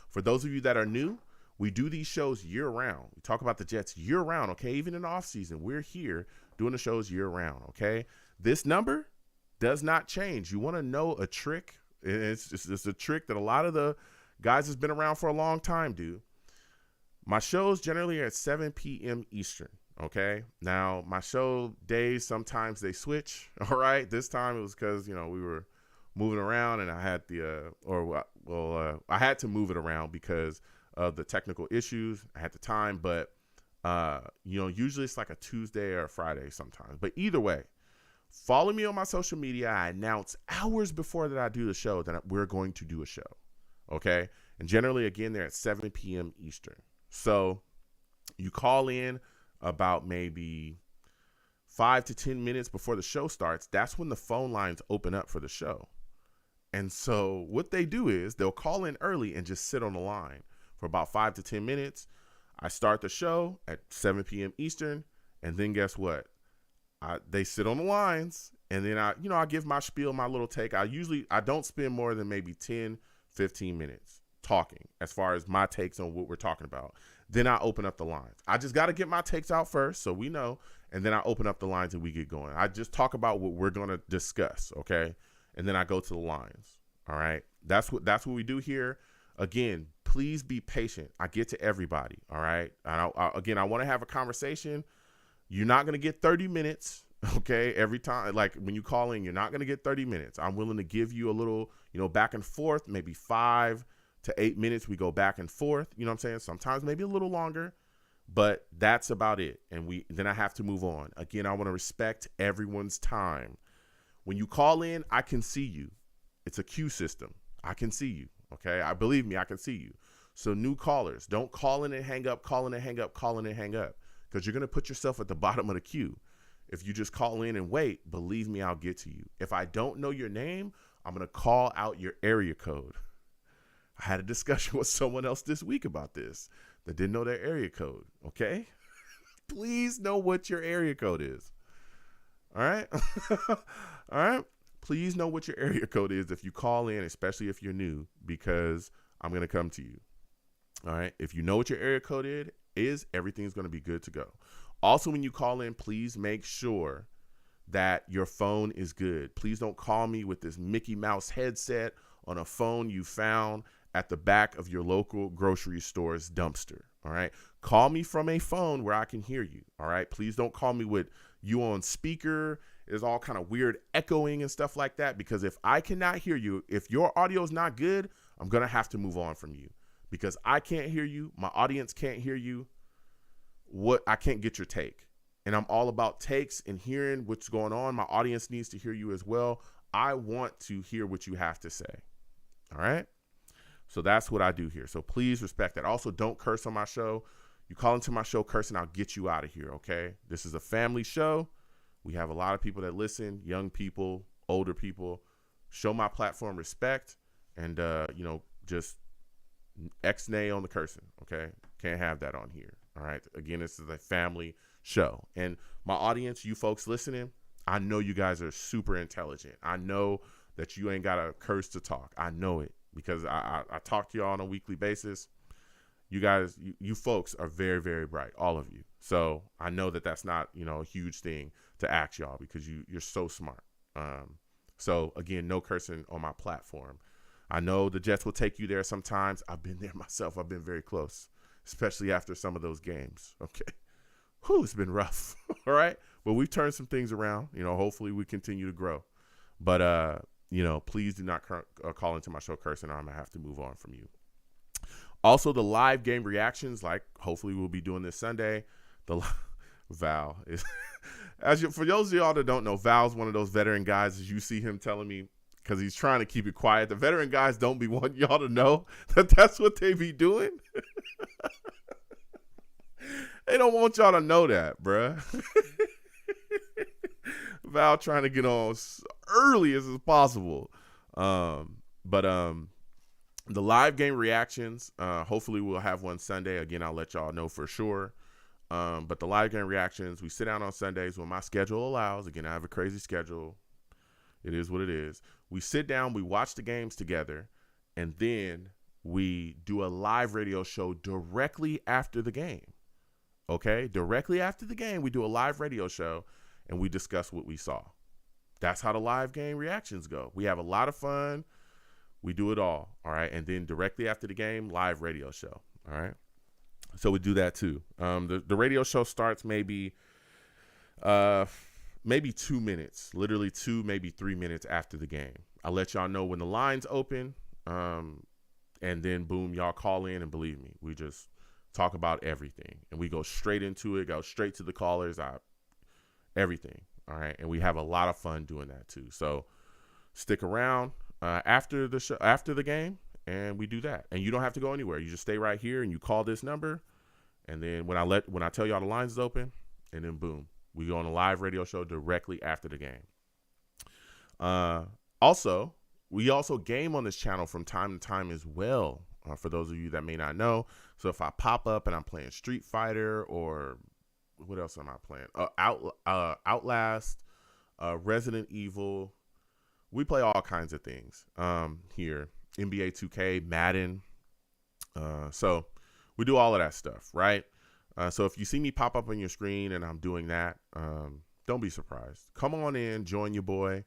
For those of you that are new, we do these shows year round. We talk about the Jets year round. Okay. Even in the off season, we're here doing the shows year round. Okay. This number does not change. You want to know a trick? It's a trick that a lot of the guys that's been around for a long time do. My shows generally are at 7 p.m. Eastern. Okay. Now my show days, sometimes they switch. All right. This time it was because, we were moving around and I had I had to move it around because of the technical issues. I had the time, but, usually it's like a Tuesday or a Friday sometimes, but either way, follow me on my social media. I announce hours before that I do the show that we're going to do a show. Okay. And generally, again, they're at 7 p.m. Eastern. So you call in about maybe 5 to 10 minutes before the show starts. That's when the phone lines open up for the show. And so what they do is they'll call in early and just sit on the line for about 5 to 10 minutes. I start the show at 7 p.m. Eastern. And then guess what? They sit on the lines, and then I give my spiel, my little take. I don't spend more than maybe 10, 15 minutes talking as far as my takes on what we're talking about. Then I open up the lines. I just got to get my takes out first so we know, and then I open up the lines and we get going. I just talk about what we're going to discuss, okay? And then I go to the lines, all right? That's what we do here. Again, please be patient. I get to everybody, all right? And I want to have a conversation. You're not going to get 30 minutes, okay, every time. Like when you call in, you're not going to get 30 minutes. I'm willing to give you a little, back and forth, maybe 5 to 8 minutes. We go back and forth, you know what I'm saying? Sometimes maybe a little longer, but that's about it. And then I have to move on. Again, I want to respect everyone's time. When you call in, I can see you. It's a queue system. I can see you, okay? Believe me, I can see you. So new callers, don't call in and hang up, call in and hang up, call in and hang up. Because you're going to put yourself at the bottom of the queue. If you just call in and wait, believe me, I'll get to you. If I don't know your name, I'm going to call out your area code. I had a discussion with someone else this week about this that didn't know their area code, okay? Please know what your area code is. All right? All right? Please know what your area code is if you call in, especially if you're new, because I'm going to come to you. All right? If you know what your area code is, everything's going to be good to go. Also, when you call in, please make sure that your phone is good. Please don't call me with this Mickey Mouse headset on a phone you found at the back of your local grocery store's dumpster. All right. Call me from a phone where I can hear you. All right. Please don't call me with you on speaker. There's all kind of weird echoing and stuff like that, because if I cannot hear you, if your audio is not good, I'm going to have to move on from you. Because I can't hear you, my audience can't hear you, I can't get your take. And I'm all about takes and hearing what's going on. My audience needs to hear you as well. I want to hear what you have to say. All right? So that's what I do here. So please respect that. Also, don't curse on my show. You call into my show cursing, I'll get you out of here, okay? This is a family show. We have a lot of people that listen, young people, older people. Show my platform respect and, just X-nay on the cursing, okay? Can't have that on here, all right? Again, this is a family show. And my audience, you folks listening, I know you guys are super intelligent. I know that you ain't got to curse to talk. I know it because I talk to y'all on a weekly basis. You guys, you folks are very, very bright, all of you. So I know that that's not, a huge thing to ask y'all because you're so smart. So again, no cursing on my platform. I know the Jets will take you there sometimes. I've been there myself. I've been very close, especially after some of those games. Okay. it's been rough. All right. But we've turned some things around. Hopefully we continue to grow. But, please do not call into my show cursing, or I'm going to have to move on from you. Also, the live game reactions, like hopefully we'll be doing this Sunday. Val is, for those of y'all that don't know, Val's one of those veteran guys, as you see him telling me, because he's trying to keep it quiet. The veteran guys don't be wanting y'all to know that that's what they be doing. They don't want y'all to know that, bruh. Val trying to get on as early as possible. But the live game reactions, hopefully we'll have one Sunday. Again, I'll let y'all know for sure. But the live game reactions, we sit down on Sundays when my schedule allows. Again, I have a crazy schedule. It is what it is. We sit down, we watch the games together, and then we do a live radio show directly after the game. Okay? Directly after the game, we do a live radio show, and we discuss what we saw. That's how the live game reactions go. We have a lot of fun. We do it all right? And then directly after the game, live radio show, all right? So we do that too. The radio show starts maybe 2 minutes, literally 2, maybe 3 minutes after the game. I'll let y'all know when the lines open, and then boom, y'all call in, and believe me, we just talk about everything, and we go straight into it, go straight to the callers, everything, all right? And we have a lot of fun doing that too. So stick around after the show, after the game, and we do that. And you don't have to go anywhere. You just stay right here, and you call this number, and then when I tell y'all the lines is open, and then boom, we go on a live radio show directly after the game. Also, we also game on this channel from time to time as well, for those of you that may not know. So if I pop up and I'm playing Street Fighter, or what else am I playing? Outlast, Resident Evil. We play all kinds of things here. NBA 2K, Madden. So we do all of that stuff, right? So if you see me pop up on your screen and I'm doing that, don't be surprised. Come on in, join your boy,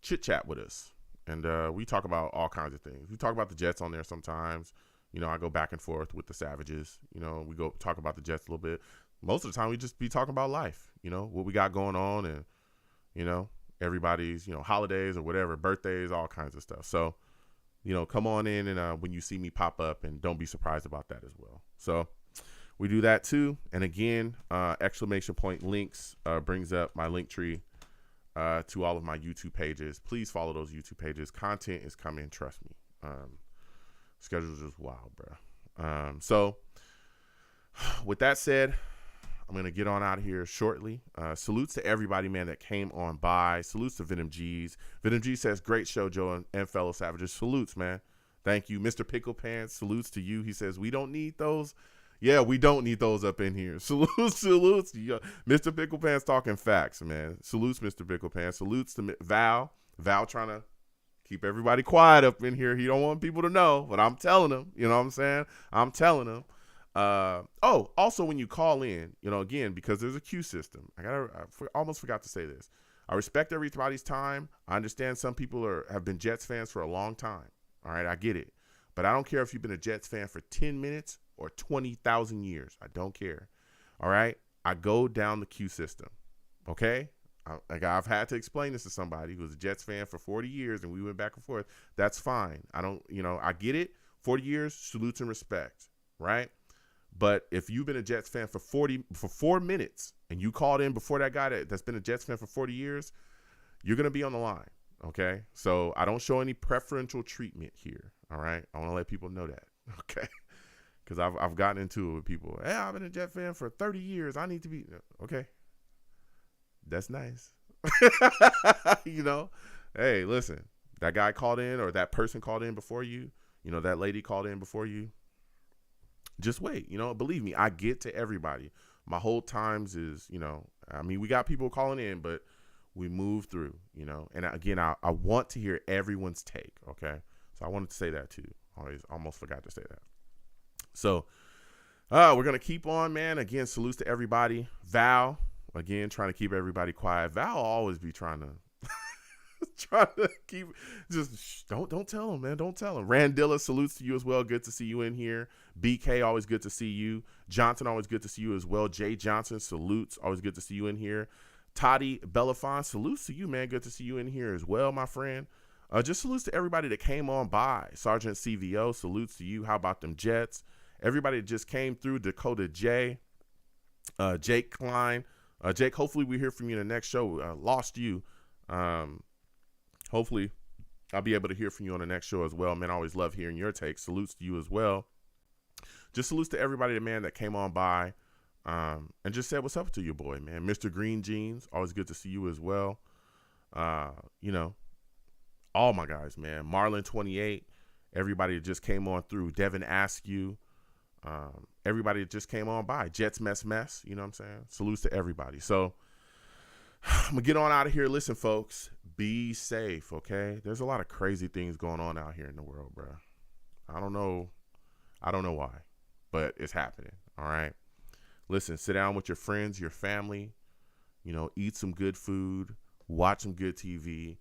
chit chat with us. And we talk about all kinds of things. We talk about the Jets on there sometimes. I go back and forth with the Savages. We go talk about the Jets a little bit. Most of the time we just be talking about life, what we got going on, and, everybody's, holidays or whatever, birthdays, all kinds of stuff. So, come on in, and when you see me pop up, and don't be surprised about that as well. So we do that too. And again, exclamation point links brings up my link tree to all of my YouTube pages. Please follow those YouTube pages. Content is coming, trust me. Schedule's just wild, bro. So with that said, I'm going to get on out of here shortly. Salutes to everybody, man, that came on by. Salutes to Venom G's. Venom G says, great show, Joe and fellow Savages. Salutes, man. Thank you. Mr. Pickle Pants, salutes to you. He says, we don't need those. Yeah, we don't need those up in here. Salutes. Mr. Pickle Pants talking facts, man. Salutes, Mr. Pickle Pants. Salutes to Val. Val trying to keep everybody quiet up in here. He don't want people to know, but I'm telling him. You know what I'm saying? I'm telling him. Also when you call in, again, because there's a queue system, I almost forgot to say this. I respect everybody's time. I understand some people have been Jets fans for a long time. All right. I get it, but I don't care if you've been a Jets fan for 10 minutes or 20,000 years. I don't care. All right. I go down the queue system. Okay. I've had to explain this to somebody who was a Jets fan for 40 years and we went back and forth. That's fine. I get it. 40 years, salutes and respect. Right. But if you've been a Jets fan for 4 minutes and you called in before that guy that's been a Jets fan for 40 years, you're going to be on the line. Okay. So I don't show any preferential treatment here. All right. I want to let people know that. Okay. Because I've gotten into it with people. Hey, I've been a Jet fan for 30 years. I need to be. Okay. That's nice. Hey, listen, that guy called in or that person called in before you, that lady called in before you. Just wait, believe me, I get to everybody. My whole times is, we got people calling in, but we move through, and again, I want to hear everyone's take. Okay. So I wanted to say that too. Almost forgot to say that. So, we're going to keep on, man. Again, salutes to everybody. Val, again, trying to keep everybody quiet. Val will always be trying to, Trying to keep don't tell him, man. Don't tell him. Randilla, salutes to you as well. Good to see you in here. BK, always good to see you. Johnson, always good to see you as well. Jay Johnson, salutes. Always good to see you in here. Toddy Belafon, salutes to you, man. Good to see you in here as well, my friend. Just salutes to everybody that came on by. Sergeant CVO, salutes to you. How about them Jets? Everybody that just came through. Dakota J, Jake Klein. Jake, hopefully we hear from you in the next show. Lost you. Hopefully I'll be able to hear from you on the next show as well, man. I always love hearing your takes. Salutes to you as well. Just salutes to everybody, man, that came on by and just said what's up to your boy, man. Mr. Green Jeans, always good to see you as well. You know, all my guys, man. Marlon 28, everybody that just came on through. Devin Askew, everybody that just came on by. Jets Mess, you know what I'm saying? Salutes to everybody. So I'm going to get on out of here. Listen, folks, be safe, okay? There's a lot of crazy things going on out here in the world, bro. I don't know why, but it's happening, all right? Listen, sit down with your friends, your family, you know, eat some good food, watch some good TV,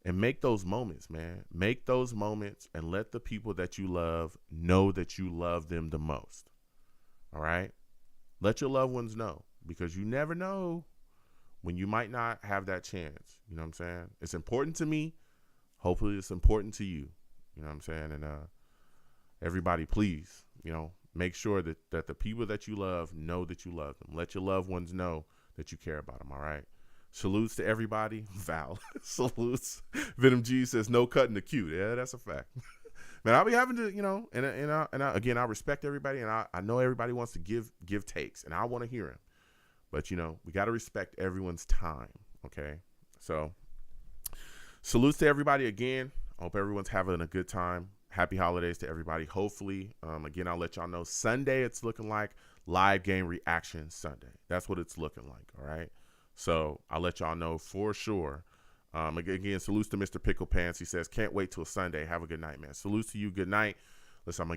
and make those moments, man. Make those moments and let the people that you love know that you love them the most, all right? Let your loved ones know, because you never know when you might not have that chance. You know what I'm saying? It's important to me. Hopefully it's important to you. You know what I'm saying? And everybody, please, you know, make sure that the people that you love know that you love them. Let your loved ones know that you care about them, all right? Salutes to everybody. Val, salutes. Venom G says, no cutting the cute. Yeah, that's a fact. Man, I'll be having to, you know, again, I respect everybody, and I know everybody wants to give takes, and I want to hear them. But, you know, we got to respect everyone's time, okay? So, salutes to everybody again. I hope everyone's having a good time. Happy holidays to everybody. Hopefully, again, I'll let y'all know. Sunday, it's looking like live game reaction Sunday. That's what it's looking like, all right? So, I'll let y'all know for sure. Again, salutes to Mr. Pickle Pants. He says, can't wait till Sunday. Have a good night, man. Salutes to you. Good night. Listen, I'm going to